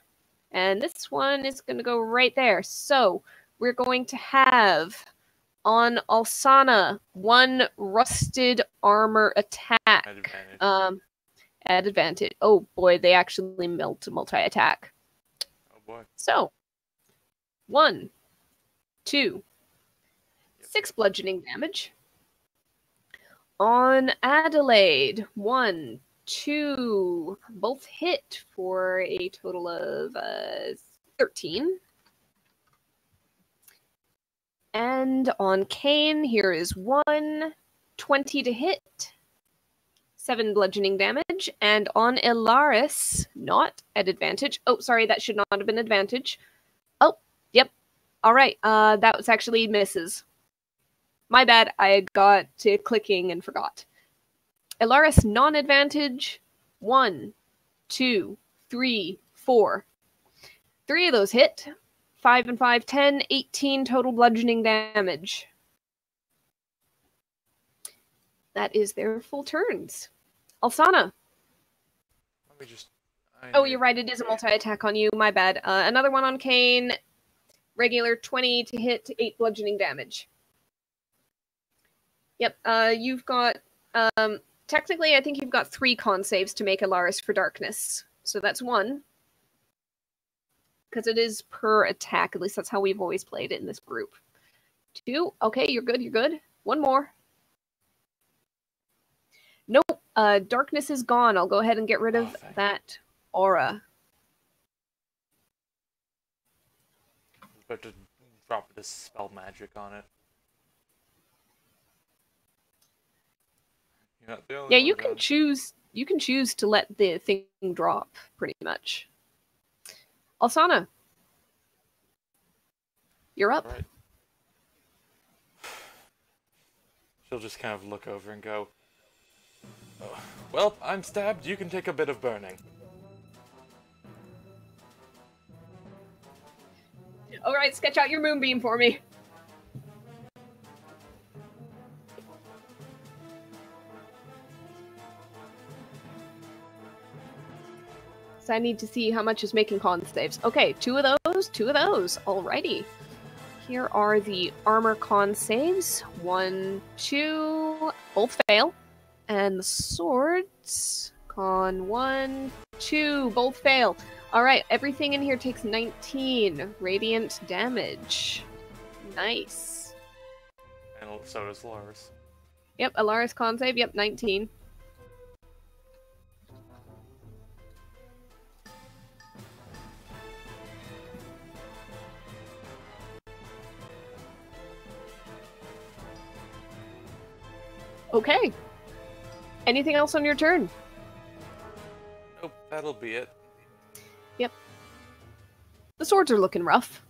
And this one is going to go right there. So we're going to have on Alsana 1 rusted armor attack. At advantage. At advantage. Oh boy, they actually multi-attack. Oh boy. So 1, 2, 6 bludgeoning damage. On Adelaide, 1, 2 both hit for a total of 13. And on Kane, here is 1, 20 to hit, 7 bludgeoning damage. And on Ilaris, not at advantage. Oh, sorry, that should not have been advantage. Oh, yep. All right, that was actually misses. My bad, I got to clicking and forgot. Ilaris, non-advantage, 1, 2, 3, 4. 3 of those hit. 5 and 5, 10, 18 total bludgeoning damage. That is their full turns. Alsana. Let me just... Oh, you're right, it is a multi-attack on you, my bad. Another one on Kane. Regular 20 to hit, 8 bludgeoning damage. Yep, you've got... technically, I think you've got 3 con saves to make Ilaris for darkness. So that's 1. Because it is per attack. At least that's how we've always played it in this group. 2. Okay, you're good, you're good. 1 more. Nope. Darkness is gone. I'll go ahead and get rid of that aura. But to drop this spell magic on it. Yeah, you can choose. You can choose to let the thing drop, pretty much. Alsana, you're up. Right. She'll just kind of look over and go, oh, well, I'm stabbed. You can take a bit of burning. All right, sketch out your moonbeam for me. So I need to see how much is making con saves. Okay, 2 of those, 2 of those. Alrighty. Here are the armor con saves. 1, 2, both fail. And the swords, con 1, 2, both fail. Alright, everything in here takes 19 radiant damage. Nice. And so does Ilaris. Yep, Ilaris con save, yep, 19. Okay. Anything else on your turn? Nope, that'll be it. Yep. The swords are looking rough.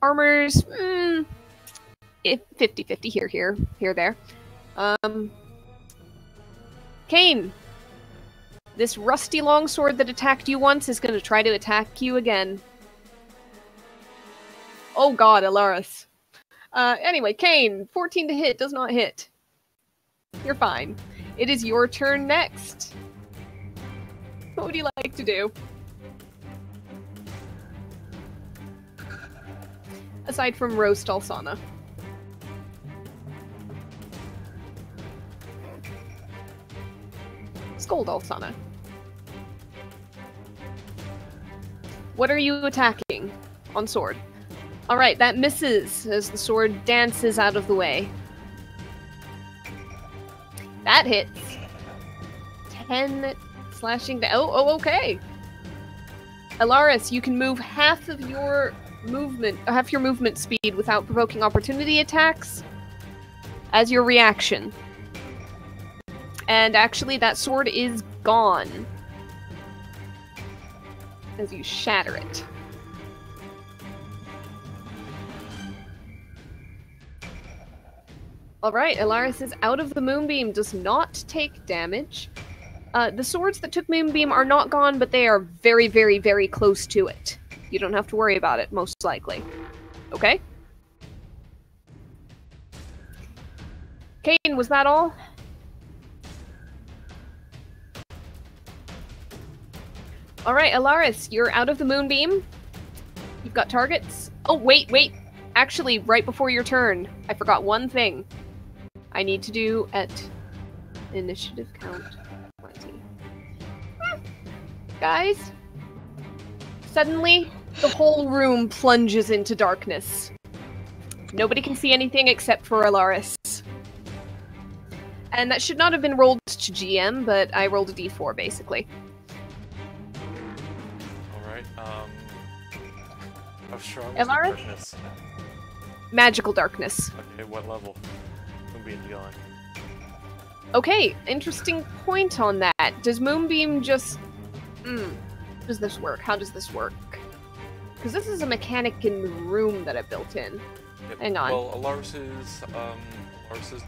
Armor's 50-50 here, there. Kane. This rusty longsword that attacked you once is going to try to attack you again. Oh god, Ilaris. Anyway, Kane, 14 to hit, does not hit. You're fine. It is your turn next. What would you like to do? Aside from roast Alsana. Scold Alsana. What are you attacking? On sword. Alright, that misses as the sword dances out of the way. That hits. 10 slashing down. Oh, okay. Ilaris, you can move half your movement speed without provoking opportunity attacks as your reaction. And actually, that sword is gone as you shatter it. Alright, Ilaris is out of the moonbeam, does not take damage. The swords that took moonbeam are not gone, but they are very, very, very close to it. You don't have to worry about it, most likely. Okay? Kane, was that all? Alright, Ilaris, you're out of the moonbeam. You've got targets. Oh, wait. Actually, right before your turn, I forgot one thing. I need to do at initiative count 20. Guys, suddenly the whole room plunges into darkness. Nobody can see anything except for Ilaris. And that should not have been rolled much GM, but I rolled a d4 basically. Alright, how strong is the Ellara? darkness? Magical darkness. Okay, what level? Moonbeam going. Okay, interesting point on that. Does Moonbeam just... does this work? How does this work? Because this is a mechanic in the room that I built in. Yep. Hang on. Well, Alaris's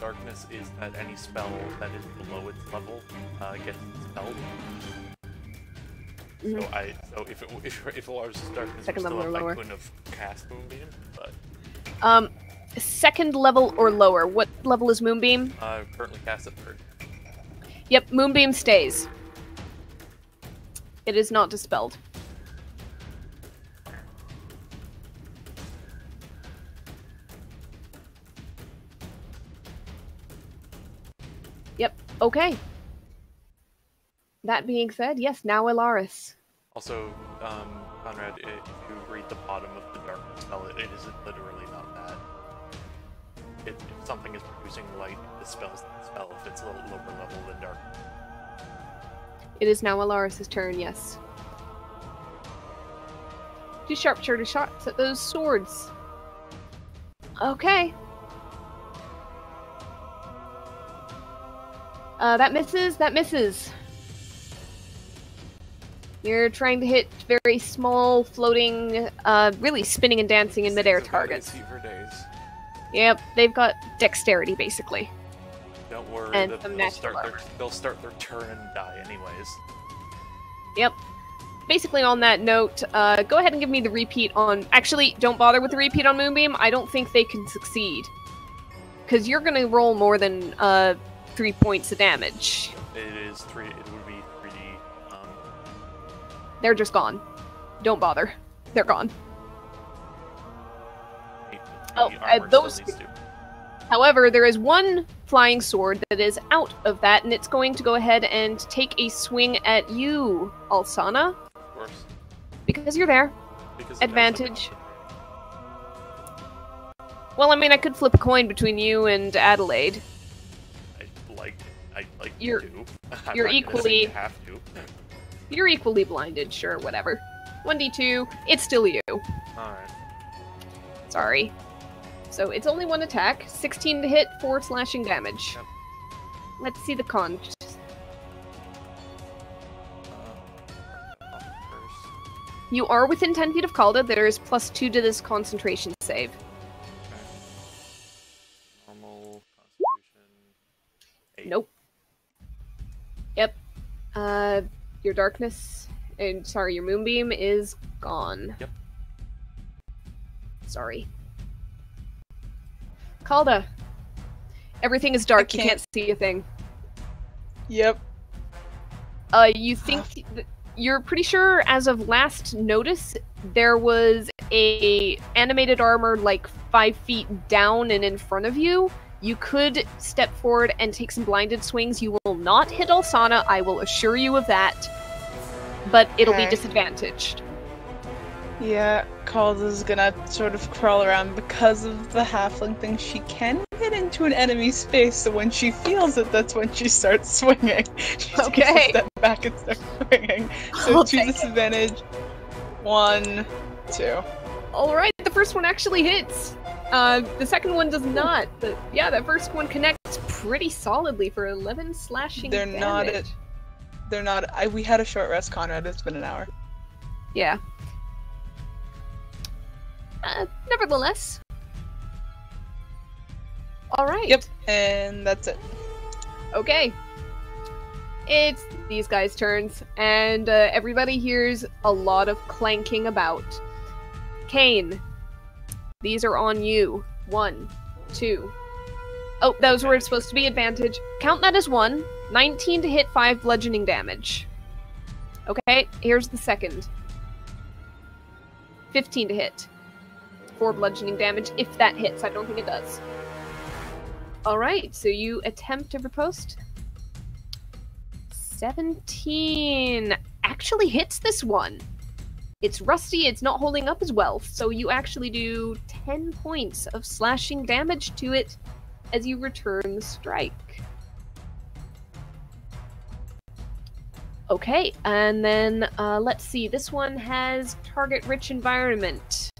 darkness is that any spell that is below its level gets dispelled. So if Alaris's darkness Second was still level or up, lower. I couldn't have cast Moonbeam, but Second level or lower. What level is Moonbeam? currently cast at 3rd. Yep, Moonbeam stays. It is not dispelled. Yep, okay. That being said, yes, now Alaris. Also, Conrad, if you read the bottom of the darkness spell, it is literally not that. If something is producing light, it dispels the spell if it's a little lower level than dark. It is now Alaris' turn, yes. 2 sharpshooter shots at those swords. Okay. That misses. You're trying to hit very small, floating, really spinning and dancing in midair targets. For days. Yep, they've got dexterity, basically. Don't worry, And that some they'll natural start their turn and die anyways. Yep. Basically, on that note, go ahead and give me the repeat on... Actually, don't bother with the repeat on Moonbeam. I don't think they can succeed. Because you're going to roll more than 3 points of damage. It is 3, it would be 3D. They're just gone. Don't bother. They're gone. Those... However, there is one flying sword that is out of that, and it's going to go ahead and take a swing at you, Alsana. Of course. Because you're there. Because Advantage. Well, I mean, I could flip a coin between you and Adelaide. I'd like You're- to. you're I'm not gonna say equally- you have to. You're equally blinded, sure, whatever. 1d2, it's still you. Alright. Sorry. So it's only 1 attack, 16 to hit, 4 slashing damage. Yep. Let's see the con. First. You are within 10 feet of Calda. There is +2 to this concentration save. Normal constitution. 8. Nope. Yep. Your darkness, and sorry, your moonbeam is gone. Yep. Sorry. Calda. Everything is dark. You can't see a thing. Yep. You think you're pretty sure as of last notice there was a animated armor like 5 feet down and in front of you. You could step forward and take some blinded swings. You will not hit Alsana, I will assure you of that. But it'll be Okay. disadvantaged. Yeah, Calda's gonna sort of crawl around because of the halfling thing. She can get into an enemy space, so when she feels it, that's when she starts swinging. She takes Okay. a step back and starts swinging. So I'll 2 take it. disadvantage. 1, 2. Alright, the first one actually hits. The second one does not. But yeah, that first one connects pretty solidly for 11 slashing They're damage. not at. They're not. We had a short rest, Conrad. It's been an hour. Yeah. Nevertheless. Alright. Yep, and that's it. Okay. It's these guys' turns, and everybody hears a lot of clanking about. Kane, these are on you. 1, 2. Oh, those were supposed to be advantage. Count that as 1. 19 to hit, 5 bludgeoning damage. Okay, here's the second. 15 to hit. 4 bludgeoning damage, if that hits. I don't think it does. Alright, so you attempt to riposte. 17 actually hits this one. It's rusty, it's not holding up as well, so you actually do 10 points of slashing damage to it as you return the strike. Okay, and then let's see. This one has target rich environment.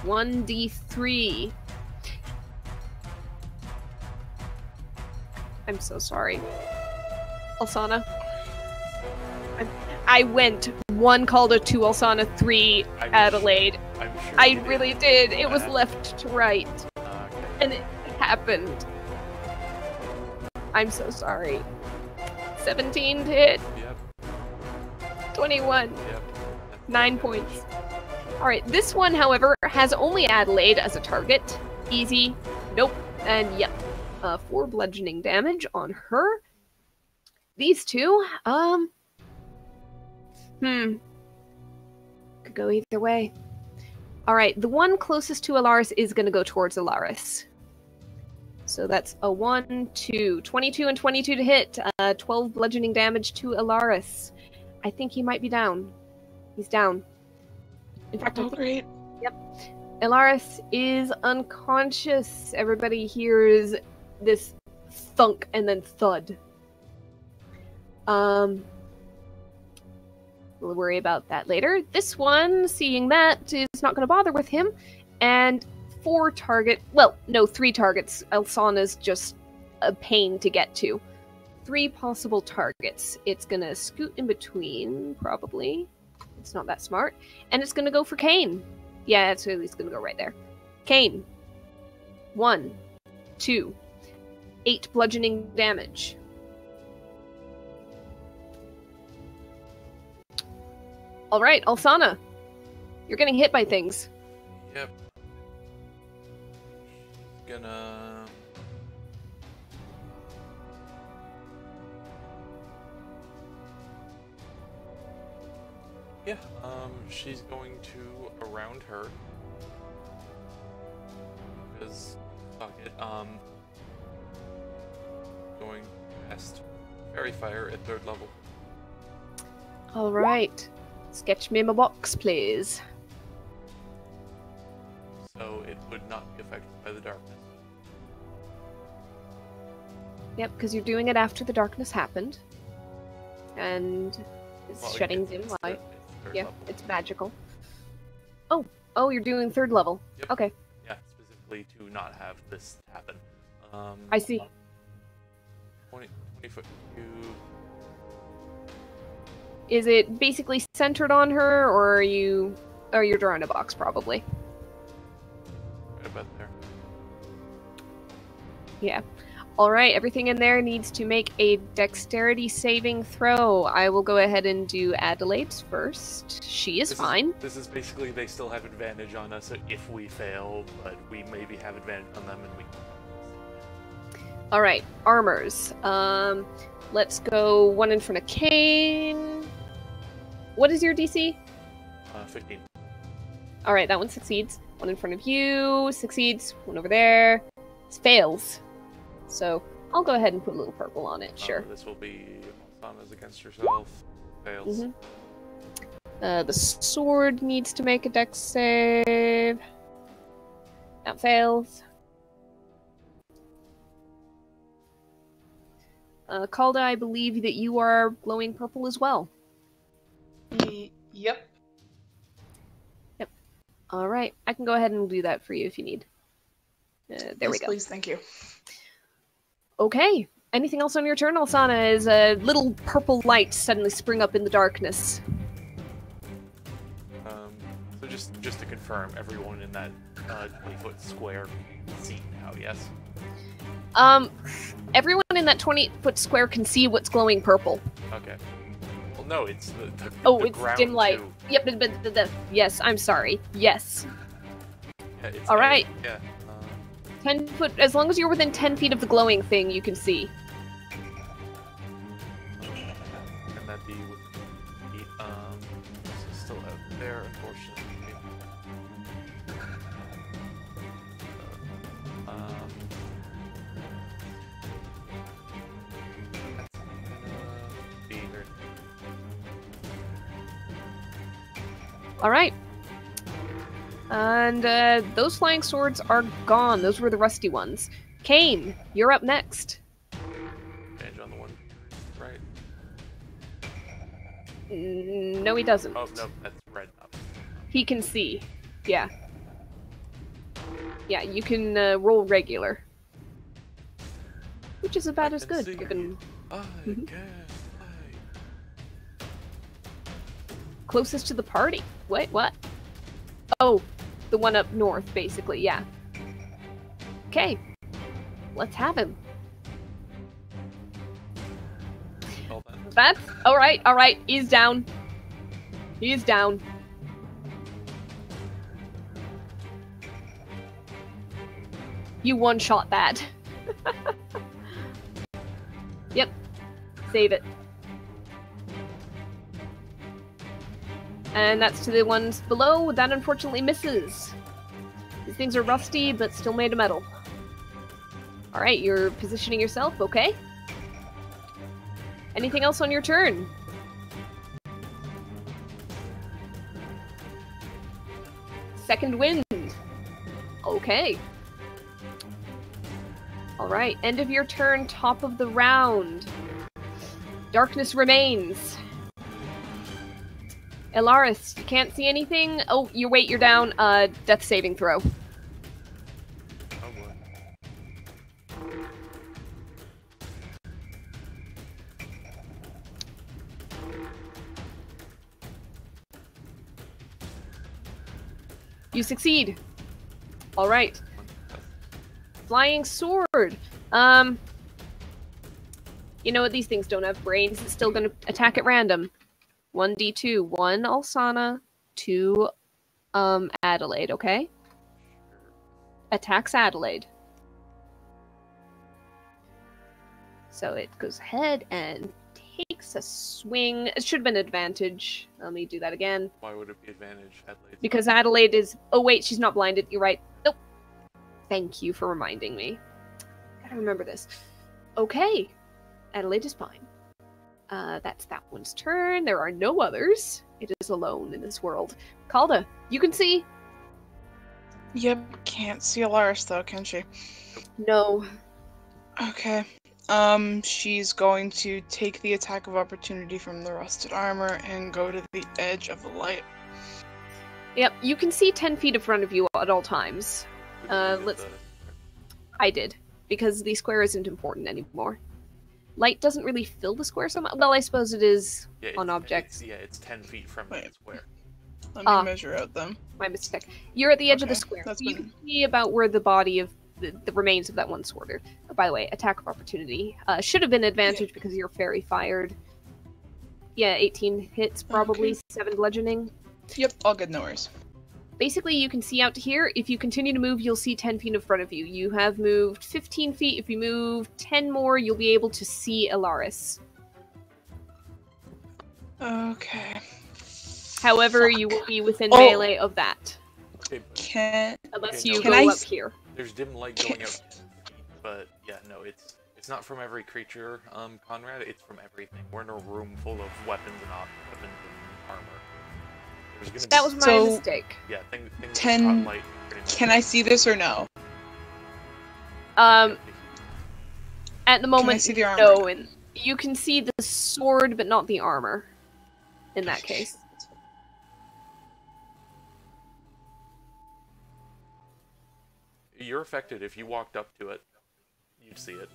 1d3. I'm so sorry. Alsana. I went 1 Calder, 2 Alsana, 3 Adelaide. I'm sure I you really did. did. It was left to right. Okay. And it happened. I'm so sorry. 17 to hit. Yep. 21. Yep. 9 points. Alright, this one, however, has only Adelaide as a target. Easy. Nope. And yep. 4 bludgeoning damage on her. These two, could go either way. Alright, the one closest to Alaris is going to go towards Alaris. So that's a 1, 2, 22 and 22 to hit. 12 bludgeoning damage to Alaris. I think he might be down. He's down. In fact, I think, great. yep. Alaris is unconscious. Everybody hears this thunk and then thud. We'll worry about that later. This one, seeing that, is not going to bother with him. And 3 targets. Alsana's just a pain to get to. 3 possible targets. It's going to scoot in between, probably. It's not that smart. And it's going to go for Kane. Yeah, it's at least going to go right there. Kane. 1, 2, 8 bludgeoning damage. Alright, Alsana. You're getting hit by things. Yep. Gonna... Yeah, she's going to around her. Because, fuck it, going past Fairy Fire at 3rd level. Alright. Sketch me in my box, please. So it would not be affected by the darkness. Yep, because you're doing it after the darkness happened. And it's Well, shedding it's dim third- light. it's third Yeah, level. it's magical. Oh, you're doing 3rd level. Yep. Okay, Yeah, specifically to not have this happen. I see. 20 foot cube. Is it basically centered on her, or you're drawing a box, probably? Right about there. Yeah. Alright, everything in there needs to make a dexterity saving throw. I will go ahead and do Adelaide's first. She is fine. This is basically they still have advantage on us if we fail, but we maybe have advantage on them and we. Alright, armors. Let's go 1 in front of Kane. What is your DC? 15. Alright, that one succeeds. 1 in front of you, succeeds. 1 over there. It fails. So, I'll go ahead and put a little purple on it, sure. This will be Alsana's against herself. Fails. The sword needs to make a dex save. That fails. Calda, I believe that you are glowing purple as well. Yep. Alright, I can go ahead and do that for you if you need. There we go. Please, thank you. Okay. Anything else on your turn, Alsana? As a little purple light suddenly spring up in the darkness. So just to confirm, everyone in that 20-foot square can see now, yes? Everyone in that 20-foot square can see what's glowing purple. Okay. Well, no, it's the It's ground dim light. too. Yep, yes, I'm sorry. Yes. Yeah, it's All right. Yeah. 10 foot, as long as you're within 10 feet of the glowing thing, you can see. Can that be with the this is still out there, unfortunately. That's gonna be here. Alright. And those flying swords are gone. Those were the rusty ones. Kane, you're up next. Advantage on the one, right? No, he doesn't. Oh, no, that's red. He can see. Yeah. Yeah, you can roll regular. Which is about as can good, see. given I Mhm. can fly. closest to the party. Wait, what? Oh, the one up north, basically, yeah. Okay. Let's have him. Well then. That's alright, he's down. He's down. You one-shot that. Yep. Save it. And that's to the ones below. That unfortunately misses. These things are rusty, but still made of metal. Alright, you're positioning yourself, okay? Anything else on your turn? Second wind. Okay. Alright, end of your turn, top of the round. Darkness remains. Elaris, you can't see anything? Oh, you're down. Death saving throw. Oh boy. You succeed. Alright. Flying sword. You know what? These things don't have brains. It's still gonna attack at random. 1d2. 1 Alsana, 2 Adelaide, okay? Attacks Adelaide. So it goes ahead and takes a swing. It should have been advantage. Let me do that again. Why would it be advantage? Adelaide? Because Adelaide is... Oh wait, she's not blinded. You're right. Nope. Thank you for reminding me. Gotta remember this. Okay. Adelaide is fine. That's that one's turn. There are no others. It is alone in this world. Calda, you can see? Yep, can't see Alaris though, can she? No. Okay. She's going to take the attack of opportunity from the rusted armor and go to the edge of the light. Yep, you can see 10 feet in front of you at all times. Would you do let's- the- I did, because the square isn't important anymore. Light doesn't really fill the square so much. Well, I suppose it is Yeah, on it's- objects. it's 10 feet from Wait. the square. Let me Ah. measure out them. My mistake. You're at the edge of the Okay, square. that's You been- can see about where the body of the remains of that one sword are. Oh, by the way, attack of opportunity. Should have been advantage because you're fairy fired. Yeah, 18 hits probably, Okay. 7 bludgeoning. Yep, all good, no worries. Basically, you can see out to here. If you continue to move, you'll see 10 feet in front of you. You have moved 15 feet. If you move 10 more, you'll be able to see Elaris. Okay. However, Fuck. you will be within Oh. melee of that. Okay, but Can Unless Okay, you no. Can go I up s- here. there's dim light going out 10 feet, but yeah, no, it's not from every creature, Conrad. It's from everything. We're in a room full of weapons and armor. There's gonna That be- was my So- mistake. yeah, things that 10 caught light pretty much Can I see this or no? At the moment, see the armor? no, and you can see the sword, but not the armor. In that case. You're affected. If you walked up to it, you'd see it.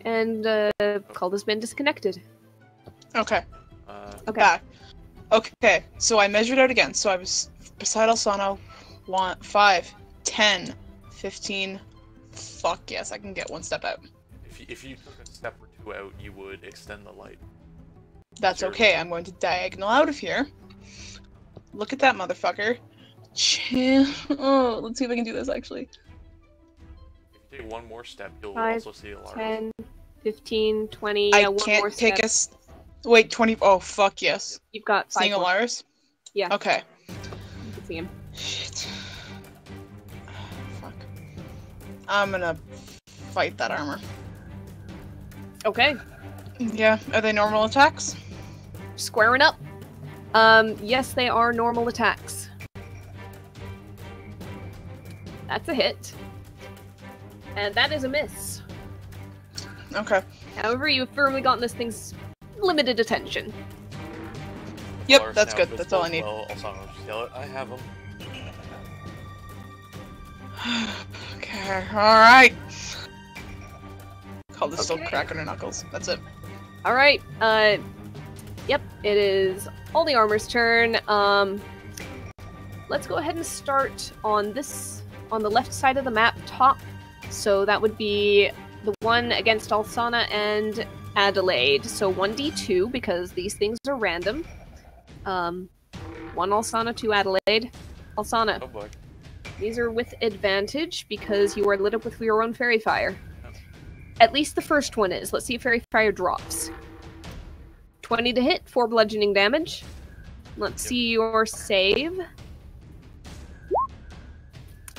And, Calda's been disconnected. Okay. Okay. Back. Okay, so I measured out again. So I was beside Alsana, 5, 10, 15. Fuck yes, I can get one step out. If you took a step or two out, you would extend the light. That's Sure. okay, I'm going to diagonal out of here. Look at that motherfucker. Oh, let's see if I can do this actually. If you take one more step, you'll 5, also see a large. 10, 15, 20, I one more can't take step. us. Wait, 20. Oh, fuck yes. You've got 5 Seeing more. Alaris? Yeah. Okay. You can see him. Shit. Fuck. I'm gonna fight that armor. Okay. Yeah, are they normal attacks? Squaring up. Yes, they are normal attacks. That's a hit. And that is a miss. Okay. However, you've firmly gotten this thing's limited attention. Yep, Lars that's now good. That's all I visible need. as well. Also, just yell it. I have them. Okay, alright. Call this still Okay. cracking her knuckles. That's it. Alright, yep, it is all the armor's turn. Let's go ahead and start on the left side of the map, top. So that would be the one against Alsana and Adelaide. So 1d2, because these things are random. 1 Alsana, 2 Adelaide. Alsana, Oh boy. these are with advantage because you are lit up with your own fairy fire. At least the first one is. Let's see if fairy fire drops. 20 to hit, 4 bludgeoning damage. Let's see your save.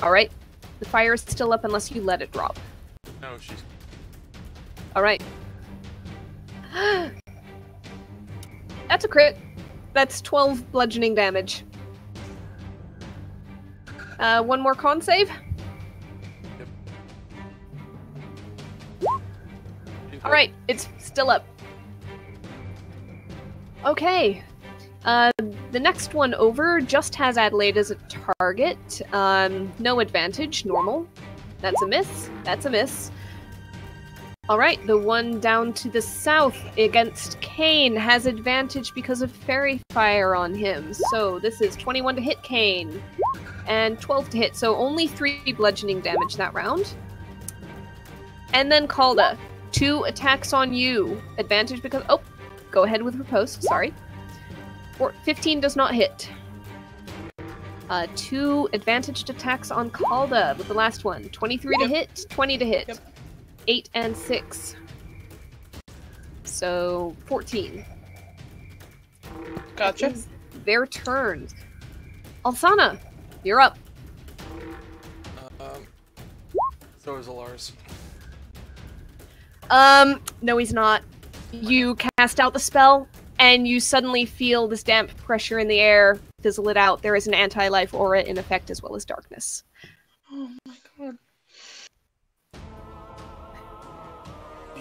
Alright. The fire is still up unless you let it drop. No, she's. Alright. That's a crit. That's 12 bludgeoning damage. One more con save. Alright, it's still up. Okay. The next one over just has Adelaide as a target. No advantage, normal. That's a miss. That's a miss. Alright, the one down to the south against Kane has advantage because of fairy fire on him. So this is 21 to hit Kane. And 12 to hit, so only 3 bludgeoning damage that round. And then Calda. 2 attacks on you. Advantage because... Oh, go ahead with riposte, sorry. 15 does not hit. 2 advantaged attacks on Calda with the last one. 23 to hit, 20 to hit. Yep. 8 and 6. So, 14. Gotcha. That is their turn. Alsana, you're up. So is Lars. No, he's not. You cast out the spell, and you suddenly feel this damp pressure in the air fizzle it out. There is an anti-life aura in effect as well as darkness. Oh my god.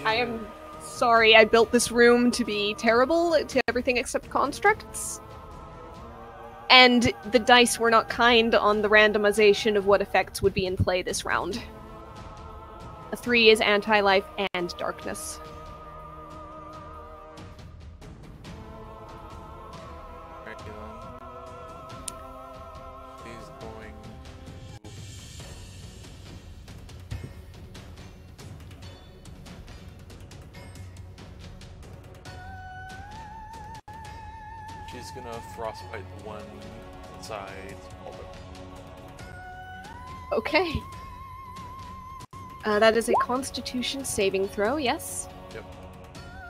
I am sorry I built this room to be terrible to everything except constructs. And the dice were not kind on the randomization of what effects would be in play this round. A 3 is anti-life and darkness. Alright, he's going to... She's gonna frostbite the one inside Alder. Okay. That is a Constitution saving throw, yes? Yep.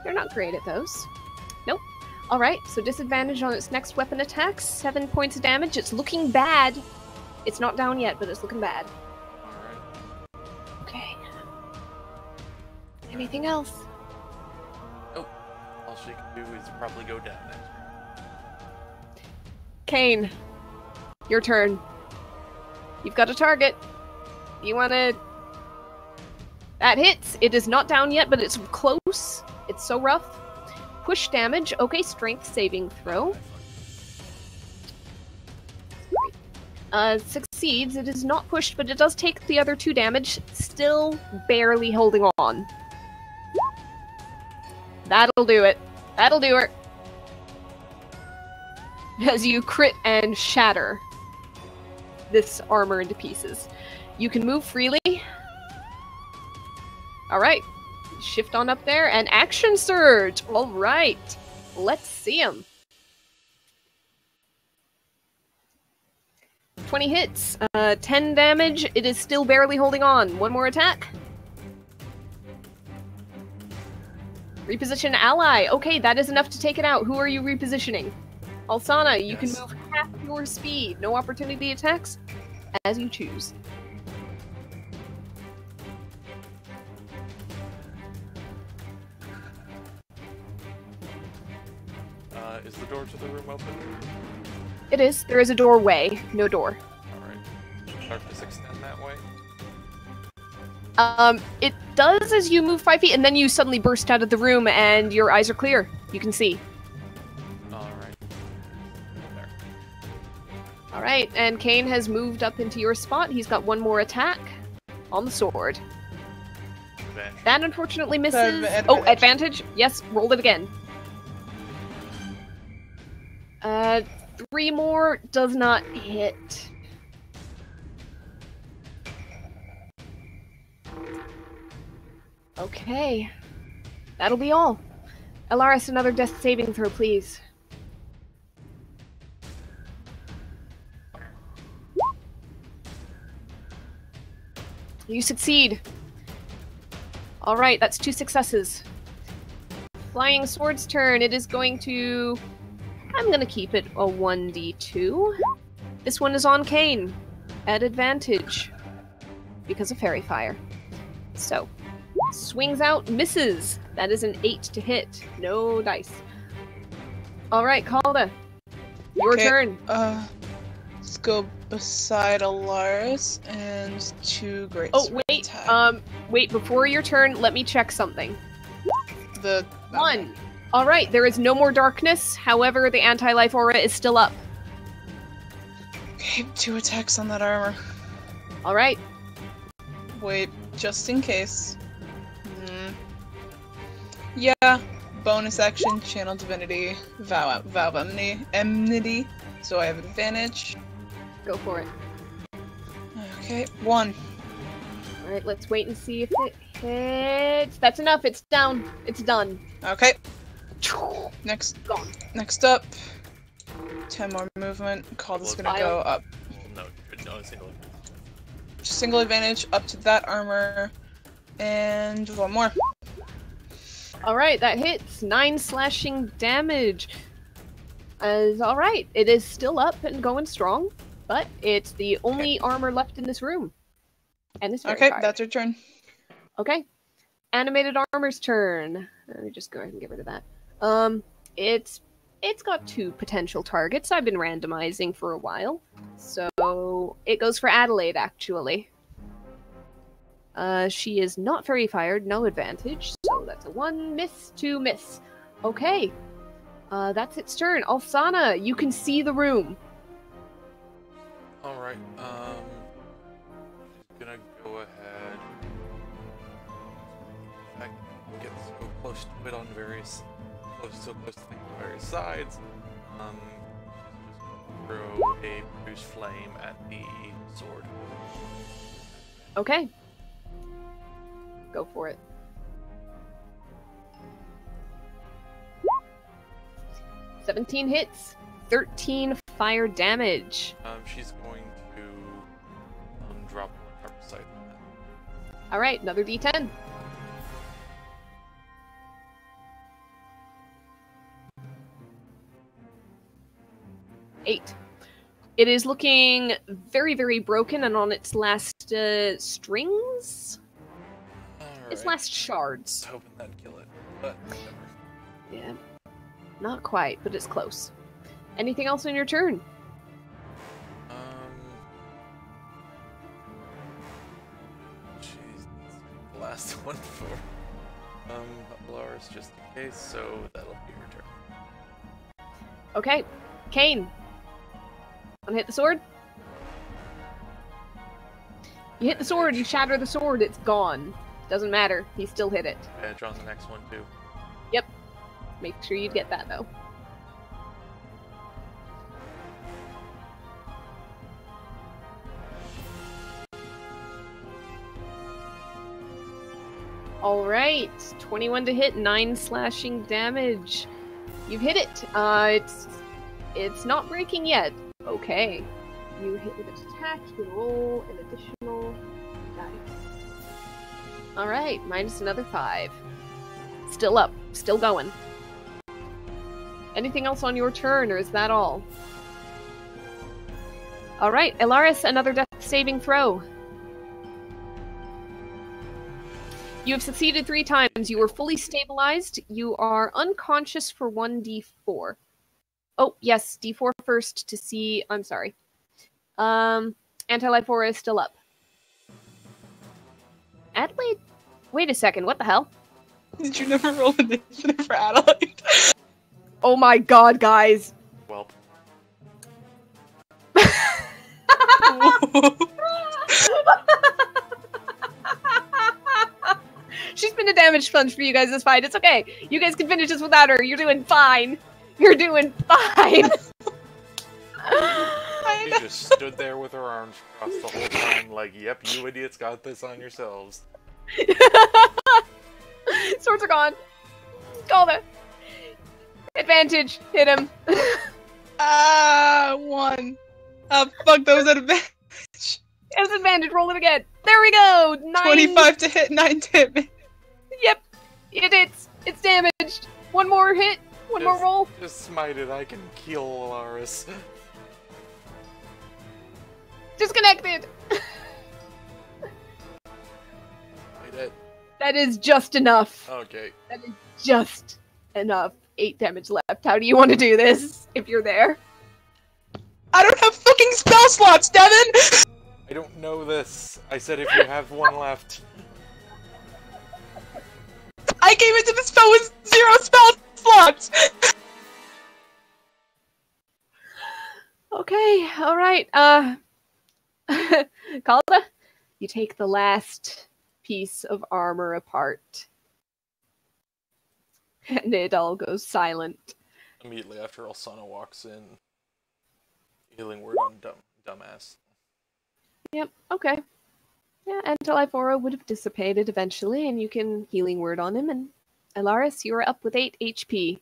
They're not great at those. Nope. Alright, so disadvantage on its next weapon attack, 7 points of damage. It's looking bad. It's not down yet, but it's looking bad. Alright. Okay. Anything else? Oh, all she can do is probably go down next. Kane, your turn. You've got a target. You wanna... That hits. It is not down yet, but it's close. It's so rough. Push damage. Okay, strength saving throw. Succeeds. It is not pushed, but it does take the other 2 damage. Still barely holding on. That'll do it. That'll do it. As you crit and shatter this armor into pieces. You can move freely. Alright. Shift on up there and action surge. Alright. Let's see him. 20 hits. 10 damage. It is still barely holding on. One more attack. Reposition ally. Okay, that is enough to take it out. Who are you repositioning? Alsana, you can move half your speed. No opportunity attacks. As you choose. Is the door to the room open? It is. There is a doorway. No door. Alright. Darkness extend that way? does as you move 5 feet, and then you suddenly burst out of the room, and your eyes are clear. You can see. Alright. There. Alright, and Kane has moved up into your spot. He's got one more attack on the sword. Advantage. That unfortunately misses. Advantage. Oh, advantage? Yes, roll it again. 3 more does not hit. Okay. That'll be all. Elaris, another death saving throw, please. You succeed. Alright, that's 2 successes. Flying Sword's turn. It is going to... I'm gonna keep it a 1d2. This one is on Kane. At advantage. Because of Fairy Fire. So, swings out, misses. That is an 8 to hit. No dice. Alright, Calda. Your turn. Let's go beside Elaris and 2 great sword wait. attack. Wait, before your turn, let me check something. The 1. Alright, there is no more darkness. However, the anti-life aura is still up. Okay, 2 attacks on that armor. Alright. Wait, just in case. Yeah, bonus action, channel divinity, vow enmity, so I have advantage. Go for it. Okay, 1. Alright, let's wait and see if it hits. That's enough, it's down. It's done. Okay. Next up. 10 more movement. Calda's gonna go up. No, single. Single advantage up to that armor. And 1 more. Alright, that hits. 9 slashing damage. Alright, it is still up and going strong, but it's the only armor left in this room. And it's very tired. That's your turn. Okay. Animated armor's turn. Let me just go ahead and get rid of that. It's got 2 potential targets. I've been randomizing for a while. So it goes for Adelaide, actually. She is not fairy fired, no advantage. So that's a 1 miss, 2 miss. Okay. That's its turn. Alsana, you can see the room. Alright, gonna go ahead. I get so close to it on so close to the various sides. Just throw a produce flame at the sword. Okay. Go for it. $17 hits, 13 fire damage. She's going to drop one card beside that. Alright, another d10. Eight. It is looking very, very broken and on its last strings. Its last shards. I was hoping that'd kill it, but never. Yeah. Not quite, but it's close. Anything else on your turn? Jeez, the last one for Elaris just in case, so that'll be her turn. Okay. Kane. Wanna hit the sword? You hit the sword, you shatter the sword, it's gone. Doesn't matter, he still hit it. Edge on the next one too. Yep. Make sure you get that though. Alright, 21 to hit, 9 slashing damage. You've hit it. It's not breaking yet. Okay. You hit with its attack, you can roll an additional dice. Alright, minus another 5. Still up, still going. Anything else on your turn, or is that all? Alright, Elaris, another death saving throw. You have succeeded 3 times. You were fully stabilized. You are unconscious for 1d4. Oh, yes, d4 first to see... I'm sorry. Anti-life aura is still up. Adelaide Wait a second, what the hell? Did you never roll initiative for Adelaide? Oh my god, guys. Well, She's been a damage sponge for you guys this fight. It's okay. You guys can finish this without her. You're doing fine. You're doing fine. she just stood there with her arms crossed the whole time, like, yep, you idiots got this on yourselves. Swords are gone. Call it. Advantage. Hit him. One. Oh, fuck, that was at advantage. It was advantage. Roll it again. There we go. 25 to hit, 9 to hit. Yep. It hits. It's damaged. One more hit. One more roll. Just smite it. I can kill Alaris. Disconnected. Wait, That is just enough. okay. That is just enough. 8 damage left. How do you want to do this? If you're there. I don't have fucking spell slots, Devin! I don't know this. I said if you have one left. I came into this spell with 0 spell slots! Okay, alright, Calda, you take the last piece of armor apart. And it all goes silent. Immediately after Alsana walks in, healing word on dumbass. Yep, okay. Yeah, Anti-Life would have dissipated eventually, and you can healing word on him, and Alaris, you're up with 8 HP.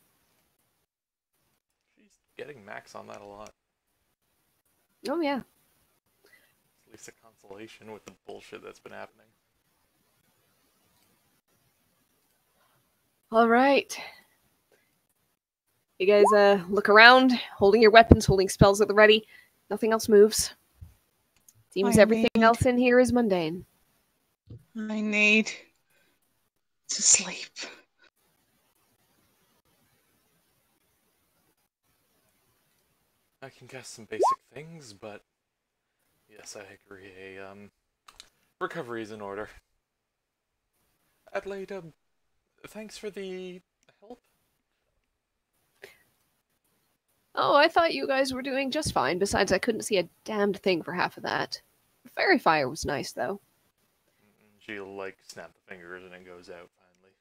She's getting max on that a lot. Oh yeah. At least a consolation with the bullshit that's been happening. Alright. You guys look around, holding your weapons, holding spells at the ready. Nothing else moves. Seems everything else in here is mundane. I need to sleep. I can guess some basic things, but yes, I agree. Recovery is in order. Adelaide, thanks for the help. Oh, I thought you guys were doing just fine. Besides, I couldn't see a damned thing for half of that. Fairy fire was nice, though. She'll, like, snap the fingers and it goes out, finally.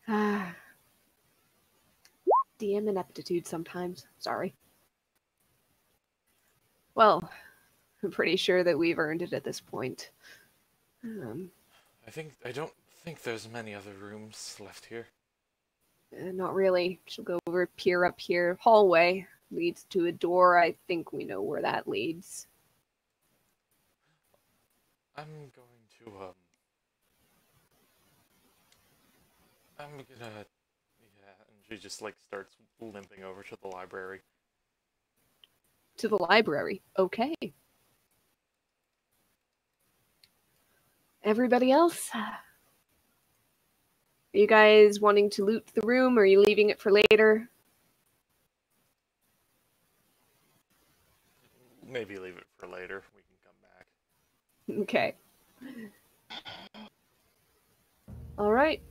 Ah. DM ineptitude sometimes. Sorry. Well, I'm pretty sure that we've earned it at this point. I don't think there's many other rooms left here. Not really. She'll go over, peer up here. Hallway leads to a door. I think we know where that leads. I'm going to, I'm gonna, yeah, and she just, like, starts limping over to the library. To the library. Okay. Everybody else? Are you guys wanting to loot the room, or are you leaving it for later? Maybe leave it for later. We can come back. Okay. Alright.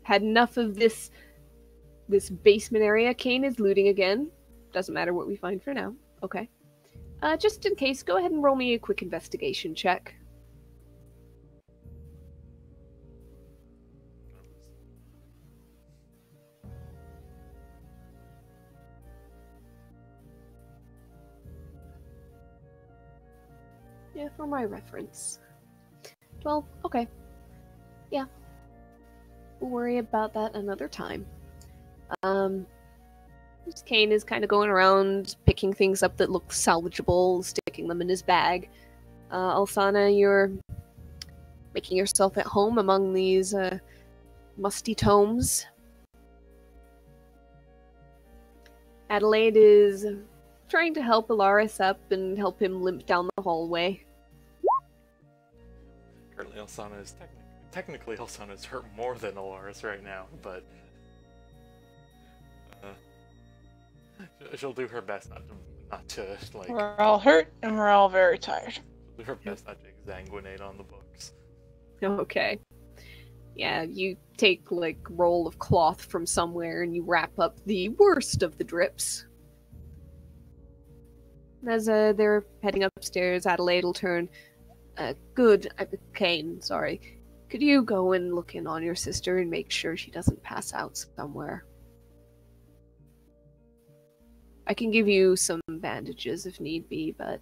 Had enough of this basement area. Kane is looting again. Doesn't matter what we find for now. Okay. Just in case, go ahead and roll me a quick investigation check. Yeah, for my reference. 12? Okay. Yeah. We'll worry about that another time. Kane is kind of going around, picking things up that look salvageable, sticking them in his bag. Alsana, you're making yourself at home among these musty tomes. Adelaide is trying to help Alaris up and help him limp down the hallway. Currently, Alsana is technically Alsana is hurt more than Alaris right now, but she'll do her best not to, like, We're all hurt and we're all very tired. do her best not to exsanguinate on the books. Okay. Yeah, you take, like, roll of cloth from somewhere and you wrap up the worst of the drips. As they're heading upstairs, Adelaide will turn. Kane, sorry. Could you go and look in on your sister and make sure she doesn't pass out somewhere? I can give you some bandages if need be, but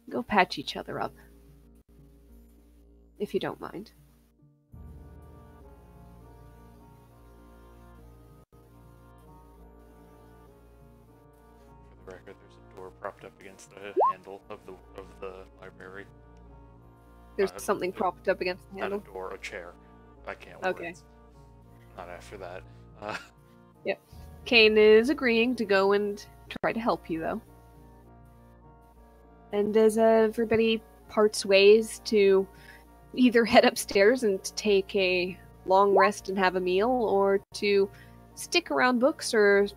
go patch each other up. If you don't mind. For the record, there's a door propped up against the handle of the library. There's something propped up against the handle? Not a door, a chair. I can't Okay. words. Not after that. Yep. Kane is agreeing to go and try to help you, though. And as everybody parts ways to either head upstairs and take a long rest and have a meal, or to stick around books or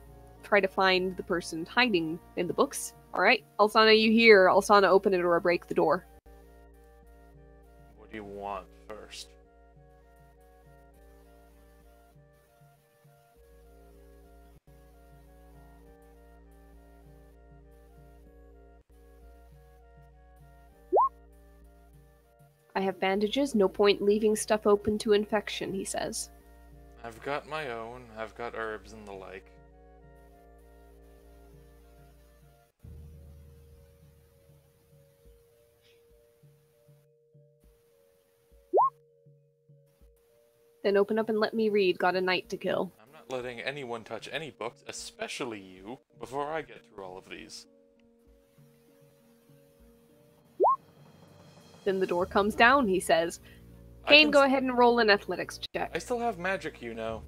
try to find the person hiding in the books. Alright, Alsana, you hear Alsana open it or break the door. What do you want first? I have bandages, no point leaving stuff open to infection, he says. I've got my own. I've got herbs and the like. Then open up and let me read. Got a night to kill. I'm not letting anyone touch any books, especially you, before I get through all of these. Then the door comes down, he says. Kane, go ahead and roll an athletics check. I still have magic, you know.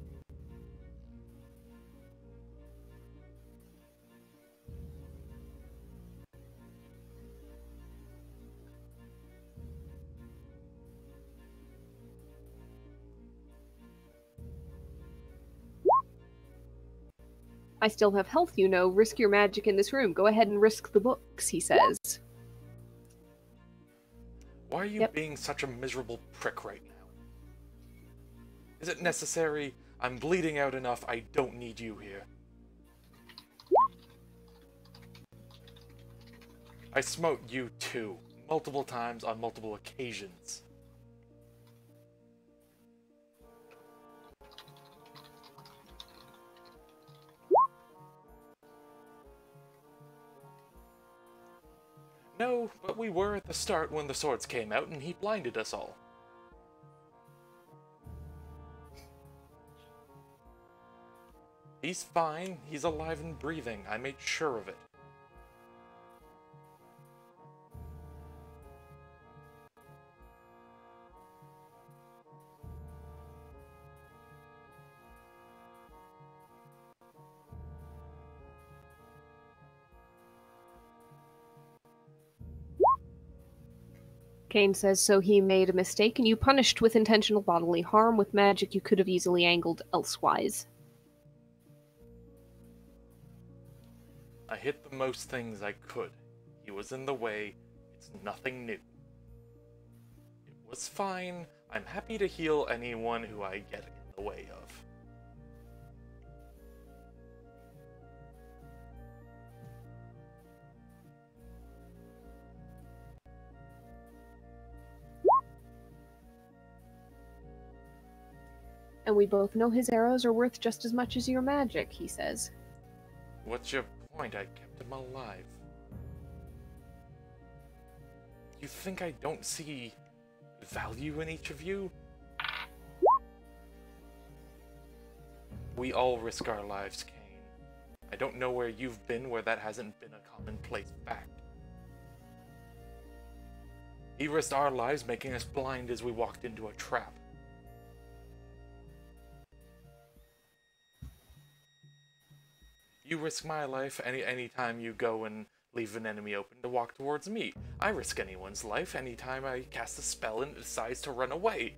I still have health, you know. Risk your magic in this room. Go ahead and risk the books, he says. Why are you being such a miserable prick right now? Is it necessary? I'm bleeding out enough. I don't need you here. I smote you too, multiple times on multiple occasions. No, but we were at the start when the swords came out and he blinded us all. He's fine. He's alive and breathing. I made sure of it. Kane says, so he made a mistake and you punished with intentional bodily harm with magic you could have easily angled elsewise. I hit the most things I could. He was in the way. It's nothing new. It was fine. I'm happy to heal anyone who I get in the way of. And we both know his arrows are worth just as much as your magic, he says. What's your point? I kept him alive. You think I don't see value in each of you? We all risk our lives, Kane. I don't know where you've been where that hasn't been a commonplace fact. He risked our lives making us blind as we walked into a trap. You risk my life any time you go and leave an enemy open to walk towards me. I risk anyone's life anytime I cast a spell and it decides to run away.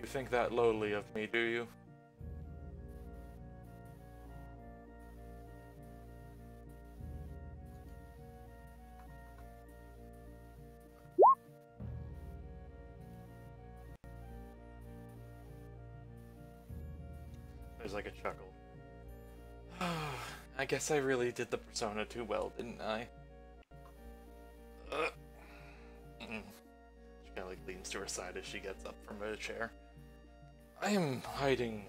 You think that lowly of me, do you? There's like a chuckle. I guess I really did the persona too well, didn't I? She kind of like leans to her side as she gets up from her chair. I am hiding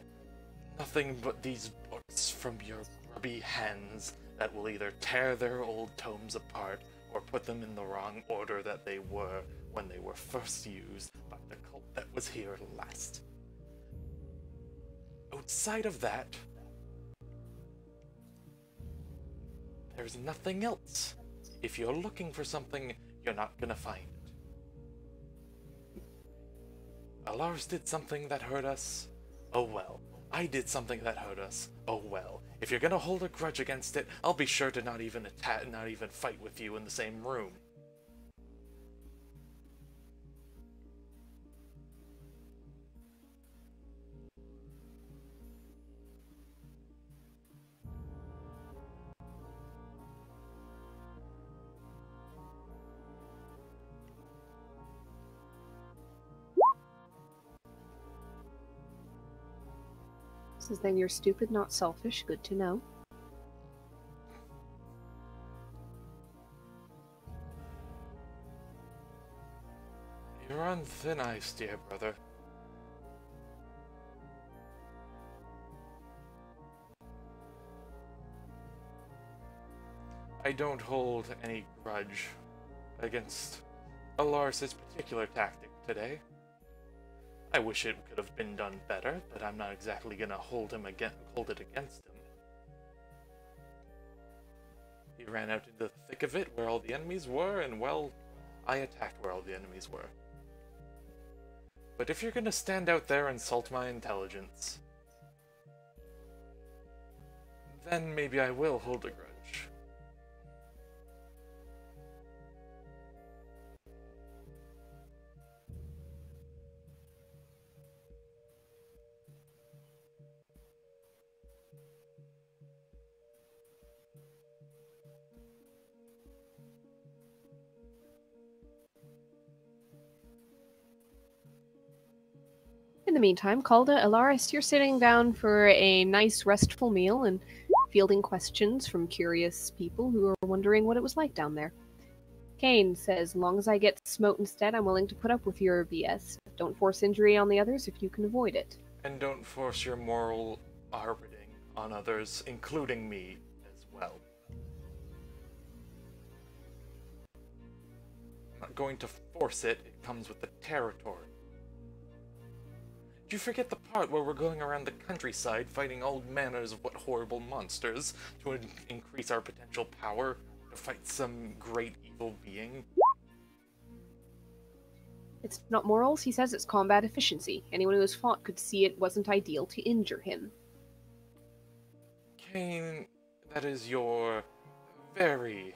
nothing but these books from your grubby hands that will either tear their old tomes apart or put them in the wrong order that they were when they were first used by the cult that was here last. Outside of that, there's nothing else. If you're looking for something, you're not gonna find it. Alars did something that hurt us. Oh well. I did something that hurt us. Oh well. If you're gonna hold a grudge against it, I'll be sure to not even fight with you in the same room. Says then you're stupid, not selfish. Good to know. You're on thin ice, dear brother. I don't hold any grudge against Alars' particular tactic today. I wish it could have been done better, but I'm not exactly gonna hold it against him. He ran out into the thick of it where all the enemies were, and well, I attacked where all the enemies were. But if you're gonna stand out there and insult my intelligence, then maybe I will hold a grudge. In the meantime, Calda, Alaris, you're sitting down for a nice restful meal and fielding questions from curious people who are wondering what it was like down there. Kane says, long as I get smote instead, I'm willing to put up with your BS. Don't force injury on the others if you can avoid it. And don't force your moral arbitering on others, including me, as well. I'm not going to force it, it comes with the territory. Did you forget the part where we're going around the countryside fighting all manners of what horrible monsters to increase our potential power to fight some great evil being? It's not morals, he says, it's combat efficiency. Anyone who has fought could see it wasn't ideal to injure him. Kane, that is your very,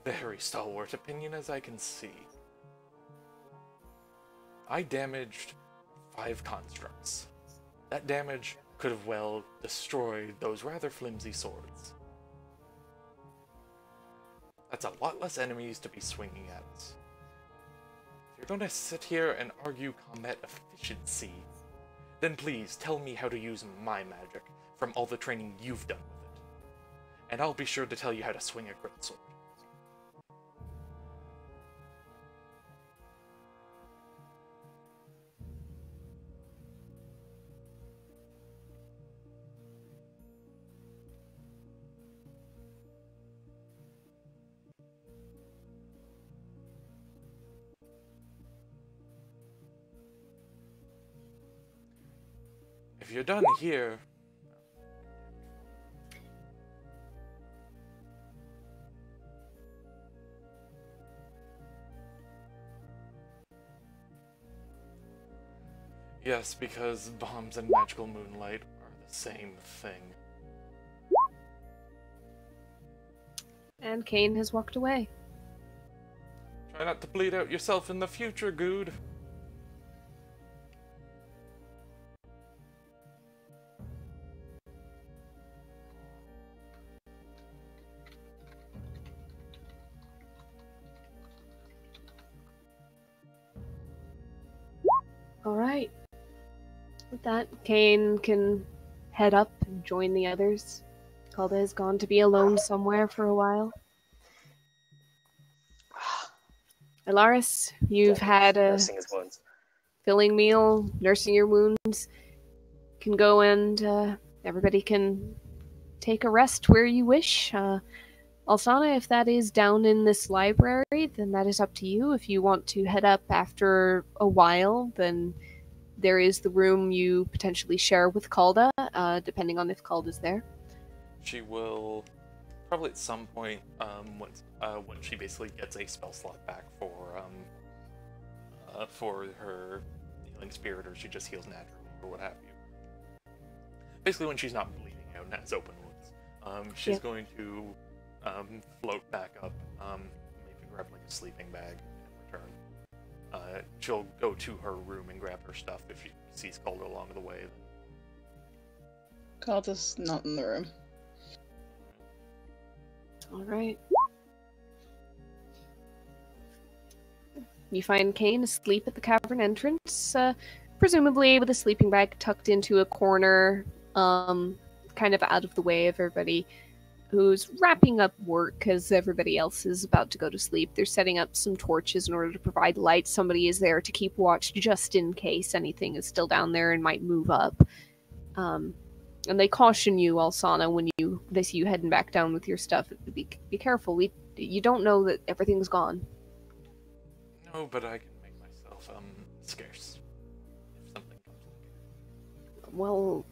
very stalwart opinion as I can see. I damaged 5 constructs. That damage could have well destroyed those rather flimsy swords. That's a lot less enemies to be swinging at us. If you're gonna sit here and argue combat efficiency, then please tell me how to use my magic from all the training you've done with it. And I'll be sure to tell you how to swing a greatsword. If you're done here... Yes, because bombs and magical moonlight are the same thing. And Kane has walked away. Try not to bleed out yourself in the future, Good. Alright. With that, Kane can head up and join the others. Calda has gone to be alone somewhere for a while. Alaris, you've had a Nursing his wounds. filling meal, nursing your wounds. Can go and everybody can take a rest where you wish. Alsana, if that is down in this library, then that is up to you. If you want to head up after a while, then there is the room you potentially share with Calda, depending on if Calda's there. She will probably at some point, when she basically gets a spell slot back for her healing spirit, or she just heals naturally, or what have you. Basically, when she's not bleeding out and has open wounds, she's going to float back up, maybe grab like a sleeping bag and return. She'll go to her room and grab her stuff if she sees Calder along the way. Calda's not in the room. Alright. You find Kane asleep at the cavern entrance, presumably with a sleeping bag tucked into a corner, kind of out of the way of everybody who's wrapping up work as everybody else is about to go to sleep. They're setting up some torches in order to provide light. Somebody is there to keep watch just in case anything is still down there and might move up. And they caution you, Alsana, when they see you heading back down with your stuff. Be careful. You don't know that everything's gone. No, but I can make myself scarce if something comes along. Well,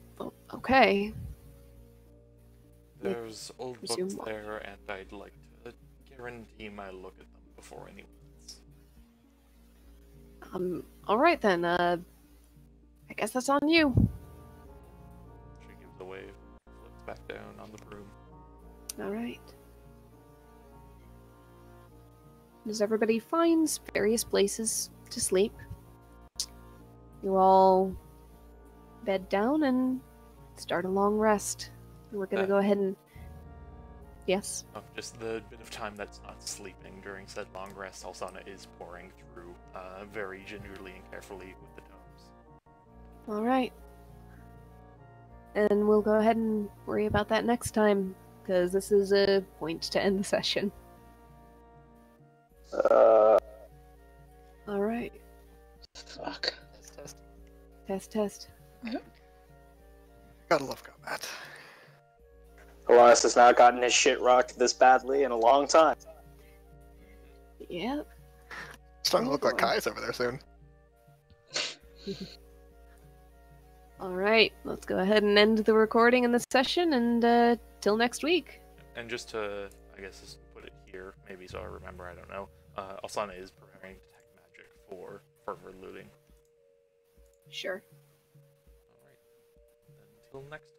okay. There's old books Resume. there, and I'd like to guarantee my look at them before anyone else. Alright then, I guess that's on you. She gives a wave, flips back down on the broom. Alright. As everybody finds various places to sleep, you all bed down and start a long rest. We're gonna go ahead and... Yes? Just the bit of time that's not sleeping during said long rest, Alsana is pouring through very gingerly and carefully with the tomes. Alright. And we'll go ahead and worry about that next time, because this is a point to end the session. Alright. Fuck. Test. Gotta love combat. Elias has not gotten his shit rocked this badly in a long time. Yep. Starting to look like Kai's over there soon. Alright, let's go ahead and end the recording in the session, and till next week. And just to, I guess, just put it here, maybe so I remember, I don't know, Alsana is preparing detect magic for fervor looting. Sure. Alright. Until next time.